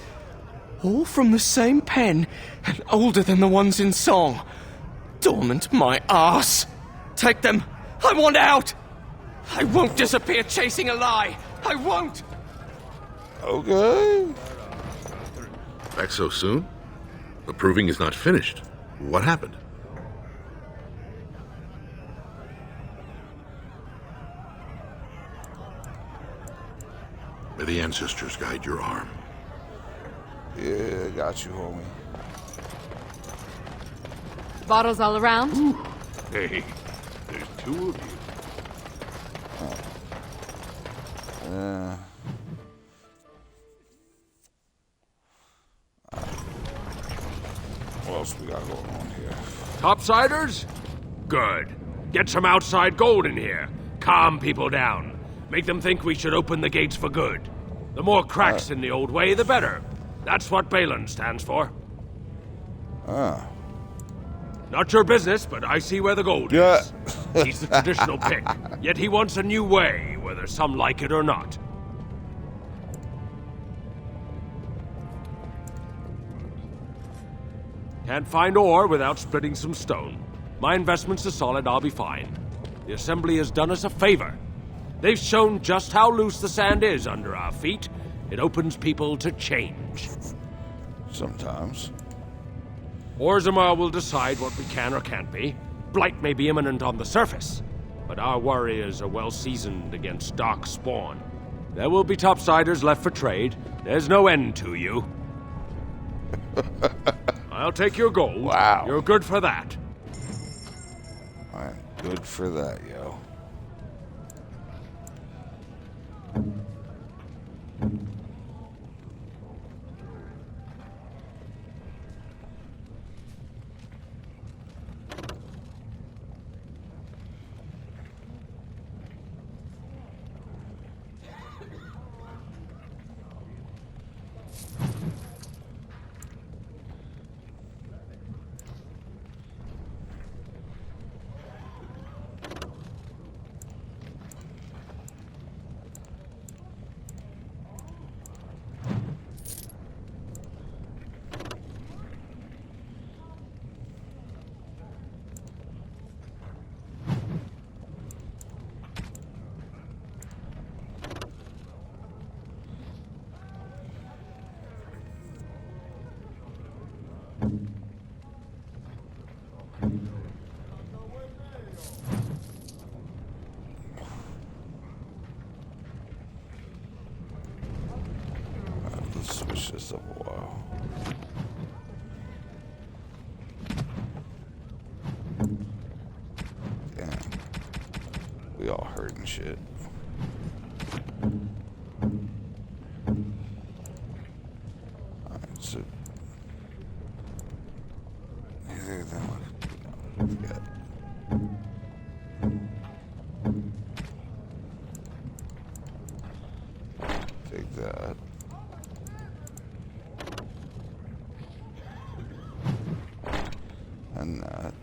All from the same pen, and older than the ones in song. Dormant my ass. Take them. I want out. I won't disappear chasing a lie. I won't. Okay. Back so soon? The proving is not finished. What happened? May the ancestors guide your arm. Yeah, got you, homie. Bottles all around? Ooh. Hey, there's 2 of you. else we got going on here? Topsiders? Good. Get some outside gold in here. Calm people down. Make them think we should open the gates for good. The more cracks in the old way, the better. That's what Balin stands for. Ah. Not your business, but I see where the gold is. He's the traditional pick, yet he wants a new way, whether some like it or not. Can't find ore without splitting some stone. My investments are solid, I'll be fine. The Assembly has done us a favor. They've shown just how loose the sand is under our feet. It opens people to change. Sometimes. Orzammar will decide what we can or can't be. Blight may be imminent on the surface, but our warriors are well seasoned against dark spawn. There will be topsiders left for trade. There's no end to you. I'll take your gold. Wow. You're good for that. I'm good for that, yo. Let's switch this up a while. Damn. We all hurting shit. Alright, so take that. And that.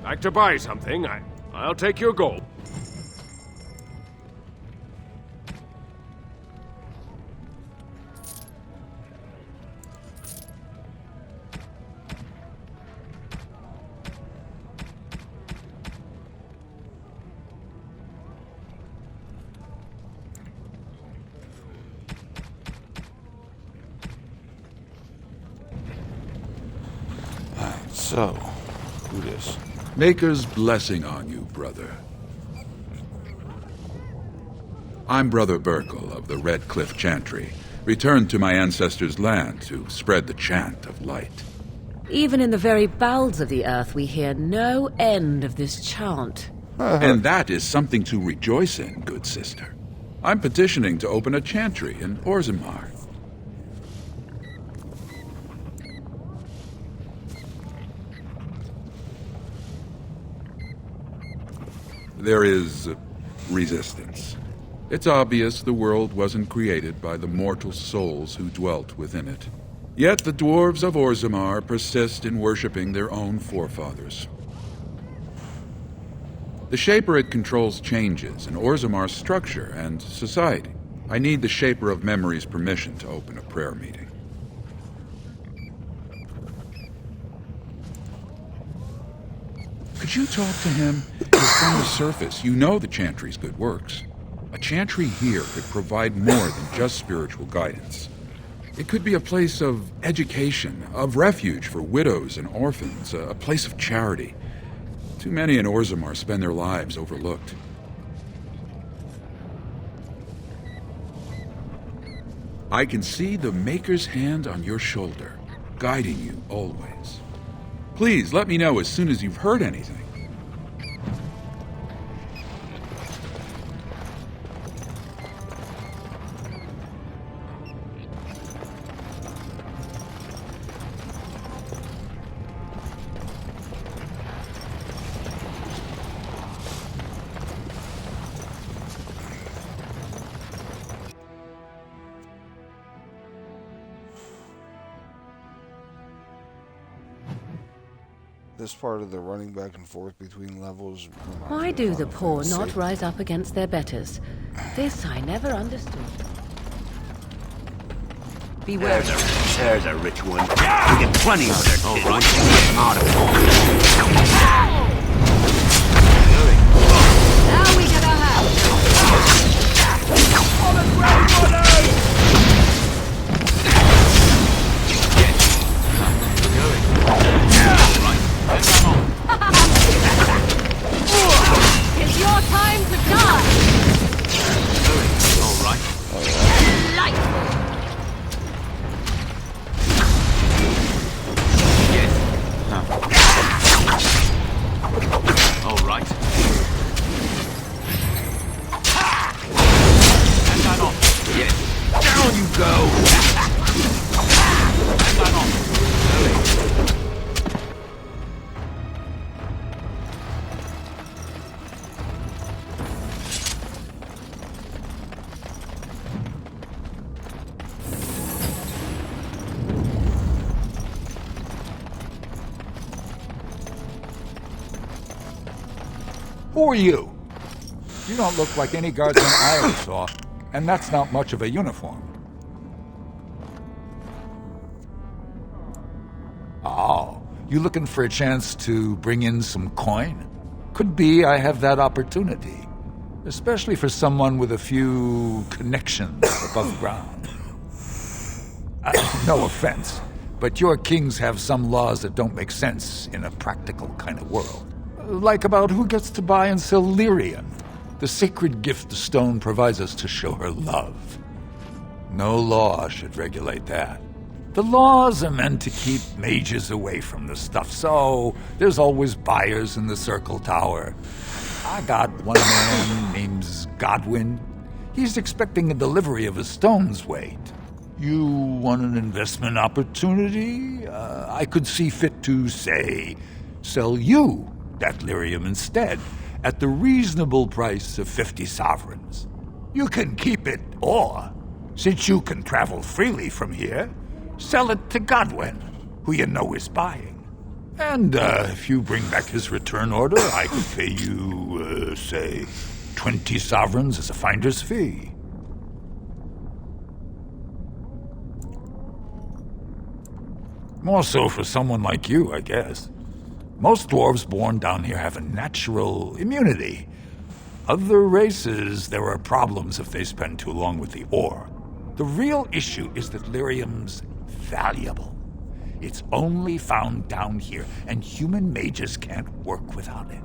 Like to buy something? I'll take your gold. So, who this? Maker's blessing on you, brother. I'm Brother Burkle of the Red Cliff Chantry, returned to my ancestors' land to spread the chant of light. Even in the very bowels of the earth, we hear no end of this chant. And that is something to rejoice in, good sister. I'm petitioning to open a chantry in Orzammar. There is resistance. It's obvious the world wasn't created by the mortal souls who dwelt within it. Yet the dwarves of Orzammar persist in worshipping their own forefathers. The Shaper controls changes in Orzammar's structure and society. I need the Shaper of Memory's permission to open a prayer meeting. Could you talk to him? You're from the surface. You know the Chantry's good works. A Chantry here could provide more than just spiritual guidance. It could be a place of education, of refuge for widows and orphans, a place of charity. Too many in Orzammar spend their lives overlooked. I can see the Maker's hand on your shoulder, guiding you always. Please let me know as soon as you've heard anything. This part of the running back and forth between levels. Why do the poor not rise up against their betters? This I never understood. Beware. There's a rich one. You get plenty of their All kids. right. Out of Now we get our It's your time to die! All right. Delightful! All right. And that off. Yes. Down you go. And that off. Who are you? You don't look like any guardsman I ever saw, and that's not much of a uniform. Oh, you looking for a chance to bring in some coin? Could be I have that opportunity, especially for someone with a few connections above ground. No offense, but your kings have some laws that don't make sense in a practical kind of world. Like about who gets to buy and sell lyrium, the sacred gift the stone provides us to show her love. No law should regulate that. The laws are meant to keep mages away from the stuff, so there's always buyers in the Circle Tower. I got one man named Godwin. He's expecting a delivery of a stone's weight. You want an investment opportunity? I could see fit to, say, sell you that lyrium instead, at the reasonable price of 50 sovereigns. You can keep it, or, since you can travel freely from here, sell it to Godwin, who you know is buying. And if you bring back his return order, I could pay you, say, 20 sovereigns as a finder's fee. More so for someone like you, I guess. Most dwarves born down here have a natural immunity. Other races, there are problems if they spend too long with the ore. The real issue is that lyrium's valuable. It's only found down here, and human mages can't work without it.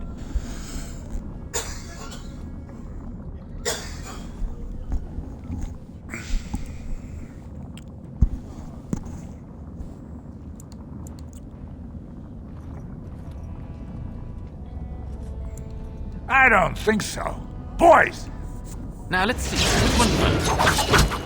I don't think so. Boys! Now let's see. Which one first? All right.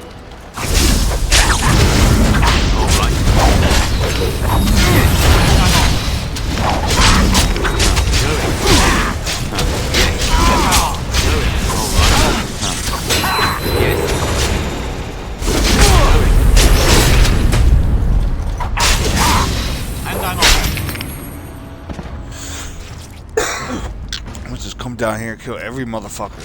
Let's just come down here and kill every motherfucker.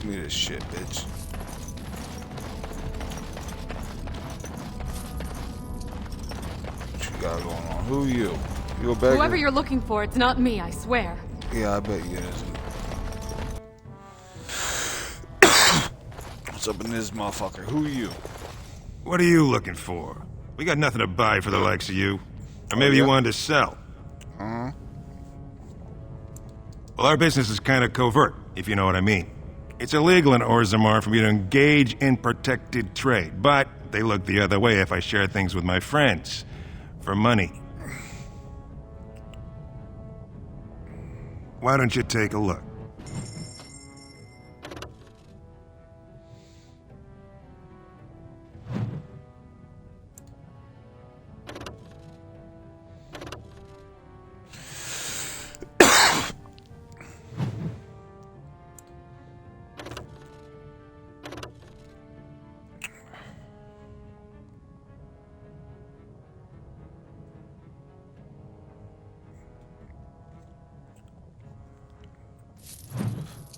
me this shit, bitch. What you got going on? Who are you? You a beggar? Whoever you're looking for, it's not me, I swear. Yeah, I bet you it isn't. What's up in this motherfucker? Who are you? What are you looking for? We got nothing to buy for the likes of you. Or maybe you wanted to sell. Uh-huh. Well, our business is kind of covert, if you know what I mean. It's illegal in Orzammar for me to engage in protected trade, but they look the other way if I share things with my friends. For money. Why don't you take a look?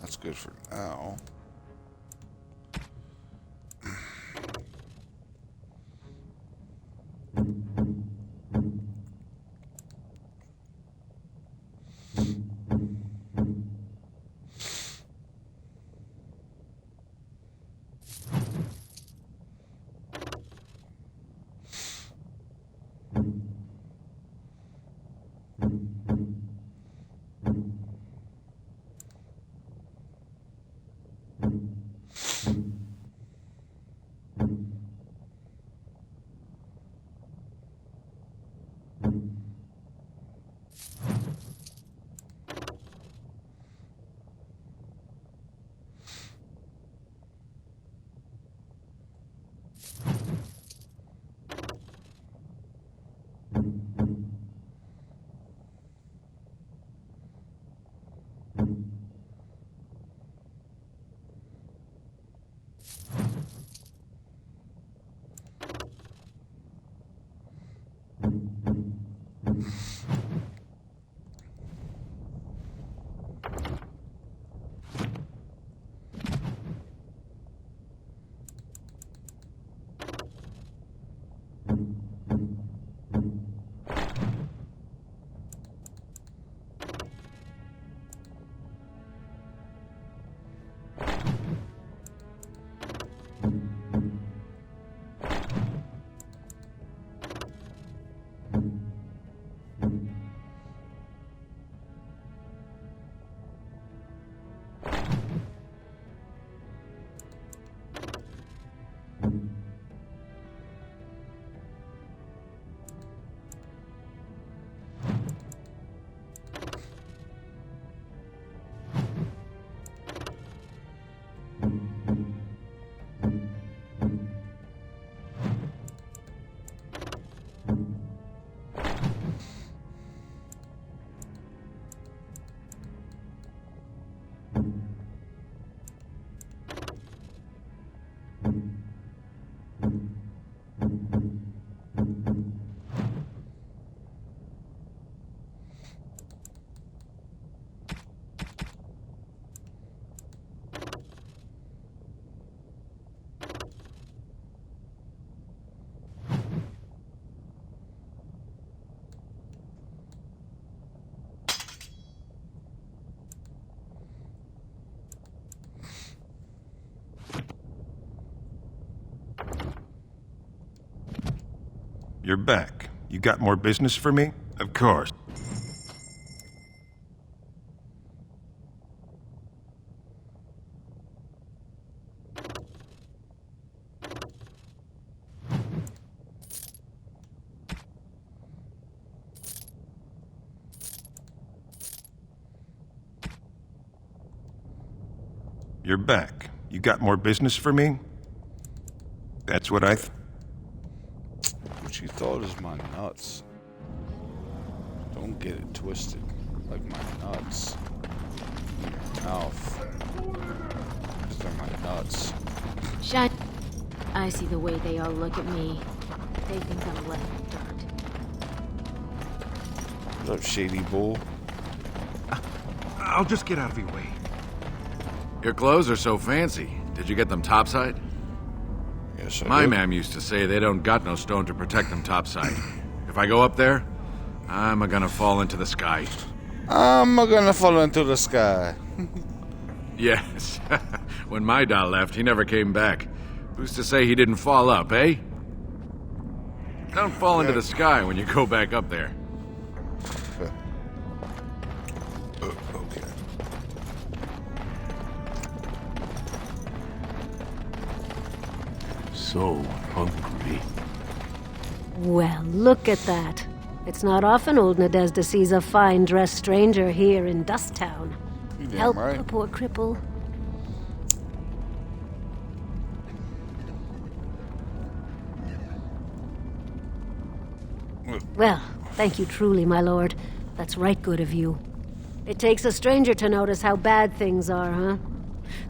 That's good for now. You're back. You got more business for me? Of course. You're back. You got more business for me? That's what I What you thought is my nuts. Don't get it twisted. Like my nuts. In your mouth. These are my nuts. Shine. I see the way they all look at me. They think I'm left in dirt. What up, shady bull? I'll just get out of your way. Your clothes are so fancy. Did you get them topside? Yes, My ma'am used to say they don't got no stone to protect them topside. If I go up there, I'm gonna fall into the sky. I'm gonna fall into the sky. Yes. When my doll left, he never came back. Who's to say he didn't fall up, eh? Don't fall into the sky when you go back up there. Okay. So hungry. Well, look at that. It's not often old Nadezda sees a fine-dressed stranger here in Dusttown. Help right. a poor cripple. Well, thank you truly, my lord. That's right good of you. It takes a stranger to notice how bad things are, huh?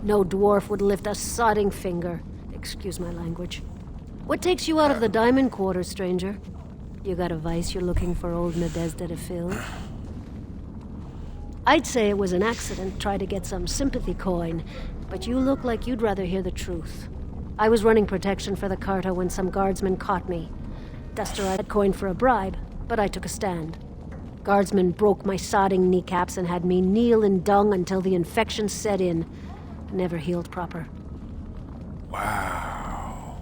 No dwarf would lift a sodding finger. Excuse my language. What takes you out of the diamond quarter, stranger? You got a vice you're looking for old Nadezda to fill? I'd say it was an accident, try to get some sympathy coin, but you look like you'd rather hear the truth. I was running protection for the Carta when some guardsmen caught me. Duster I had coin for a bribe, but I took a stand. Guardsmen broke my sodding kneecaps and had me kneel in dung until the infection set in. Never healed proper. Wow.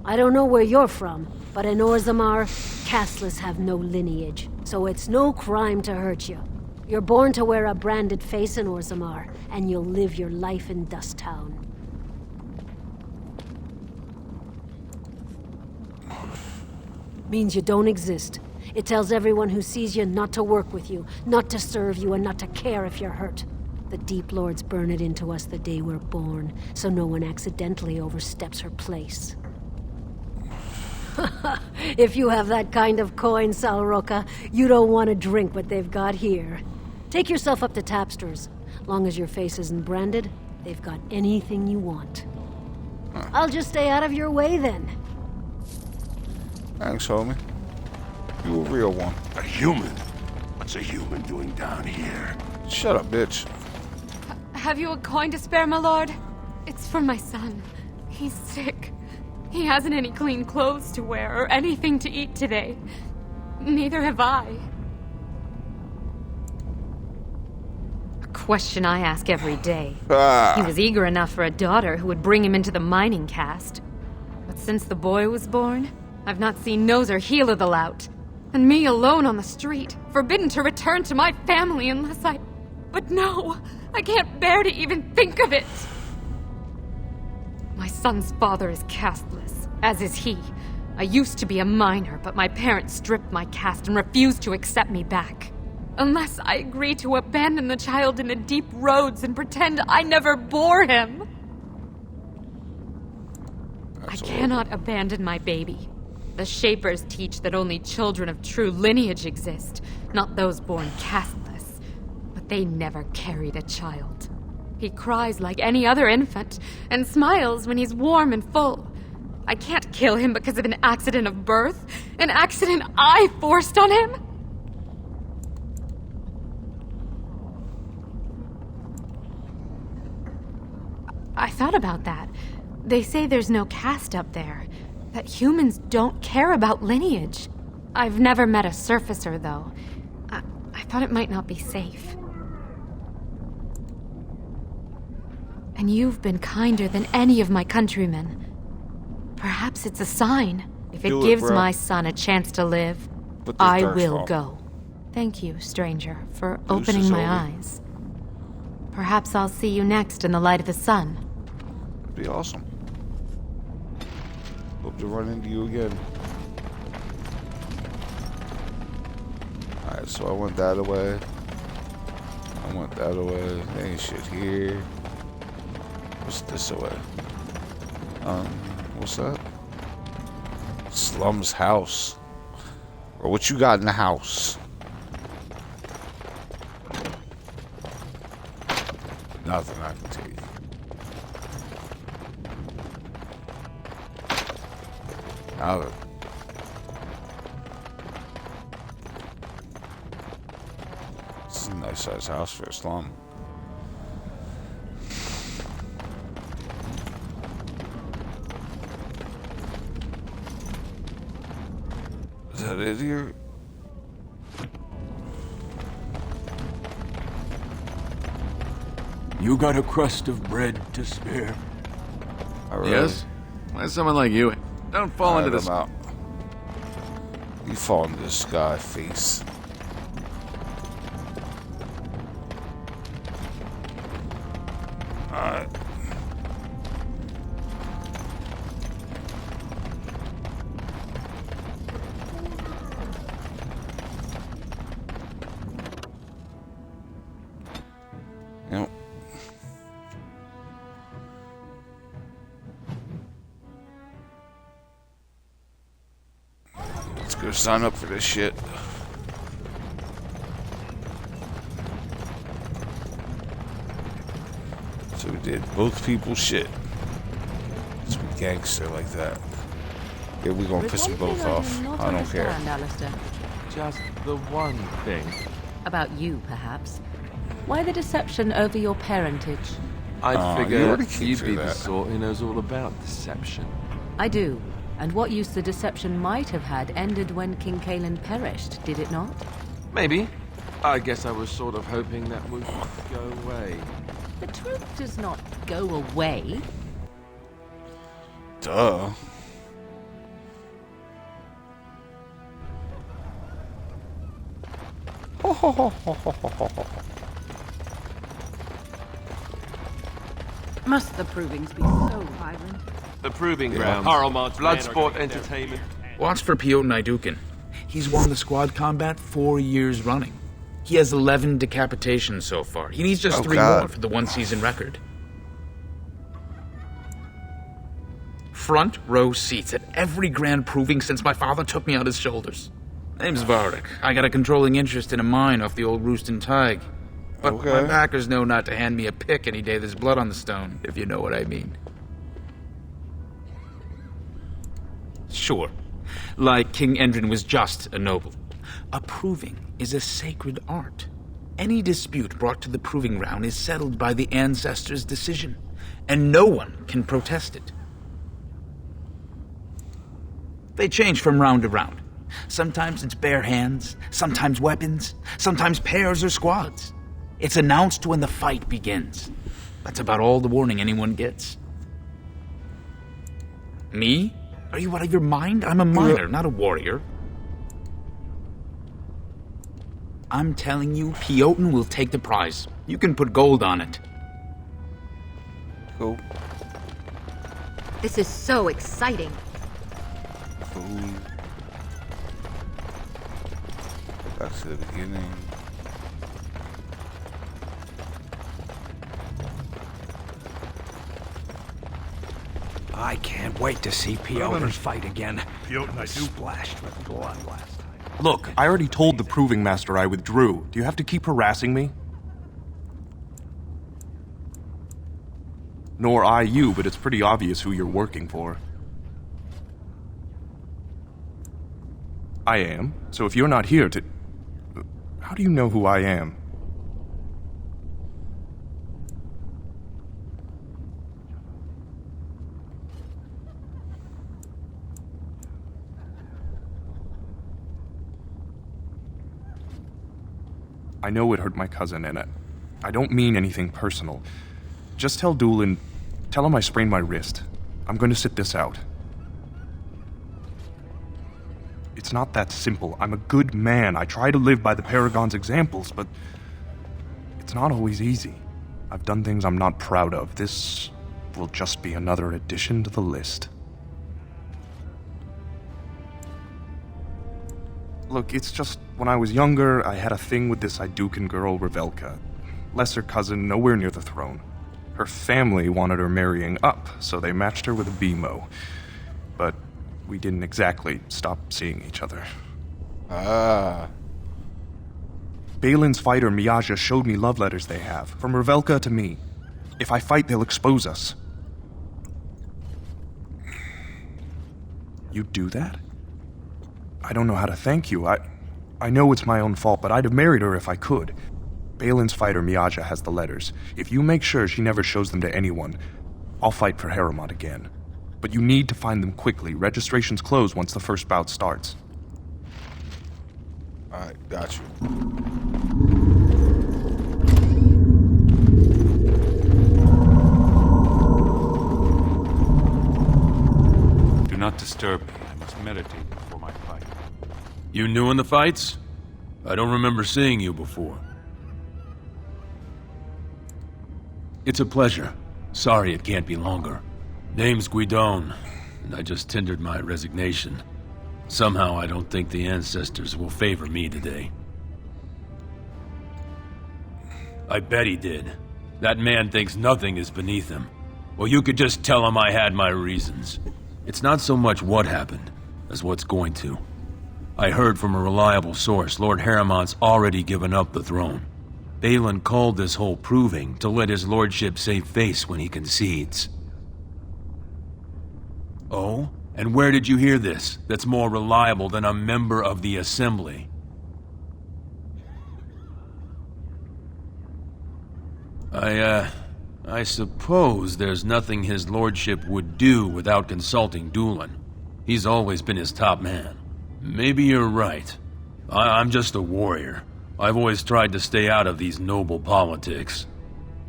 I don't know where you're from, but in Orzammar, casteless have no lineage, so it's no crime to hurt you. You're born to wear a branded face in Orzammar, and you'll live your life in Dusttown. Means you don't exist. It tells everyone who sees you not to work with you, not to serve you, and not to care if you're hurt. The Deep Lords burn it into us the day we're born, so no one accidentally oversteps her place. If you have that kind of coin, Salroka, you don't want to drink what they've got here. Take yourself up to Tapster's. Long as your face isn't branded, they've got anything you want. I'll just stay out of your way then. Thanks, homie. You a real one. A human? What's a human doing down here? Shut up, bitch. Have you a coin to spare, my lord? It's for my son. He's sick. He hasn't any clean clothes to wear or anything to eat today. Neither have I. A question I ask every day. Ah. He was eager enough for a daughter who would bring him into the mining caste. But since the boy was born, I've not seen nose or heel of the lout. And me alone on the street, forbidden to return to my family unless I... But no, I can't bear to even think of it. My son's father is casteless, as is he. I used to be a miner, but my parents stripped my caste and refused to accept me back. Unless I agree to abandon the child in the deep roads and pretend I never bore him. I cannot abandon my baby. The Shapers teach that only children of true lineage exist, not those born casteless. But they never carried a child. He cries like any other infant, and smiles when he's warm and full. I can't kill him because of an accident of birth, an accident I forced on him. I thought about that. They say there's no caste up there, that humans don't care about lineage. I've never met a surfacer, though. I thought it might not be safe. And you've been kinder than any of my countrymen. Perhaps it's a sign. If it gives my son a chance to live, I will go. Thank you, stranger, for opening my eyes. Perhaps I'll see you next in the light of the sun. Be awesome. Hope to run into you again. Alright, so I went that away. I went that away. There ain't shit here. What's this away? What's that? Slum's house. Or what you got in the house? Nothing I can tell you. Now this is a nice sized house for a slum. that it here? You got a crust of bread to spare? Yes? Why someone like you? Don't fall into this. Out. You fall into the sky, face. Alright. Yep. Let's go sign up for this shit. So we did both people's shit. So we gangster like that. Yeah, we gonna piss them both off. I don't care. Alistair. Just the one thing. About you, perhaps. Why the deception over your parentage? I'd you figure already came you'd through be the that. sort who knows all about deception. I do. And what use the deception might have had ended when King Kalen perished, did it not? Maybe. I guess I was sort of hoping that would go away. The truth does not go away. Duh. Must the provings be so violent? The proving Yeah. grounds. Paramount's Blood men are sport going down. entertainment. Watch for Piotr Naidukin. He's won the squad combat 4 years running. He has 11 decapitations so far. He needs just 3 more for the one-season record. Front row seats at every grand proving since my father took me on his shoulders. Name's Varric. I got a controlling interest in a mine off the old Roostin Tig. But my backers know not to hand me a pick any day there's blood on the stone, if you know what I mean. Sure. Like King Endrin was just a noble. A proving is a sacred art. Any dispute brought to the proving ground is settled by the ancestors' decision, and no one can protest it. They change from round to round. Sometimes it's bare hands, sometimes weapons, sometimes pairs or squads. It's announced when the fight begins. That's about all the warning anyone gets. Me? Are you out of your mind? I'm a miner, not a warrior. I'm telling you, Piotr will take the prize. You can put gold on it. Cool. This is so exciting. Back to the beginning. I can't wait to see Piotr fight again. Piotr was splashed with blood last time. Look, I already told the Proving Master I withdrew. Do you have to keep harassing me? Nor I you, but it's pretty obvious who you're working for. I am. So if you're not here to... How do you know who I am? I know it hurt my cousin, and I don't mean anything personal. Just tell Doolin, tell him I sprained my wrist. I'm going to sit this out. It's not that simple. I'm a good man. I try to live by the Paragon's examples, but it's not always easy. I've done things I'm not proud of. This will just be another addition to the list. Look, it's just, when I was younger, I had a thing with this Idukan girl, Revelka. Lesser cousin, nowhere near the throne. Her family wanted her marrying up, so they matched her with a BMO. But we didn't exactly stop seeing each other. Balin's fighter, Miaja, showed me love letters they have, from Revelka to me. If I fight, they'll expose us. You'd do that? I don't know how to thank you. I know it's my own fault, but I'd have married her if I could. Balin's fighter, Miaja, has the letters. If you make sure she never shows them to anyone, I'll fight for Harrowmont again. But you need to find them quickly. Registrations close once the first bout starts. Alright, got you. Do not disturb me. I must meditate before my fight. You new in the fights? I don't remember seeing you before. It's a pleasure. Sorry it can't be longer. Name's Guidon, and I just tendered my resignation. Somehow I don't think the ancestors will favor me today. I bet he did. That man thinks nothing is beneath him. Well, you could just tell him I had my reasons. It's not so much what happened, as what's going to. I heard from a reliable source Lord Harriman's already given up the throne. Balin called this whole proving to let his lordship save face when he concedes. Oh? And where did you hear this that's more reliable than a member of the Assembly? I suppose there's nothing his lordship would do without consulting Doolan. He's always been his top man. Maybe you're right. I'm just a warrior. I've always tried to stay out of these noble politics.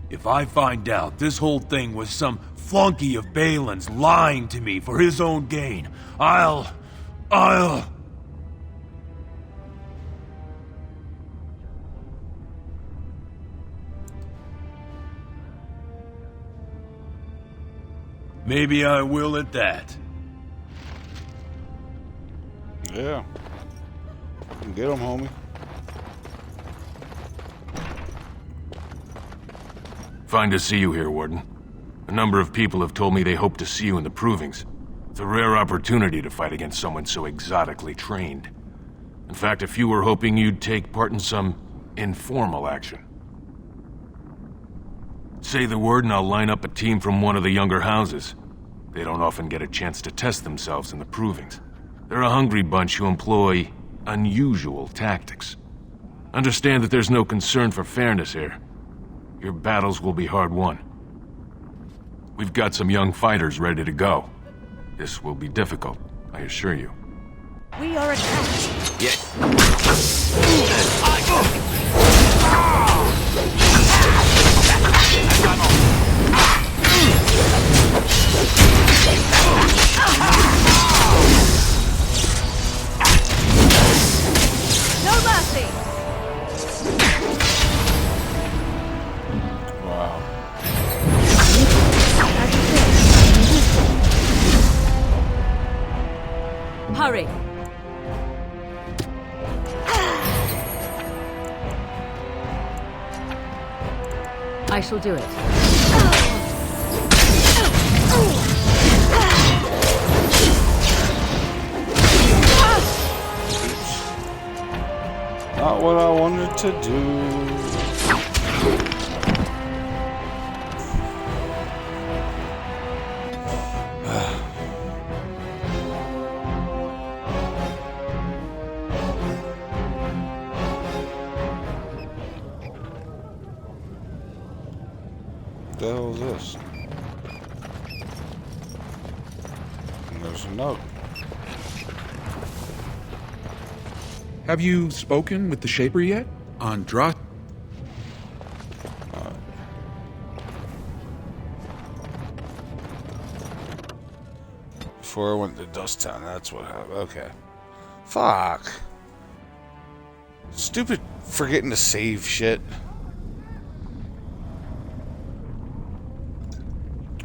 If I find out this whole thing was some flunky of Balin's lying to me for his own gain, I'll... Maybe I will at that. Yeah. Get him, homie. Fine to see you here, Warden. A number of people have told me they hope to see you in the provings. It's a rare opportunity to fight against someone so exotically trained. In fact, a few were hoping you'd take part in some informal action. Say the word and I'll line up a team from one of the younger houses. They don't often get a chance to test themselves in the provings. They're a hungry bunch who employ unusual tactics. Understand that there's no concern for fairness here. Your battles will be hard won. We've got some young fighters ready to go. This will be difficult, I assure you. We are attacked. Yes. No mercy. Wow. Hurry. I shall do it. Not what I wanted to do. What the hell is this? And there's a note. Have you spoken with the Shaper yet? On Dra... Before I went to Dust Town, that's what happened. Okay. Fuck. Stupid forgetting to save shit.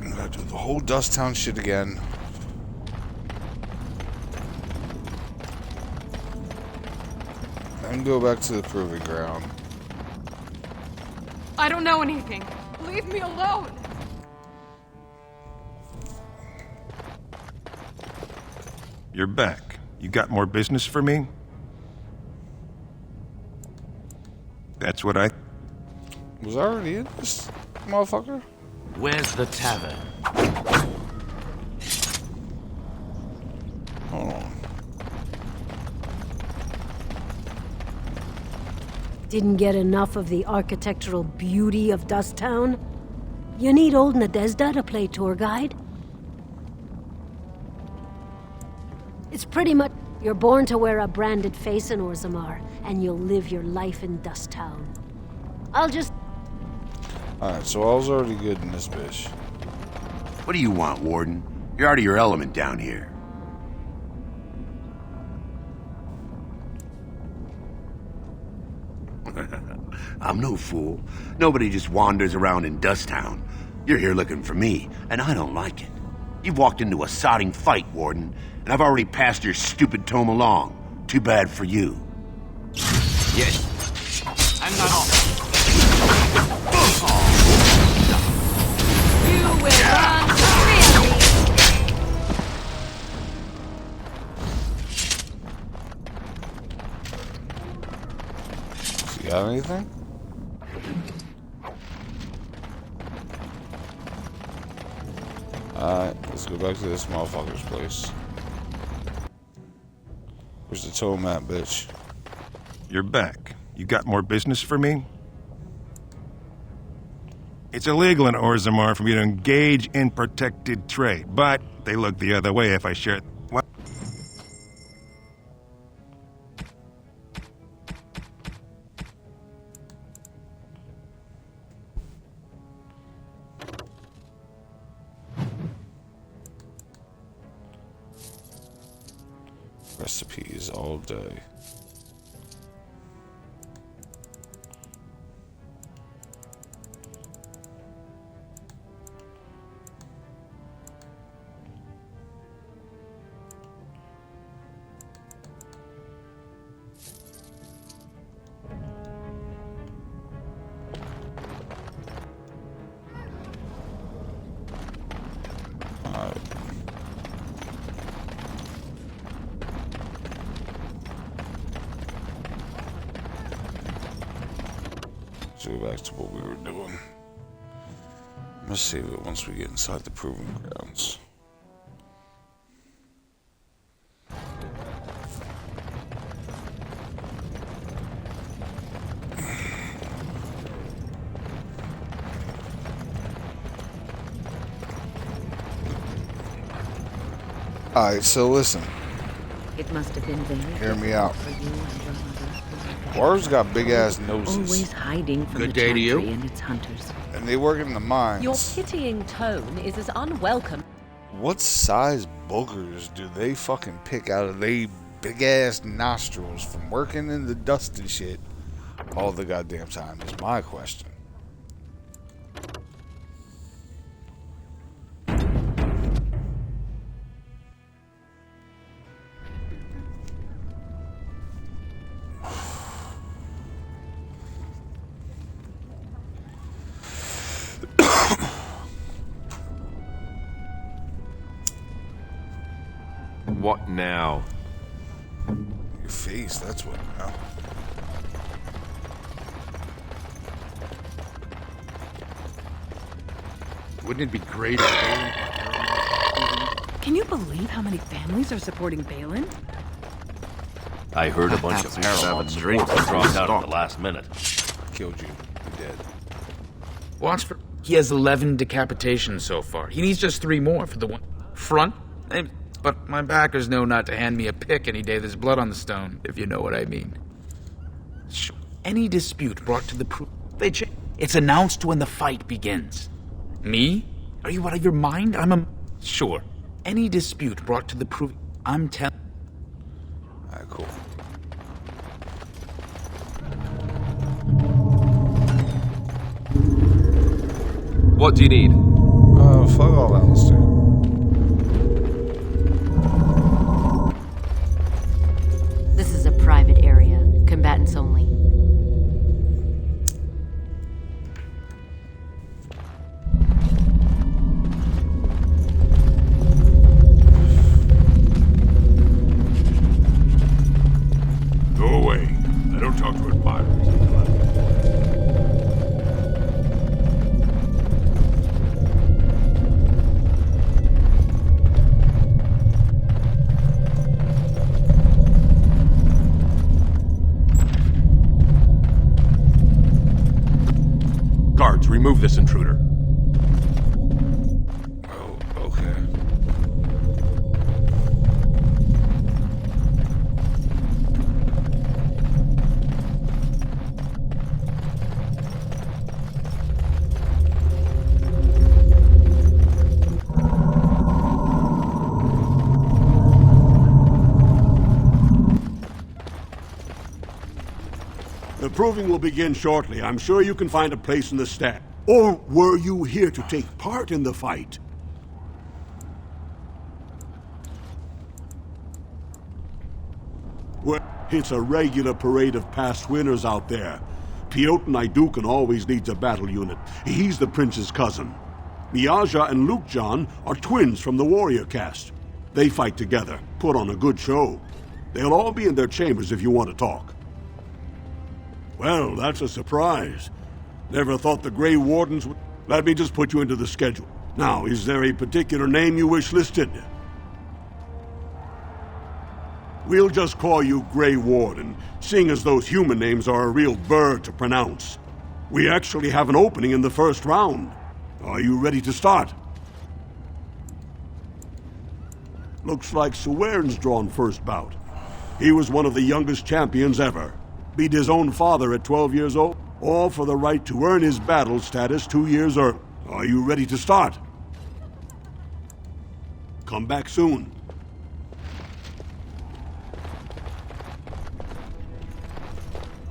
I'm gonna do the whole Dust Town shit again. And go back to the proving ground. I don't know anything. Leave me alone. You're back. You got more business for me? That's what I... Was I already in this motherfucker? Where's the tavern? Hold on. Didn't get enough of the architectural beauty of Dust Town? You need old Nadezhda to play tour guide? It's pretty much... You're born to wear a branded face in Orzammar, and you'll live your life in Dust Town. I'll just... Alright, so I was already good in this bitch. What do you want, Warden? You're out of your element down here. I'm no fool. Nobody just wanders around in Dust Town. You're here looking for me, and I don't like it. You've walked into a sodding fight, Warden, and I've already passed your stupid tome along. Too bad for you. Yes. I'm not off. You will run You got anything? Alright, let's go back to this motherfucker's place. Where's the tome at, bitch? You're back. You got more business for me? It's illegal in Orzammar for me to engage in protected trade, but they look the other way if I share it. What? Recipes all day. Let's go back to what we were doing. Let's save it once we get inside the proving grounds. Alright, so listen. It must have been very Hear me out. for you and your mother. Warriors got big ass noses. Always hiding from Good the day to you. Chantry and its hunters. And they work in the mines. Your pitying tone is as unwelcome. What size boogers do they fucking pick out of they big ass nostrils from working in the dust and shit all the goddamn time is my question. What now? Your face, that's what now. Wouldn't it be great if Can you believe how many families are supporting Balin? I heard a bunch of Paramount strings dropped out at the last minute. Killed you. You're dead. Watch for... He has 11 decapitations so far. He needs just 3 more for the one... front? But my backers know not to hand me a pick any day there's blood on the stone, if you know what I mean. Any dispute brought to the proof... It's announced when the fight begins. Me? Are you out of your mind? Sure. Any dispute brought to the proof... I'm telling... Alright, cool. What do you need? Fuck all that, let's do it. This is a private area. Combatants only. Go away. I don't talk to admirers. proving will begin shortly. I'm sure you can find a place in the stand. Or were you here to take part in the fight? Well, it's a regular parade of past winners out there. Piotr Naidukan always leads a battle unit. He's the prince's cousin. Miaja and Lukjan are twins from the warrior caste. They fight together, put on a good show. They'll all be in their chambers if you want to talk. Well, that's a surprise. Never thought the Grey Wardens would... Let me just put you into the schedule. Now, is there a particular name you wish listed? We'll just call you Grey Warden, seeing as those human names are a real burr to pronounce. We actually have an opening in the first round. Are you ready to start? Looks like Suwern's drawn first bout. He was one of the youngest champions ever. Beat his own father at 12 years old, all for the right to earn his battle status 2 years early. Are you ready to start? Come back soon.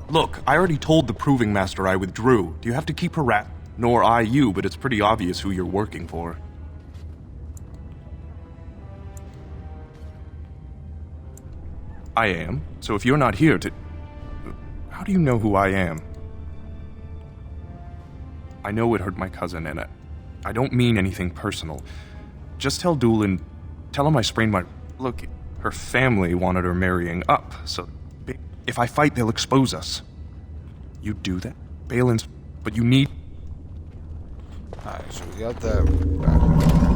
Look, I already told the Proving Master I withdrew. Do you have to keep Nor I you, but it's pretty obvious who you're working for. I am. So if you're not here to... How do you know who I am? I know it hurt my cousin, and I don't mean anything personal. Just tell Doolin... Tell him I sprained my... Look, her family wanted her marrying up, so... If I fight, they'll expose us. You do that? Balin's... But you need... Alright, so we got that.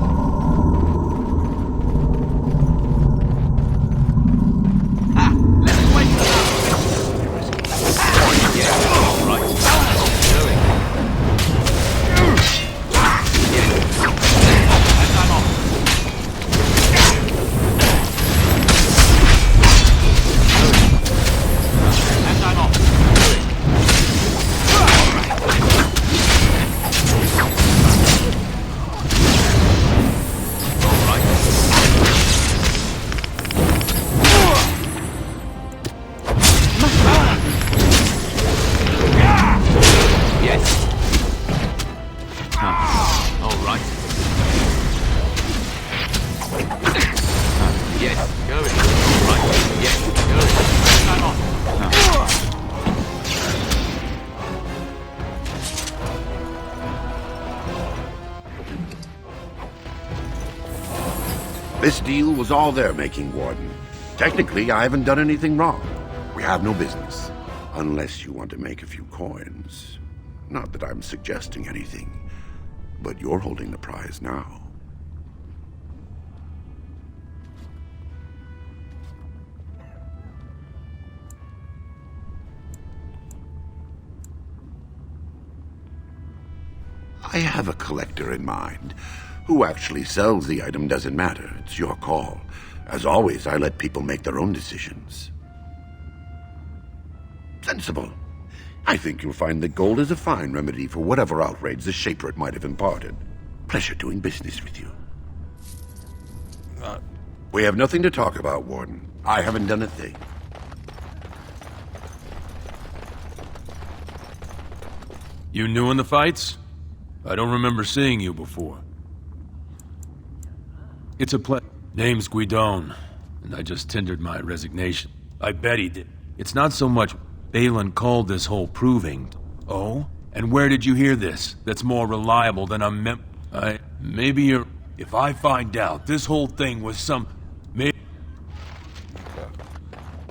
This deal was all their making, Warden. Technically, I haven't done anything wrong. We have no business. Unless you want to make a few coins. Not that I'm suggesting anything, but you're holding the prize now. I have a collector in mind. Who actually sells the item doesn't matter. It's your call. As always, I let people make their own decisions. Sensible. I think you'll find that gold is a fine remedy for whatever outrage the Shaperate might have imparted. Pleasure doing business with you. We have nothing to talk about, Warden. I haven't done a thing. You new in the fights? I don't remember seeing you before. It's a Name's Guidon, and I just tendered my resignation. I bet he did. It's not so much Balin called this whole proving. Oh? And where did you hear this? That's more reliable than a maybe you're... If I find out this whole thing was some... Okay.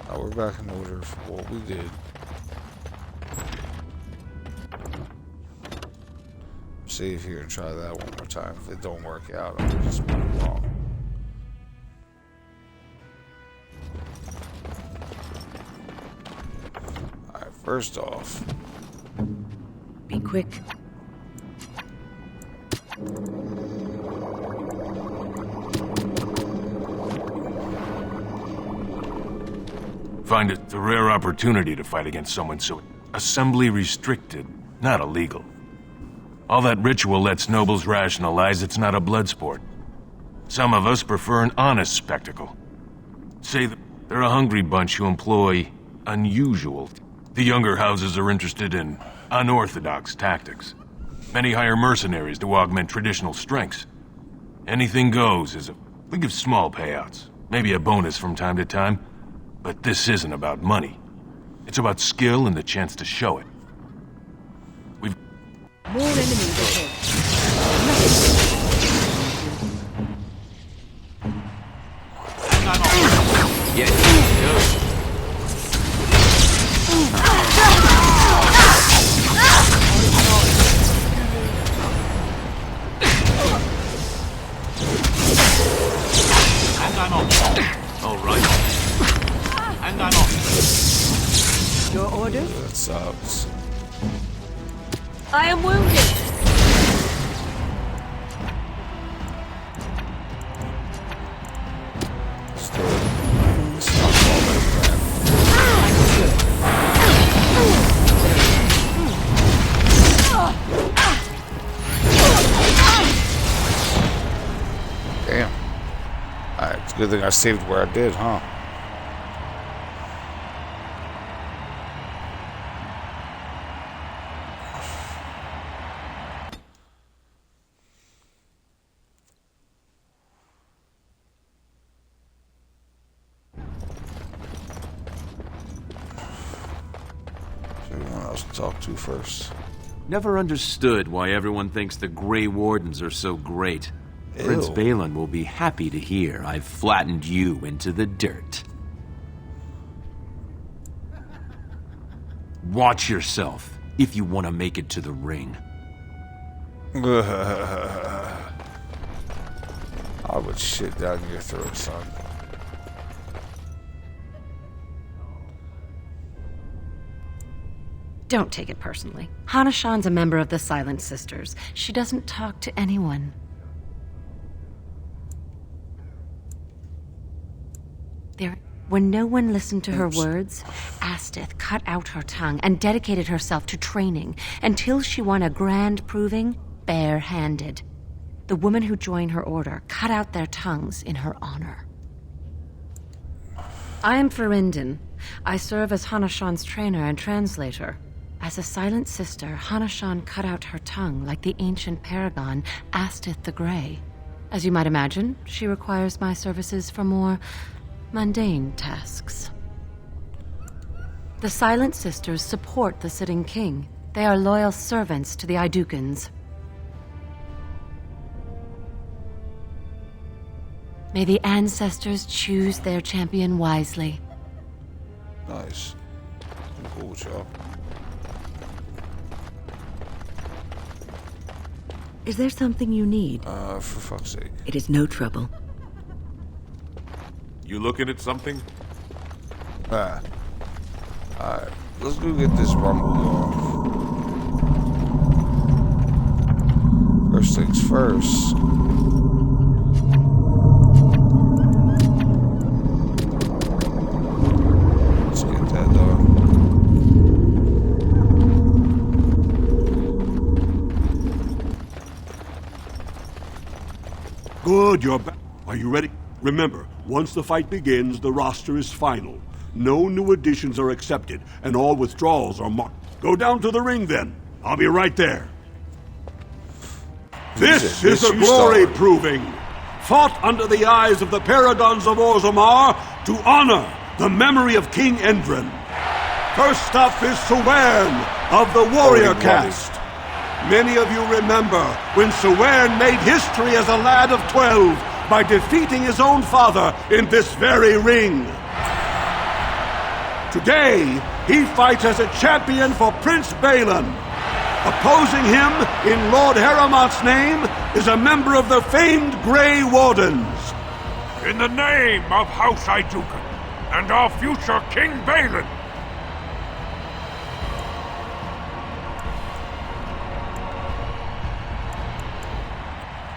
Now we're back in order for what we did. Save here and try that one more time. If it don't work out, I'll just move wrong. Alright, first off. Be quick. Find it a rare opportunity to fight against someone so assembly restricted, not illegal. All that ritual lets nobles rationalize it's not a blood sport. Some of us prefer an honest spectacle. Say that they're a hungry bunch who employ unusual... The younger houses are interested in unorthodox tactics. Many hire mercenaries to augment traditional strengths. Anything goes we give small payouts, maybe a bonus from time to time, but this isn't about money. It's about skill and the chance to show it. More enemies ahead. Yes. And I'm off. All right. And I'm off. Your orders? That sucks. I am wounded. Damn. Alright, it's a good thing I saved where I did, huh? Everyone else to talk to first. Never understood why everyone thinks the Grey Wardens are so great. Ew. Prince Balin will be happy to hear I've flattened you into the dirt. Watch yourself if you want to make it to the ring. I would shit down your throat, son. Don't take it personally. Hana-shan's a member of the Silent Sisters. She doesn't talk to anyone. When no one listened to her words, Astith cut out her tongue and dedicated herself to training until she won a grand proving bare-handed. The women who joined her order cut out their tongues in her honor. I am Ferindin. I serve as Hana-shan's trainer and translator. As a Silent Sister, Hana-shan cut out her tongue like the ancient paragon Astith the Grey. As you might imagine, she requires my services for more mundane tasks. The Silent Sisters support the sitting king. They are loyal servants to the Idukans. May the ancestors choose their champion wisely. Nice. I'm cool with y'all. Is there something you need? For fuck's sake. It is no trouble. You looking at something? Alright, let's go get this rumble off. First things first. Let's get that done. Good, you're back. Are you ready? Remember, once the fight begins, the roster is final. No new additions are accepted, and all withdrawals are marked. Go down to the ring, then. I'll be right there. This is a glory proving, fought under the eyes of the Paragons of Orzammar to honor the memory of King Endrin. First up is Suwern of the Warrior Caste. Many of you remember when Suwern made history as a lad of 12 by defeating his own father in this very ring. Today, he fights as a champion for Prince Balin. Opposing him, in Lord Heramont's name, is a member of the famed Grey Wardens. In the name of House Idukan and our future King Balin.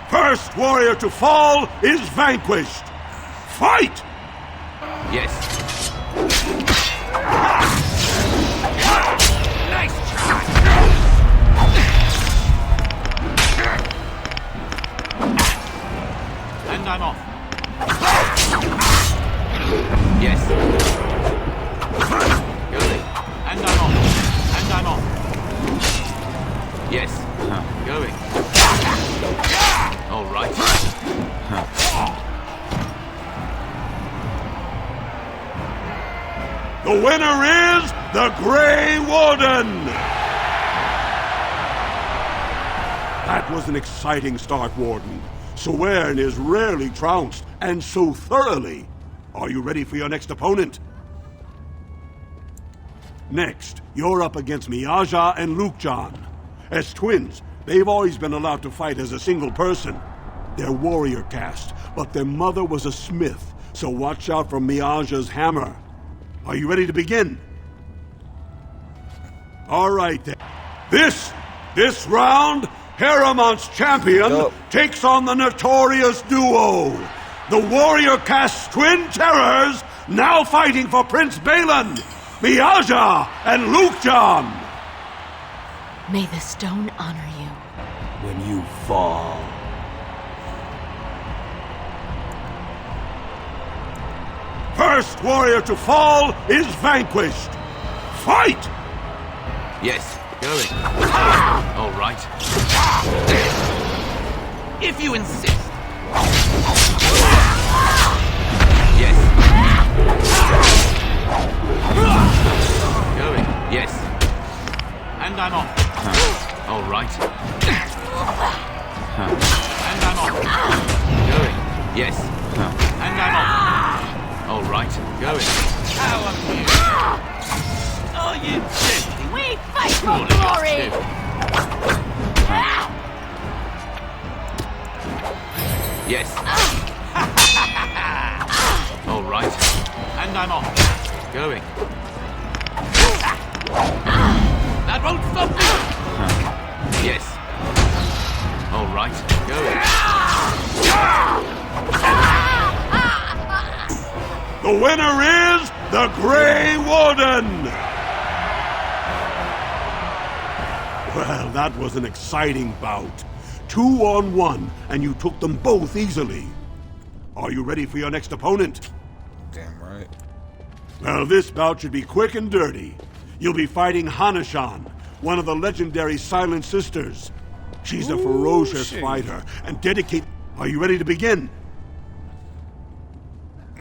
First warrior to fall is vanquished. Fight! Yes. Nice try! And I'm off. Yes. And I'm off. Yes. Going. All right. The winner is the Grey Warden! That was an exciting start, Warden. Suern is rarely trounced, and so thoroughly. Are you ready for your next opponent? Next, you're up against Miaja and Lukejan. As twins, they've always been allowed to fight as a single person. They're warrior caste, but their mother was a smith, so watch out for Miaja's hammer. Are you ready to begin? All right, then. This round, Heramont's champion takes on the notorious duo. The warrior caste twin terrors, now fighting for Prince Balin, Miaja and Lukejan. May the stone honor you. When you fall. First warrior to fall is vanquished. Fight! Yes, going. All right. If you insist. Yes. Going. Yes. And I'm off. All right. And I'm off. Going. Yes. And I'm off. All right. Going. How amusing. Oh, you silly. We fight for glory! Yes. All right. And I'm off. Going. That won't stop me! Yes. All right. Going. The winner is the Grey Warden! Well, that was an exciting bout. 2-on-1, and you took them both easily. Are you ready for your next opponent? Damn right. Well, this bout should be quick and dirty. You'll be fighting Hanashan, one of the legendary Silent Sisters. She's a ferocious fighter and dedicated. Are you ready to begin?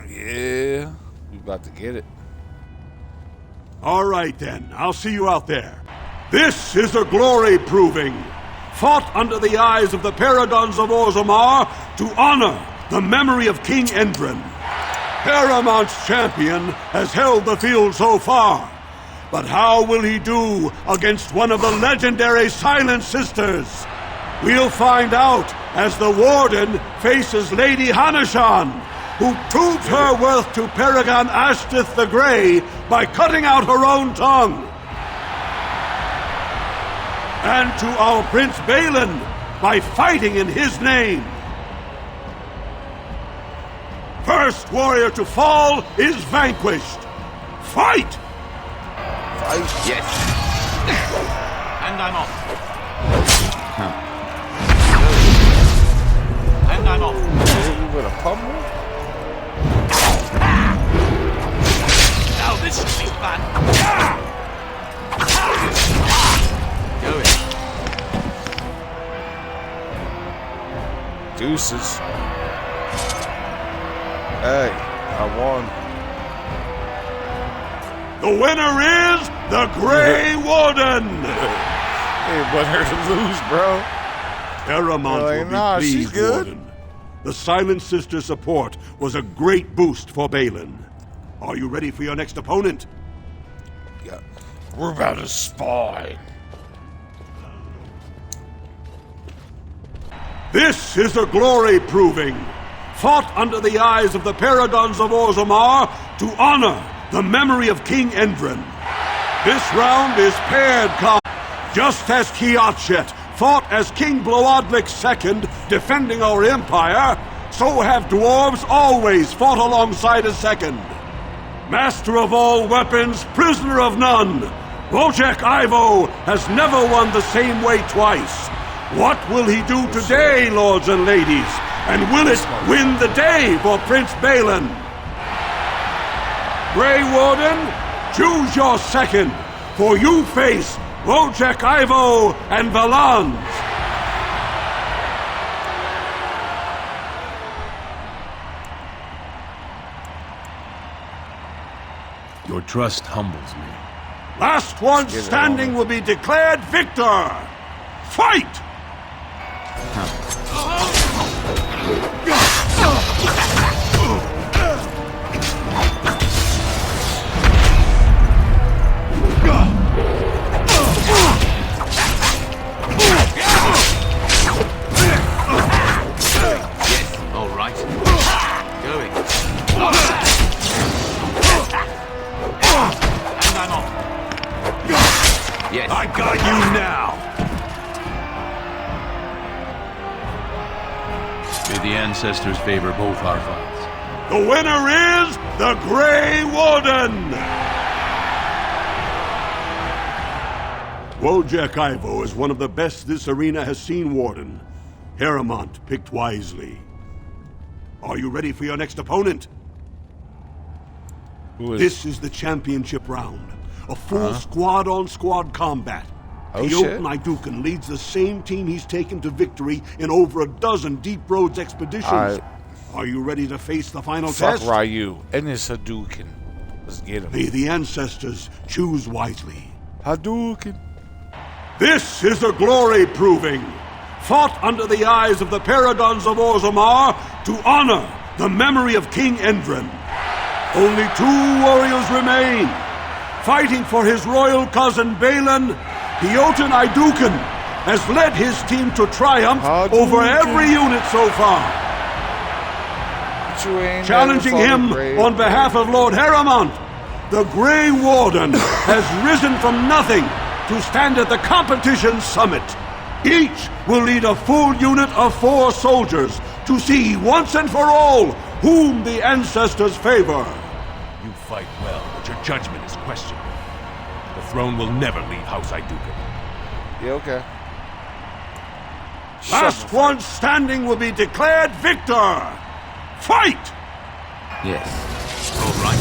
Yeah, we about to get it. All right, then. I'll see you out there. This is a glory proving, fought under the eyes of the Paragons of Orzammar to honor the memory of King Endrin. Heramont's champion has held the field so far, but how will he do against one of the legendary Silent Sisters? We'll find out as the Warden faces Lady Hanashan, who proved her worth to Paragon Ashtith the Grey by cutting out her own tongue. And to our Prince Balin by fighting in his name. First warrior to fall is vanquished. Fight! Fight? Yes. And I'm off. And I'm off. You with a pummel? Now this should be fun. Going. Deuces. Hey, I won. The winner is the Grey Warden! Hey, but her to lose, bro. Eramont Like, will be nah, pleased, she's good. Warden. The Silent Sister support was a great boost for Balin. Are you ready for your next opponent? Yeah. We're about to spy. This is a glory proving, fought under the eyes of the Paragons of Orzammar to honor the memory of King Endrin. This round is paired combat. Just as Kiatchet fought as King Bloodlik II, defending our empire, so have dwarves always fought alongside a second. Master of all weapons, prisoner of none, Wojciech Ivo has never won the same way twice. What will he do today, lords and ladies? And will it win the day for Prince Balin? Grey Warden, choose your second, for you face Wojciech Ivo and Valans. Your trust humbles me. Last one standing will be declared victor. Fight! All right. Going. And I'm off. Yes. I got you now. May the ancestors favor both our fights. The winner is the Grey Warden! Wojciech Ivo is one of the best this arena has seen, Warden. Harrimont picked wisely. Are you ready for your next opponent? This is the championship round. A full squad-on-squad combat. Piotr Naidukan leads the same team he's taken to victory in over a dozen Deep Roads expeditions. Are you ready to face the final test? Fuck Ryu and his Hadouken. Let's get him. May the ancestors choose wisely. Hadouken. This is a glory proving, fought under the eyes of the Paragons of Orzammar to honor the memory of King Endrin. Only 2 warriors remain. Fighting for his royal cousin Balin, Piotr Naidukan has led his team to triumph over every unit so far. Challenging him on behalf of Lord Harrimont, the Grey Warden has risen from nothing to stand at the competition summit. Each will lead a full unit of 4 soldiers to see once and for all whom the ancestors favor. You fight well, but your judgment is questioned. The throne will never leave House Iduka. Yeah, okay. Last one standing will be declared victor. Fight! Yes. All right.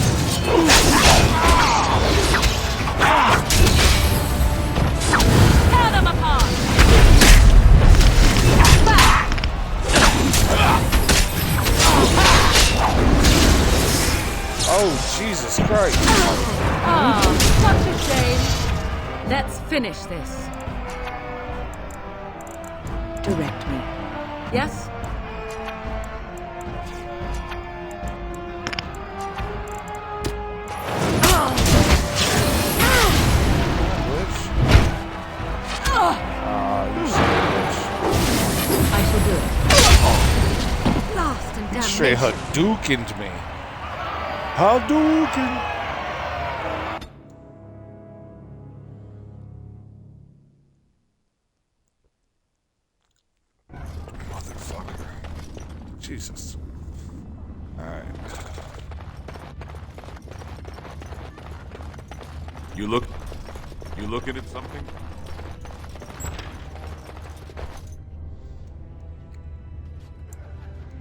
Tear them apart! Oh, Jesus Christ. Oh, such a shame. Let's finish this. Direct me. Yes? I shall do it. Lost and damnation. Straight Hadoukened me. Hadouken. Motherfucker. Jesus. Alright. You looking at something?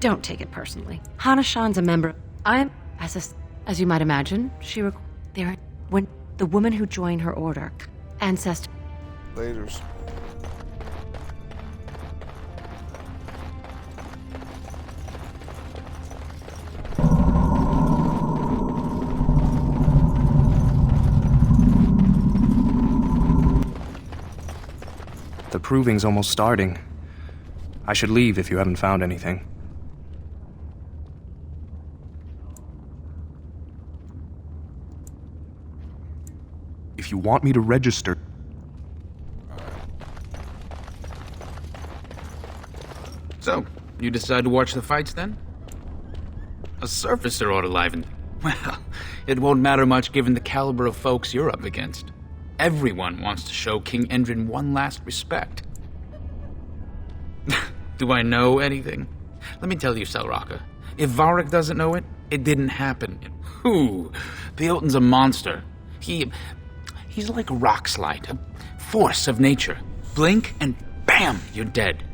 Don't take it personally. Hana-shan's a member. As you might imagine, when the woman who joined her order, ancestor. Laters. The proving's almost starting. I should leave if you haven't found anything. If you want me to register... So, you decide to watch the fights then? A surfacer ought to liven. Well, it won't matter much given the caliber of folks you're up against. Everyone wants to show King Endrin one last respect. Do I know anything? Let me tell you, Selraka. If Varric doesn't know it, it didn't happen. Ooh, Piotr's a monster. He's like a rock slide, a force of nature. Blink and bam, you're dead.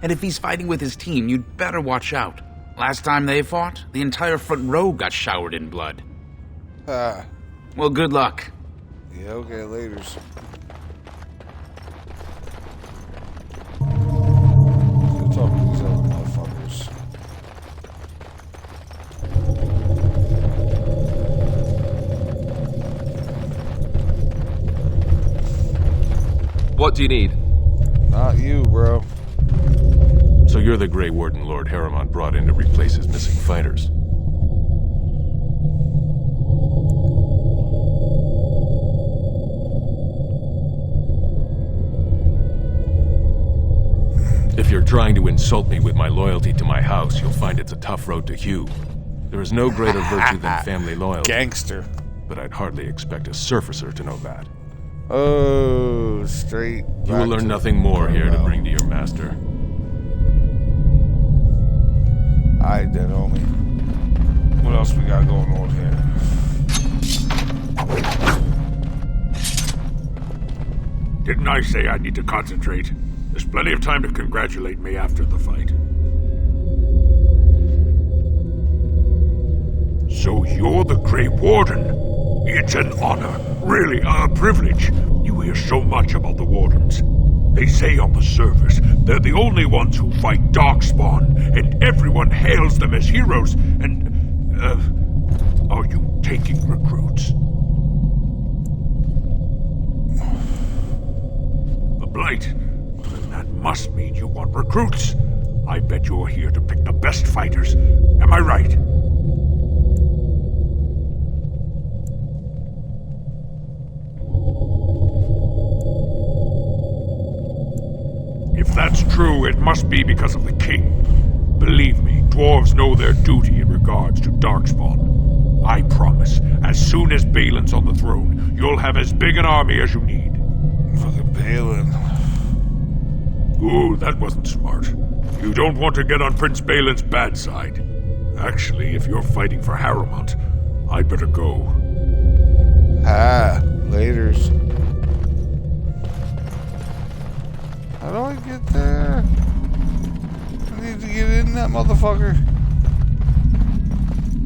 And if he's fighting with his team, you'd better watch out. Last time they fought, the entire front row got showered in blood. Well, good luck. Yeah, okay, laters. What do you need? Not you, bro. So you're the Grey Warden Lord Harriman brought in to replace his missing fighters. If you're trying to insult me with my loyalty to my house, you'll find it's a tough road to hew. There is no greater virtue than family loyalty. Gangster. But I'd hardly expect a surfacer to know that. Oh, straight. You will learn nothing more here to bring to your master. Alright then, homie. What else we got going on here? Didn't I say I need to concentrate? There's plenty of time to congratulate me after the fight. So you're the Grey Warden? It's an honor, really a privilege. You hear so much about the Wardens. They say on the surface they're the only ones who fight Darkspawn, and everyone hails them as heroes, and... are you taking recruits? The Blight? Then that must mean you want recruits. I bet you're here to pick the best fighters. Am I right? If that's true, it must be because of the king. Believe me, dwarves know their duty in regards to Darkspawn. I promise, as soon as Balin's on the throne, you'll have as big an army as you need. Fucking Balin. Ooh, that wasn't smart. You don't want to get on Prince Balin's bad side. Actually, if you're fighting for Harrowmont, I'd better go. Laters. How do I get there? I need to get in that motherfucker.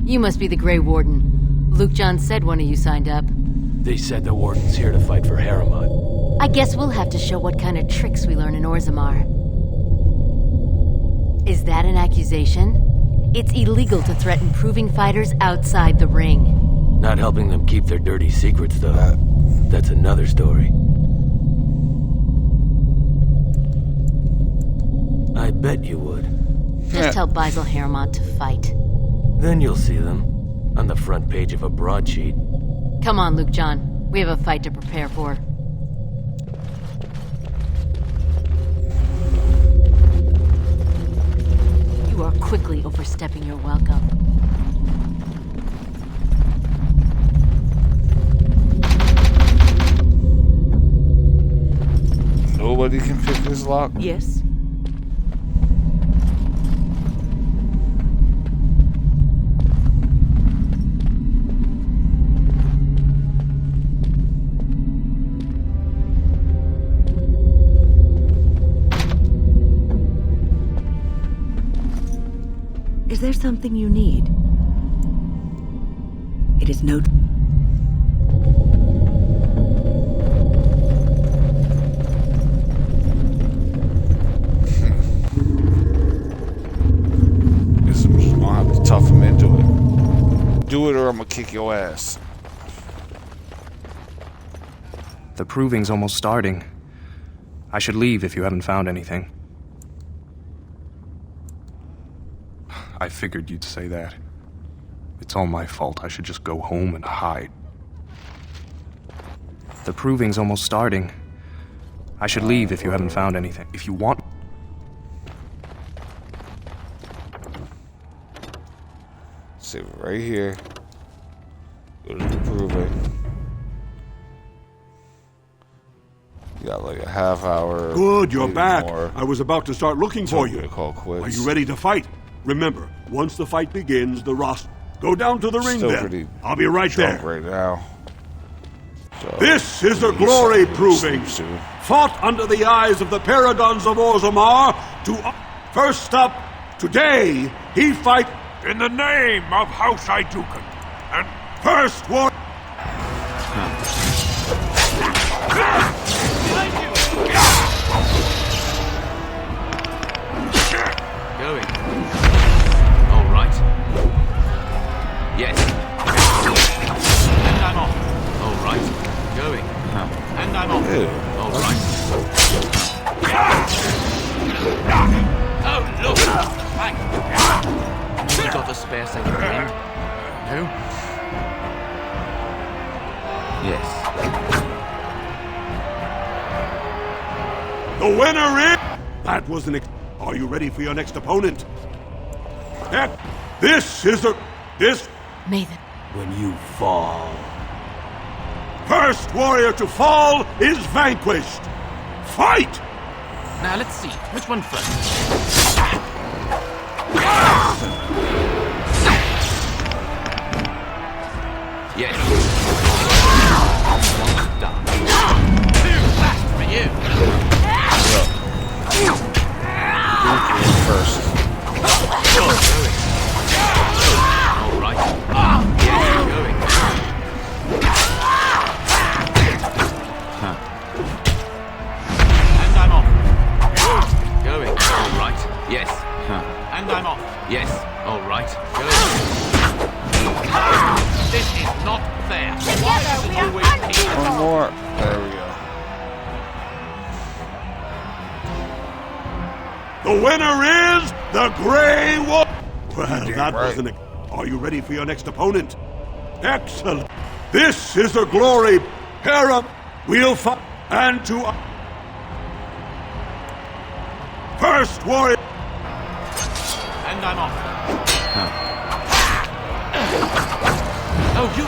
You must be the Grey Warden. Luke John said one of you signed up. They said the Warden's here to fight for Harriman. I guess we'll have to show what kind of tricks we learn in Orzammar. Is that an accusation? It's illegal to threaten proving fighters outside the ring. Not helping them keep their dirty secrets, though. That's another story. I bet you would. Just tell Basil Harrowmont to fight. Then you'll see them on the front page of a broadsheet. Come on, Luke John. We have a fight to prepare for. You are quickly overstepping your welcome. Nobody can pick this lock? Yes. Is there something you need? It is no... Guess I'm just gonna have to tough him into it. Do it or I'm gonna kick your ass. The proving's almost starting. I should leave if you haven't found anything. I figured you'd say that. It's all my fault. I should just go home and hide. The proving's almost starting. I should leave if you haven't found anything. If you want... Save it right here. Go to the proving. You got like a half hour. Good, you're back. More. I was about to start looking for you. Call quits. Are you ready to fight? Remember, once the fight begins, the roster... Go down to the ring then. I'll be right there. Right now. So, this is a glory proving. Fought under the eyes of the Paragons of Orzammar to... First up, today, he fight... In the name of House Idukan, and... First war... Going. All right. Yes. And I'm off. All right. Going. And I'm off. All right. got a spare second wind? No? Yes. The winner is... That was an... Are you ready for your next opponent? Heck, this is a... This... Nathan. When you fall. First warrior to fall is vanquished. Fight! Now let's see. Which one first? Yes. Done. Too fast for you. First. All right. Yes, going. And I'm off. Going. All right. Yes. And I'm off. Yes. All right. Going. This is not fair. Together we are unbeatable. One more. There we go. The winner is the Grey Wolf. Well, that right. wasn't it. Are you ready for your next opponent? Excellent. This is a glory. Harem, we'll fight. And to... First warrior. And I'm off. Oh, you...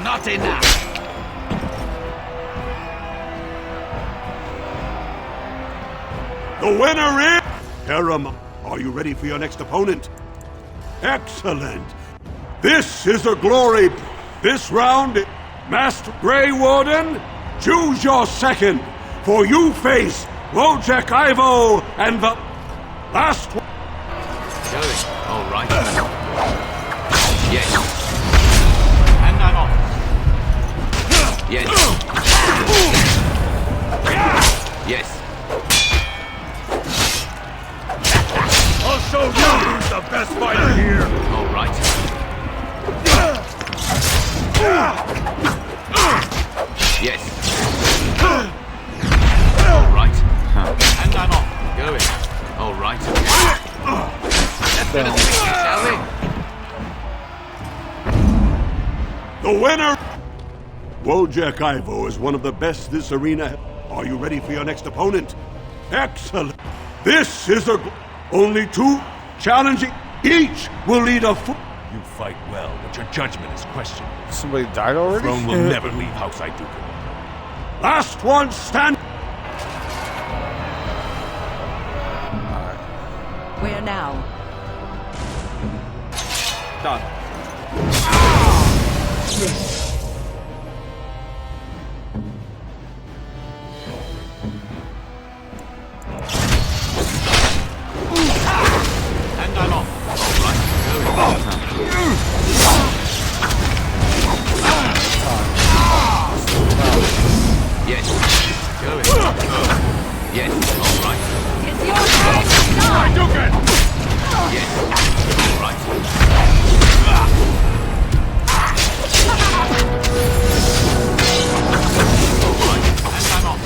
Not enough. The winner is... Harem, are you ready for your next opponent? Excellent. This is a glory. This round, Master Grey Warden, choose your second. For you face Wojciech Ivo and the last one. Going. All right. Yes. And I'm off. Yes. Yes. I'll show you who's the best fighter here! All right. Yes. All right. And I'm off. Going. All right. Let's get a swing, shall we? The winner... Wojciech Ivo is one of the best this arena... Are you ready for your next opponent? Excellent. This is a... Only two challenging. Each will lead a... You fight well, but your judgment is questioned. Somebody died already? The throne will never leave House Iduka. Last one stand... Where now? Done. And I'm off. Yes. Going. Yes. All right. It's your turn to start. Yes. All right. And I'm off.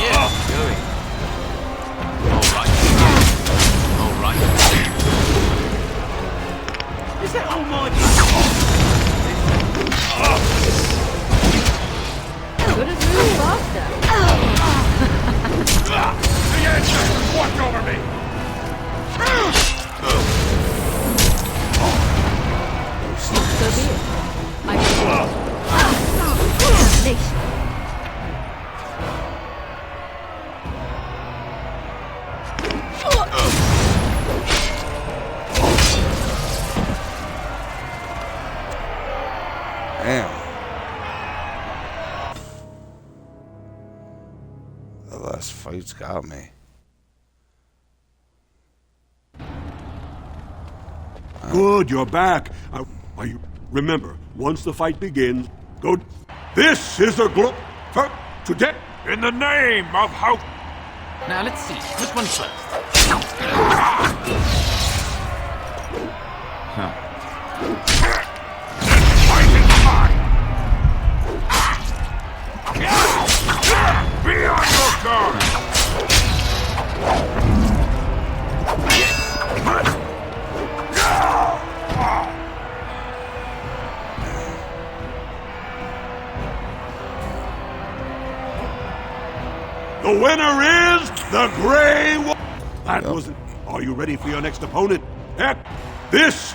Yeah. Going. All right. All right. Is that all my... Could have moved faster. The ancestors watch over me! So be it. I can Damn. The last fight's got me. Good, you're back. Are you... Remember, once the fight begins, go... This is a today... In the name of House... Now let's see. Which one first? Be on your guard! The winner is the Grey Wolf. That wasn't. Are you ready for your next opponent? Heck, this.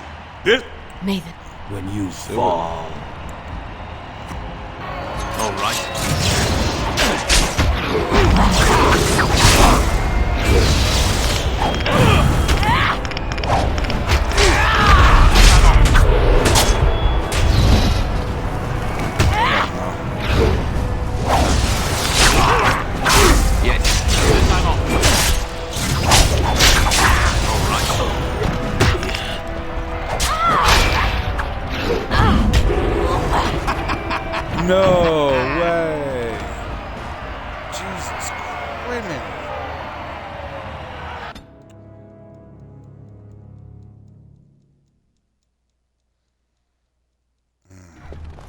Maven. When you fall. All right. No way. Jesus Christ.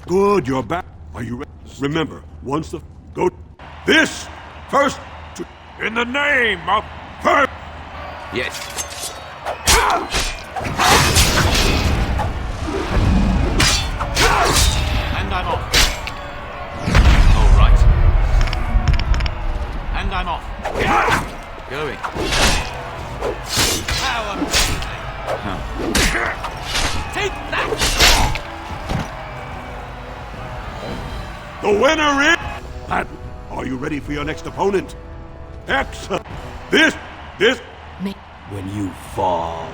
Good, you're back. Are you ready? Remember, once the go this first to, In the name of... first. Yes. And I'm off. All right. And I'm off. Going. How amazing. Take that! The winner is. Are you ready for your next opponent? Excellent. This. When you fall.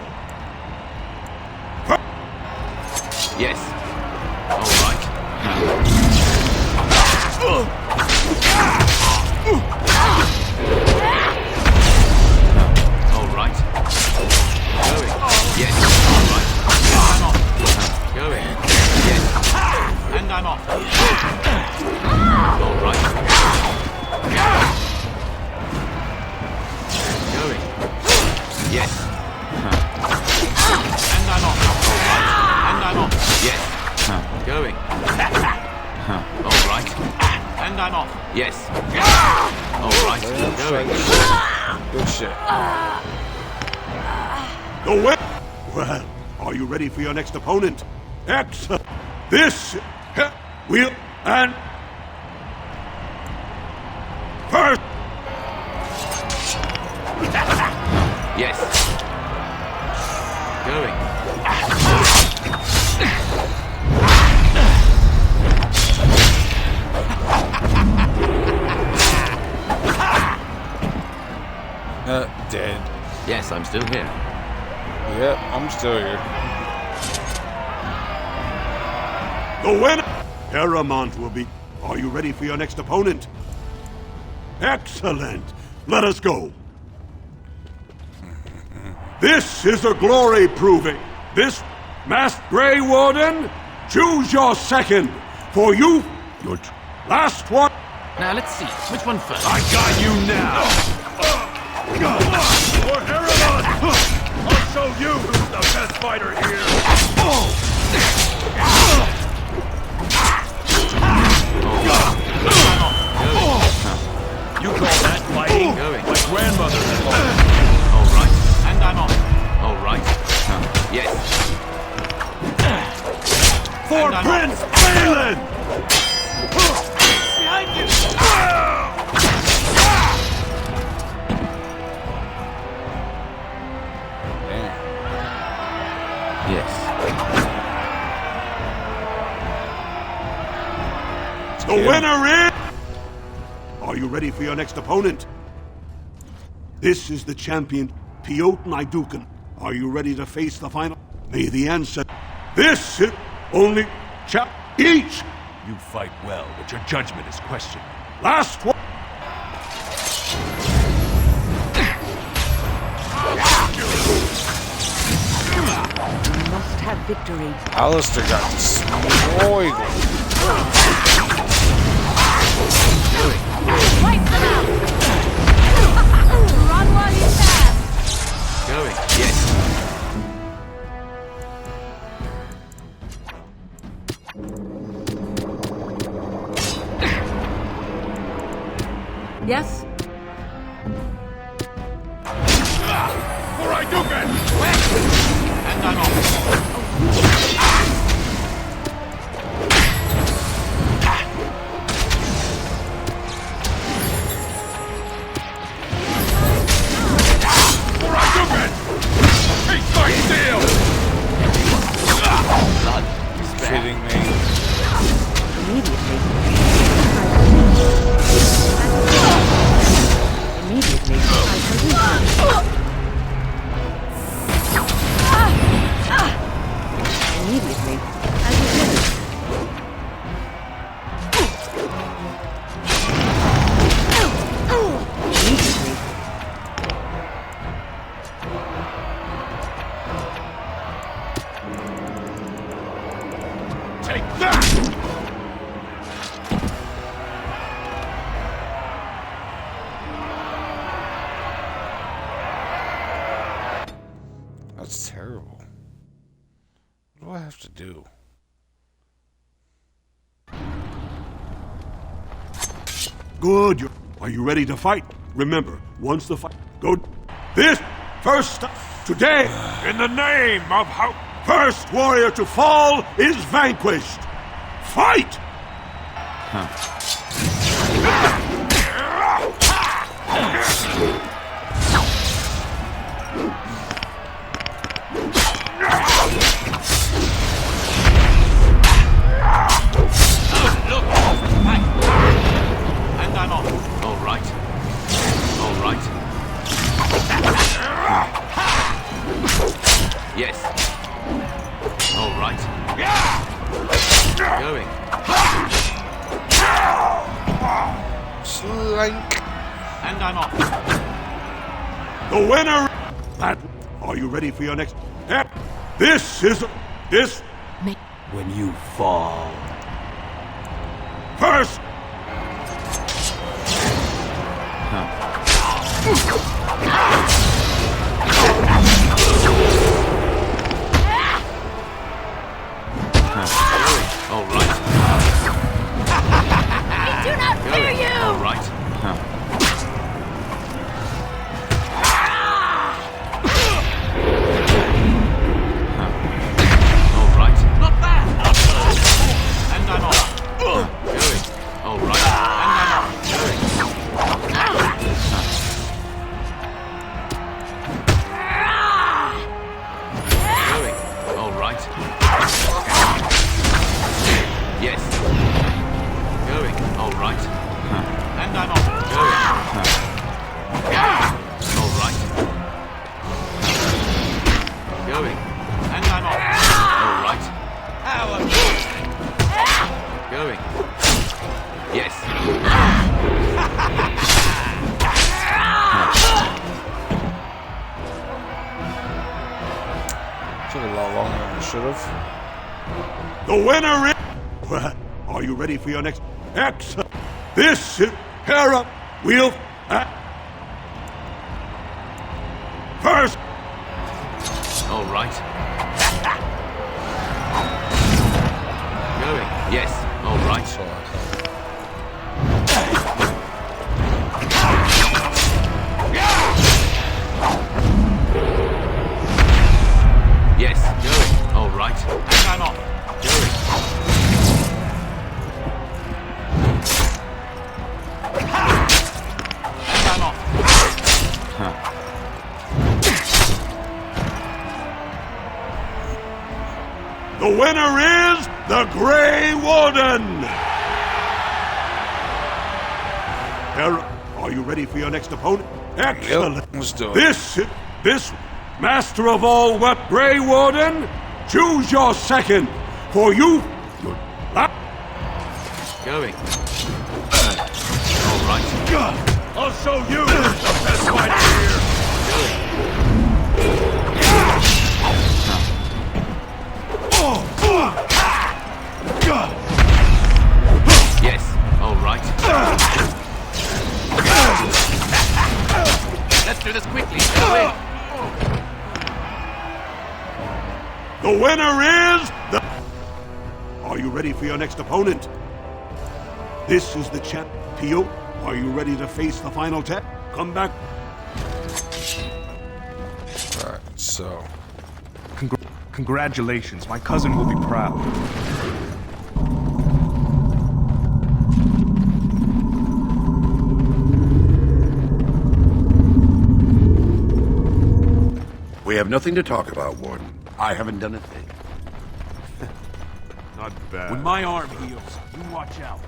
Yes. All right. All right. Going. Yes. All right. I'm off. Going. Yes. And I'm off. All right. Going. Yes. And I'm off. All right. And I'm off. Yes. Going. All right. And I'm off. Yes. All right. Going. Good shit. The win. Well, are you ready for your next opponent? Excellent. This will and first. Yes. Going. Dead. Yes, I'm still here. Yep, I'm still here. The winner. Paramount will be. Are you ready for your next opponent? Excellent. Let us go. This is a glory proving. This masked Grey Warden, choose your second. For you, your last one. Now let's see. Which one first? I got you now! For Harriman! I'll show you who's the best fighter here! You call that fighting? Going. My grandmother called it. All right. And I'm off. All right. Yes. For And I'm Prince Balin! Behind you! Yes. The winner is. Are you ready for your next opponent? This is the champion, Piotr Naidukan. Are you ready to face the final? May the answer. This is only each. You fight well, but your judgment is questioned. Last one. You must have victory. Alistair got destroyed. Wipe them out! Run while you can! terrible. What do I have to do? Good. Are you ready to fight? Remember, once the fight... Go... This first... Today, In the name of how... first warrior to fall is vanquished. Fight! And I'm off. All right. All right. Yes. All right. Going. Slank. And I'm off. The winner... Are you ready for your next... This is... This... When you fall. First... All right. I do not fear you! All right. All right. Not bad. And I'm off. Going. All right. And I'm off. Going. All right. Yes. Going. All right. And I'm off. Going. All right. Going. And I'm off. All right. Power. Going. Yes. Took a lot longer than I should have. The winner is... Are you ready for your next... Excellent. This is... Hera will... First... All right. Going. Yes. All right. Yes. Going. All right. And I'm off. Going. And I'm off. The winner is... The Grey Warden! Hera, are you ready for your next opponent? Excellent. Yep, let's do it. This master of all what Grey Warden? Choose your second. For you... Going. All right. I'll show you the best fighter here. Yes. All right. Let's do this quickly. Go in. The winner is... The... Are you ready for your next opponent? This is the champ. Pio, are you ready to face the final test? Come back. Alright, so... Congratulations, my cousin will be proud. We have nothing to talk about, Warden. I haven't done a thing. Not bad. When my arm heals, you watch out.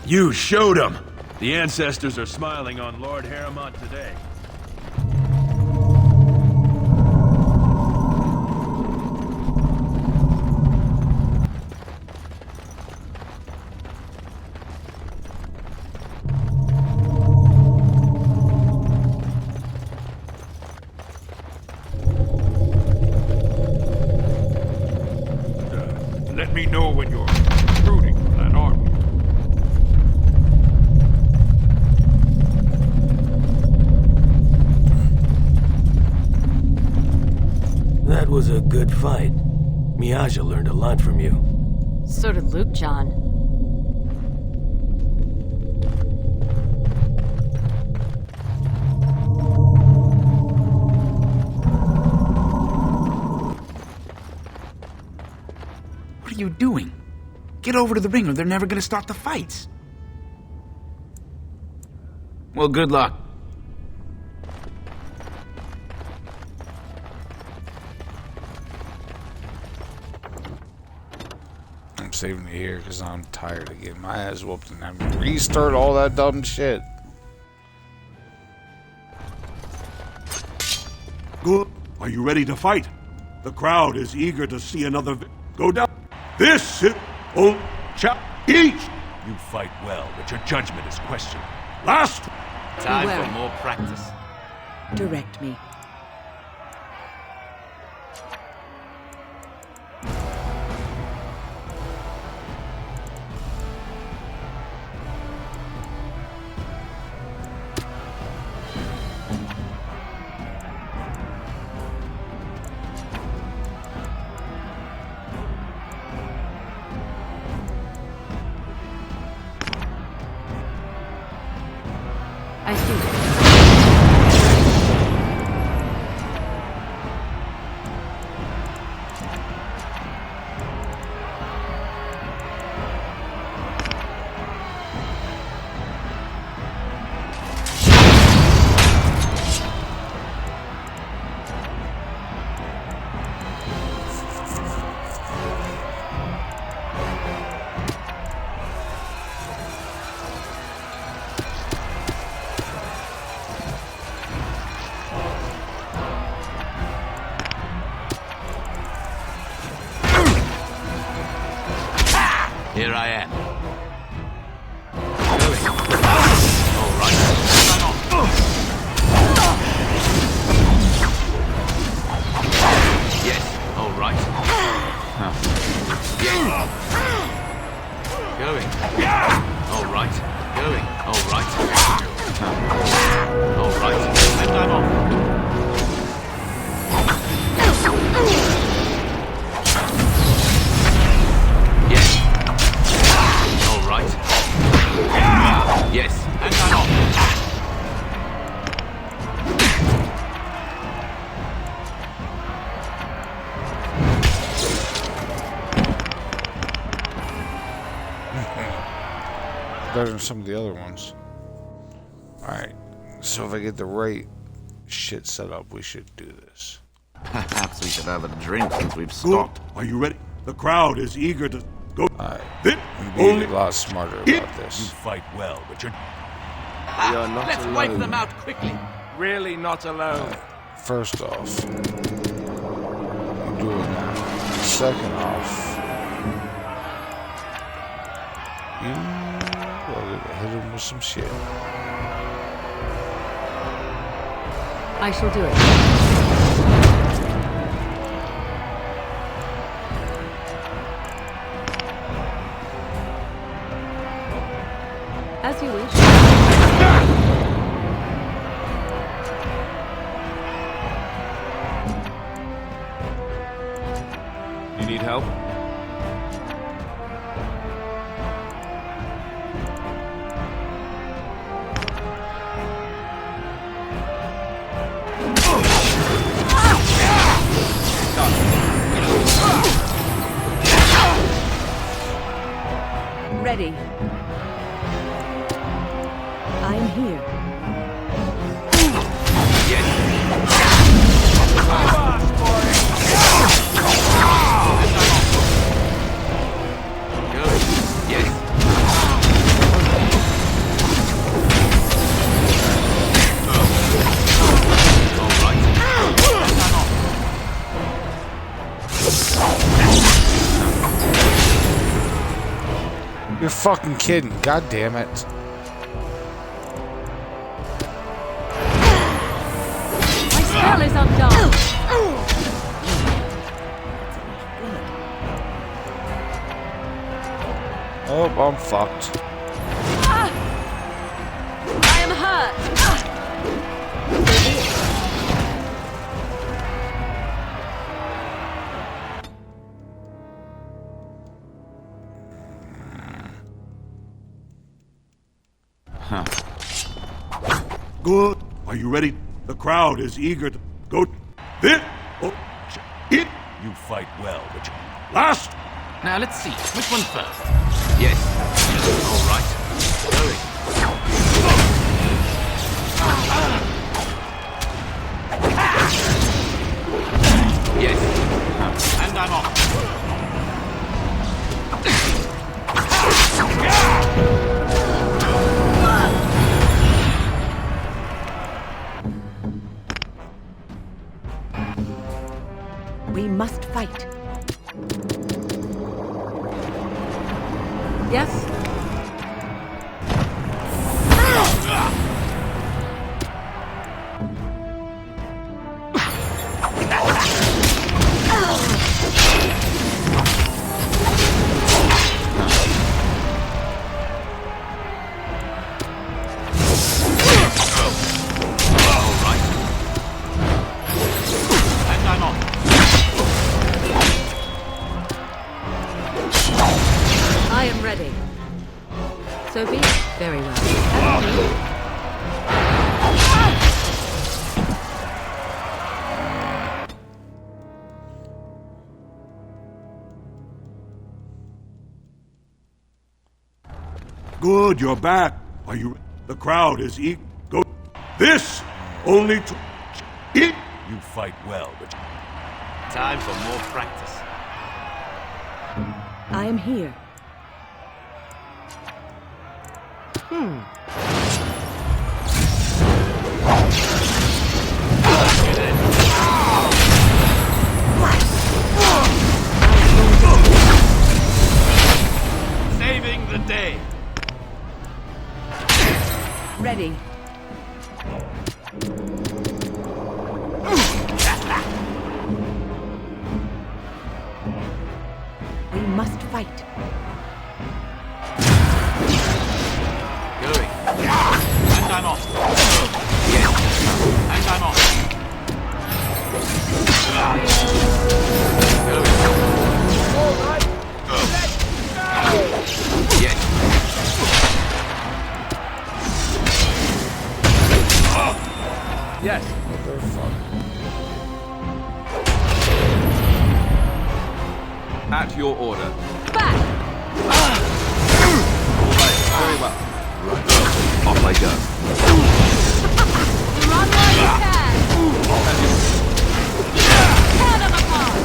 You showed them. The ancestors are smiling on Lord Harrimont today. Let me know when you're recruiting for that army. was a good fight. Miaja learned a lot from you. So did Luke John. What are you doing? Get over to the ring or they're never gonna start the fights. Well, good luck. I'm saving it here because I'm tired of getting my ass whooped and having to restart all that dumb shit. Good. Are you ready to fight? The crowd is eager to see another go down. This is old chap each. You fight well, but your judgment is questioned. Last. Time Beware. for more practice. Direct me. I see. Here I am. Yes, all right. Huh. Yes. Going. All right. Going. All right. Huh. All right. And I'm off. Yes. All right. Yes, and I'm off. Better than some of the other ones. Alright, so if I get the right shit set up, we should do this. Perhaps we should have a drink since we've stopped. Are you ready? The crowd is eager to go. Alright, I'm being a lot smarter about this. You fight well, but you're... Let's wipe them out quickly. Really not alone. First off, I'm doing that. Second off, you hit him with some shit. I shall do it. As you wish. You need help? Ready. I'm here. You're fucking kidding. God damn it. My spell is undone. Oh, I'm fucked. I am hurt. Good. Are you ready? The crowd is eager to go. This. Oh, it. You fight well, but you... Last. Now let's see. Which one first? Yes. All right. Hurry. Yes. And I'm off. We must fight. Yes? I am ready. So be it. Very well. Good, you're back. Are you? The crowd is eager. Go. This only to it. You fight well, but... Time for more practice. I am here. Saving the day. Ready. We must fight. Going. And I'm off. Yes. And I'm off. Going. All right. Let's go. Yes. Yes. What the fuck? At your order. Back! All right, very well. Right. Off I go. Run while you can! Tear them apart!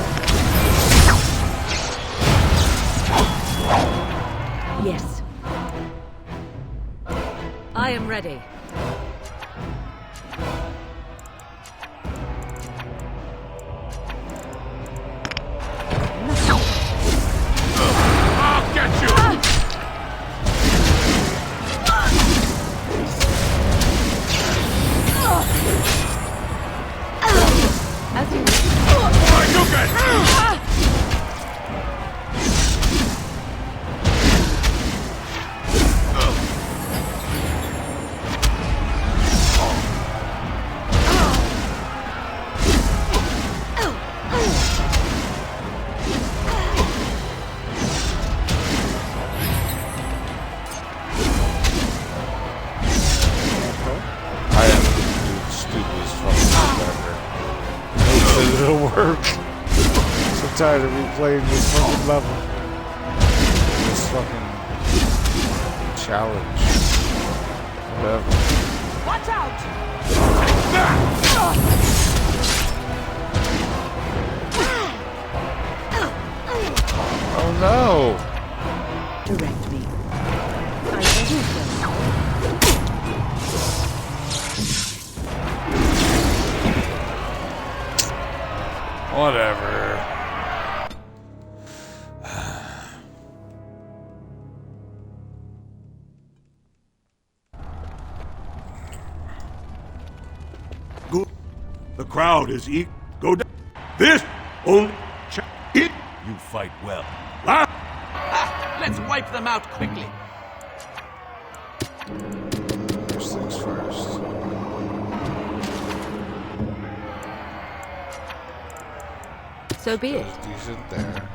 Yes. I am ready. I'll get you! As you I am the stupidest fucking ever. It'll work. So tired of replaying this fucking level. This fucking challenge. Whatever. watch out! Oh no! Direct me. I shall do so. Whatever. Go. The crowd is eager. Go down. This only it. You fight well. Last. Let's wipe them out quickly. First things first. So be it. Decent there.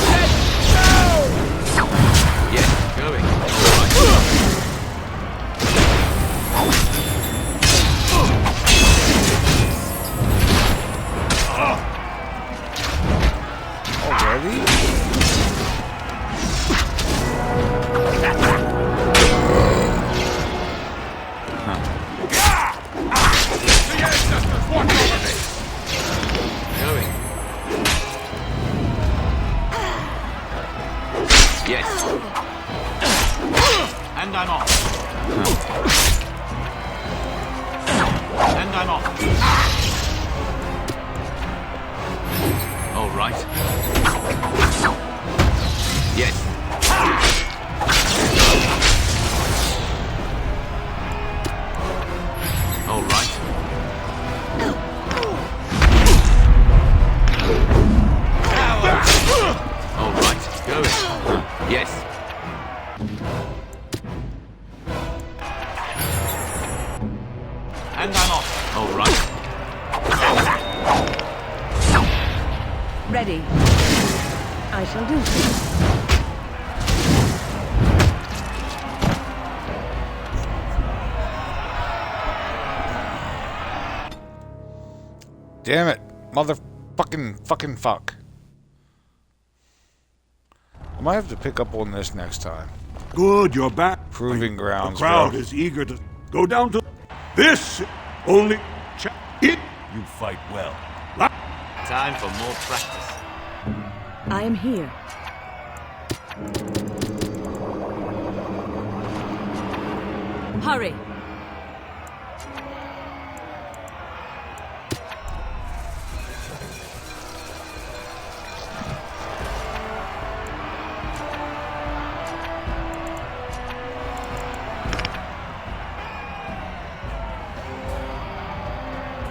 Let's go! And I'm off. And I'm off. All right. Yes. All right. All right. Go. Yes. And I'm off. All right. Ready. I shall do so. Damn it. Fucking fuck. I might have to pick up on this next time. Good, you're back. Proving grounds, The crowd bro. is eager to go down to this. Only it. You fight well. Time for more practice. I am here. Hurry.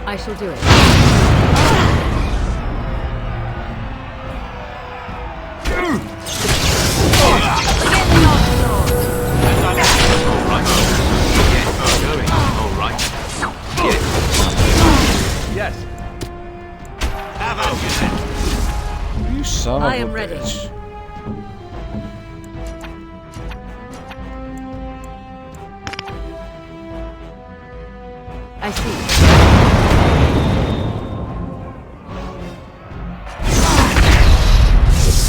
I shall do it. Yes. You son of I am a ready. bitch. I see.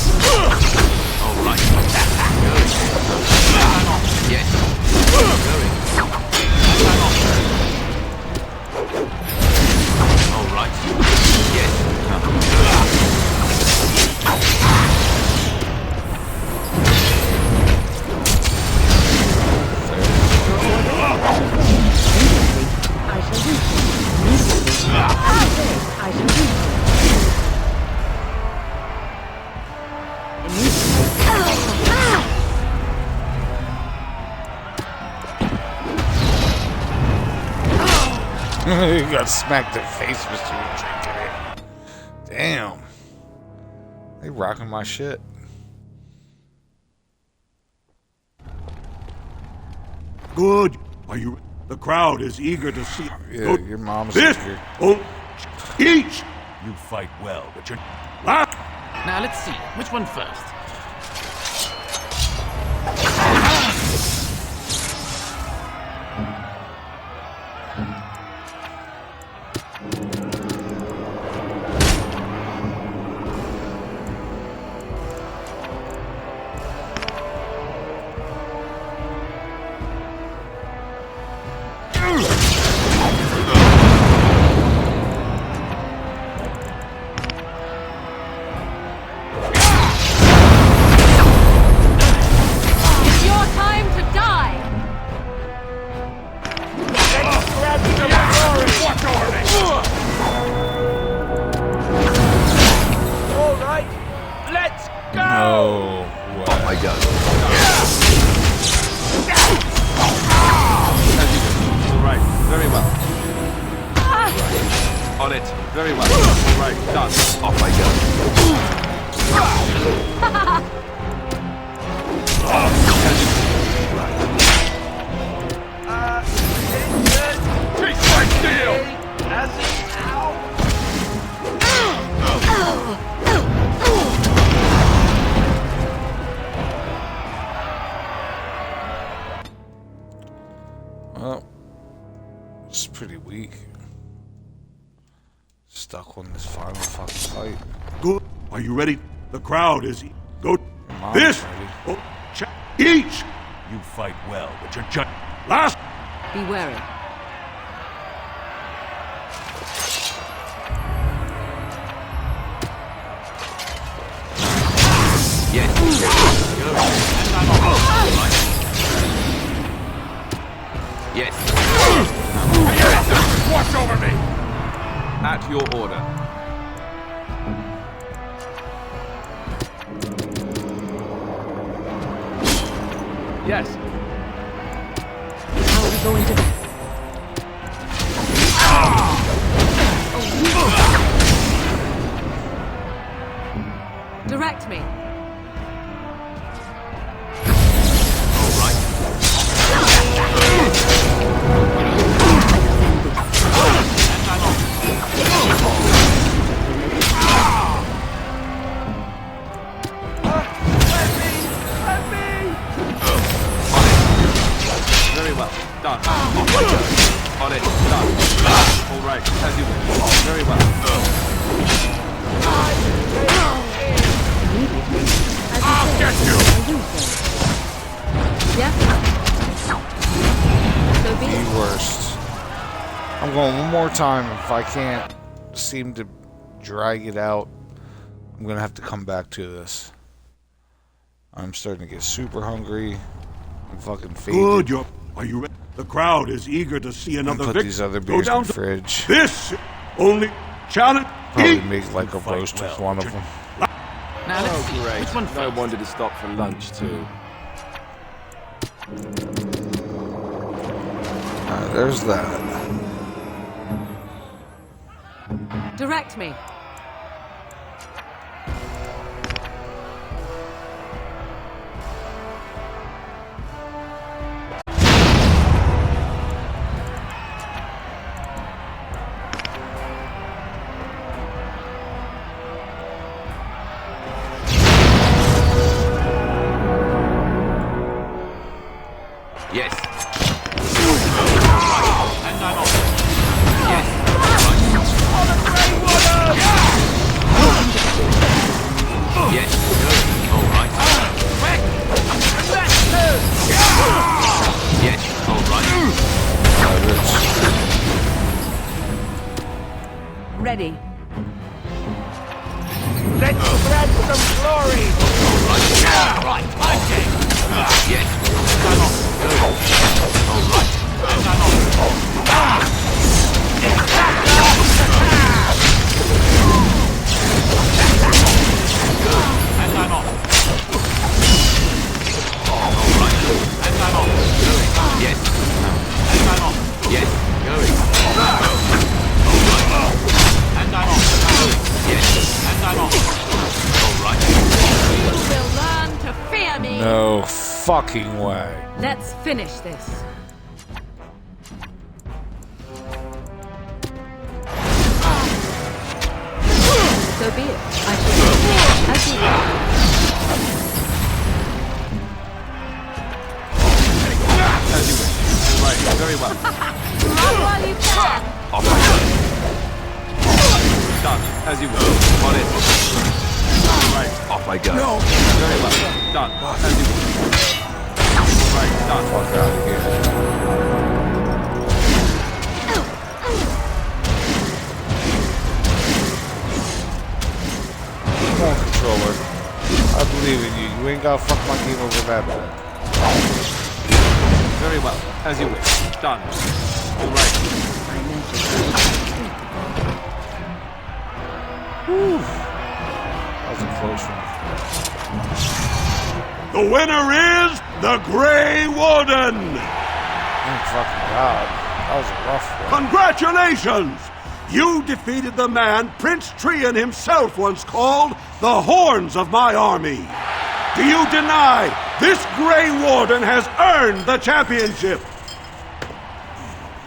All right. Yes. All right. Yes. I shall do so. Immediately. I shall do so. You got smacked in the face, Mr. You drinking it. Damn. They rocking my shit. Good. Are you? The crowd is eager to see. Yeah, your mom's this. here. Each. You fight well, but you're... Now let's see. Which one first? It's your time to die! All right, let's go! Oh, Off I go. Right, very well. On it, very well. Right, done. Off I go. Treat my deal! As it now! well, it's pretty weak. Stuck on this final fucking fight. Good. Are you ready? The crowd is. Go. Mom's This. ready. Each. You fight well, but you're just... Last. Be wary. Yes. Go. And I'm off. At your order. Yes. How are we going to... Direct me. Very well. Done. On it. Done. All right. As you wish. Very well. I'll get you! Yes? So be The it. worst. I'm going one more time. If I can't seem to drag it out, I'm gonna have to come back to this. I'm starting to get super hungry. I'm fucking faded. Good, are you ready? The crowd is eager to see another Put victim. these other Go beers in down the to fridge. this only challenge. Probably make like a roast with one of them. Now let's see. Great. Which one No first? wonder to stop for lunch, too. There's that. Direct me. Yes. And I'm off. Yes. Yes. All right. Yes. All right. Ready. Let's spread some glory! Right, I'm dead. Yes. I'm off. All right. And I'm off. And I'm off. All right. And I'm off. Yes. And I'm off. Yes. Going. And I'm off. Yes. And I'm off. All right. You will learn to fear me. No fucking way. Let's finish this. So be it. I shall do as you will. As you wish. Right. Very well. Run while you can. Off I go. Done. As you wish. On it. Right. Off I go. No. Very well. Done. As you wish. Right. Done. Fuck out of here. Come on, controller. I believe in you. You ain't gotta fuck my game over that bad. Very well. As you wish. Done. All right. Whew. That was a close one. The winner is the Grey Warden. Oh, fucking God. That was a rough one. Congratulations! You defeated the man Prince Trian himself once called the Horns of my army. Do you deny this Grey Warden has earned the championship?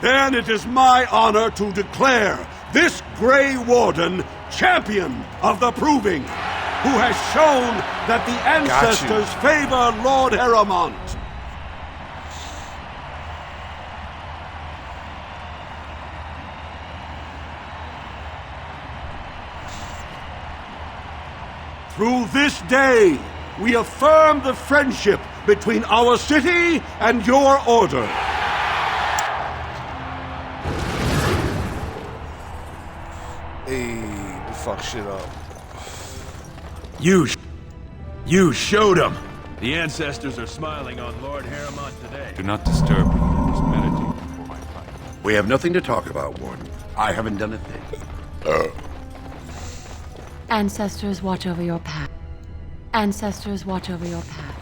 Then it is my honor to declare this Grey Warden champion of the Proving, who has shown that the ancestors favor Lord Heremont. Through this day, we affirm the friendship between our city and your order. Hey, we fuck shit up. You showed them. The ancestors are smiling on Lord Heremont today. Do not disturb me. I must meditate before my fight. We have nothing to talk about, Warden. I haven't done a thing. Ancestors watch over your path. Ancestors watch over your path.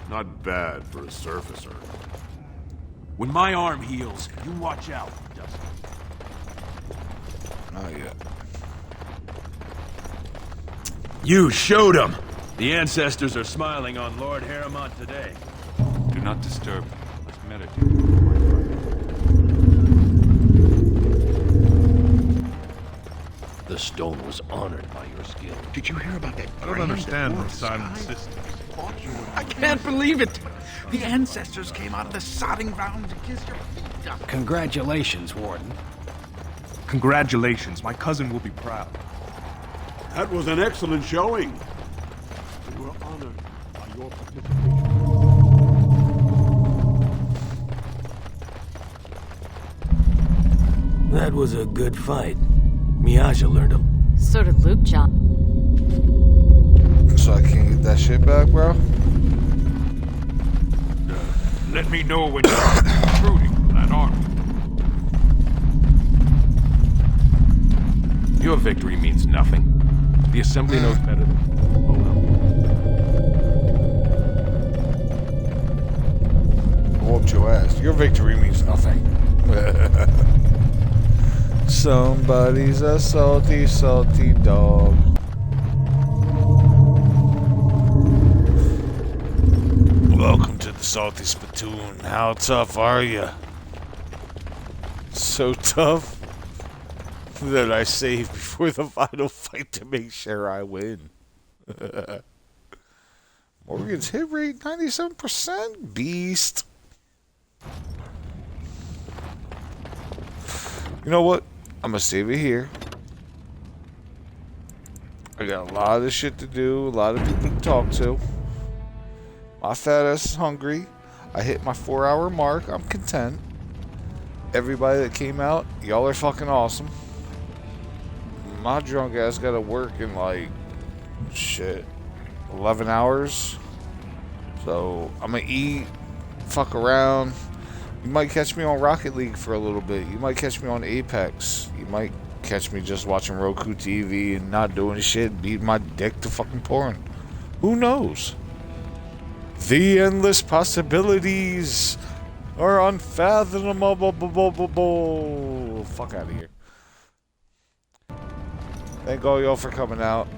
Not bad for a surfacer. When my arm heals, you watch out, Dustin. Not yet. You showed him! The ancestors are smiling on Lord Harrimont today. Do not disturb me. Let's meditate. The stone was honored by your skill. Did you hear about that? I don't understand my silent systems. I can't believe it! The ancestors came out of the sodding ground to kiss your feet. Congratulations, Warden. Congratulations. My cousin will be proud. That was an excellent showing. We were honored by your participation. That was a good fight. Miaja learned him. So did Luke John. So I can't get that shit back, bro? Let me know when you're recruiting for that army. Your victory means nothing. The Assembly knows better than... Whooped your ass. Your victory means nothing. Somebody's a salty, salty dog. Welcome to the Salty Spittoon. How tough are you? So tough that I save before the final fight to make sure I win. Morgan's hit rate 97%. Beast. You know what? I'm gonna save it here. I got a lot of shit to do, a lot of people to talk to. My fat ass is hungry. I hit my 4-hour mark. I'm content. Everybody that came out, y'all are fucking awesome. My drunk ass gotta work in like, shit, 11 hours. So I'm gonna eat, fuck around. You might catch me on Rocket League for a little bit. You might catch me on Apex. You might catch me just watching Roku TV and not doing shit, beating my dick to fucking porn. Who knows? The endless possibilities are unfathomable. Fuck out of here. Thank all y'all for coming out.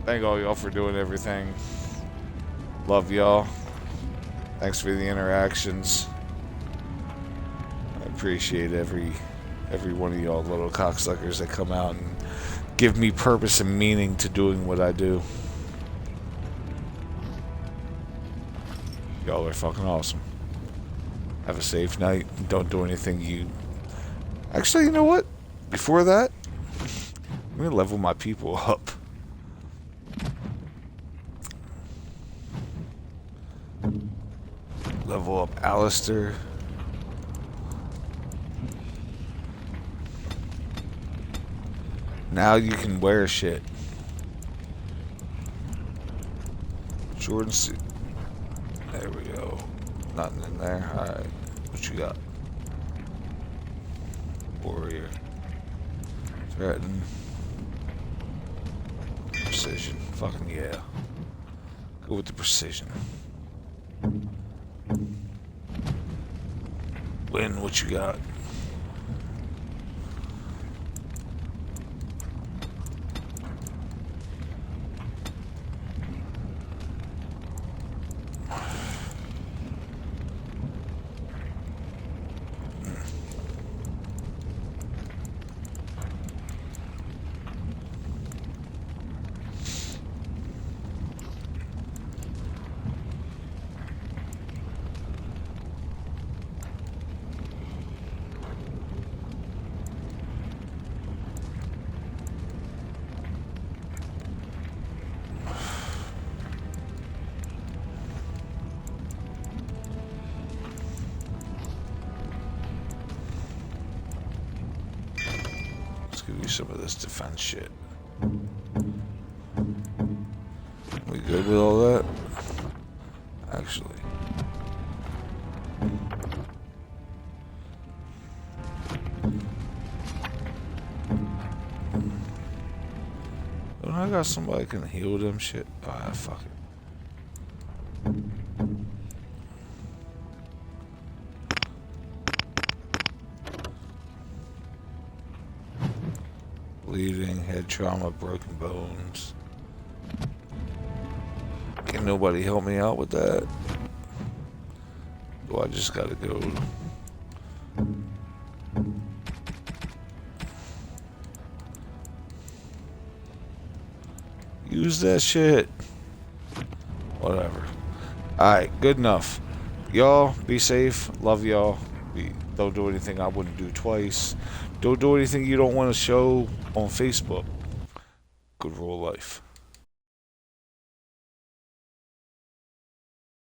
Thank all y'all for doing everything. Love y'all. Thanks for the interactions. I appreciate every one of y'all little cocksuckers that come out and give me purpose and meaning to doing what I do. Y'all are fucking awesome. Have a safe night. Don't do anything you... Actually, you know what? Before that, I'm gonna level my people up. Level up Alistair. Now you can wear shit. Jordan suit. There we go. Nothing in there. Alright. What you got? Warrior. Threaten. Precision. Fucking yeah. Go with the precision. Win, what you got? Give you some of this defense shit. We good with all that? Actually. got somebody can heal them shit? Ah, fuck it. Bleeding, head trauma, broken bones. Can nobody help me out with that? Oh, I just gotta go. Use that shit. Whatever. Alright, good enough. Y'all, be safe. Love y'all. Don't do anything I wouldn't do twice. Don't do anything you don't want to show on Facebook. Good rule of life.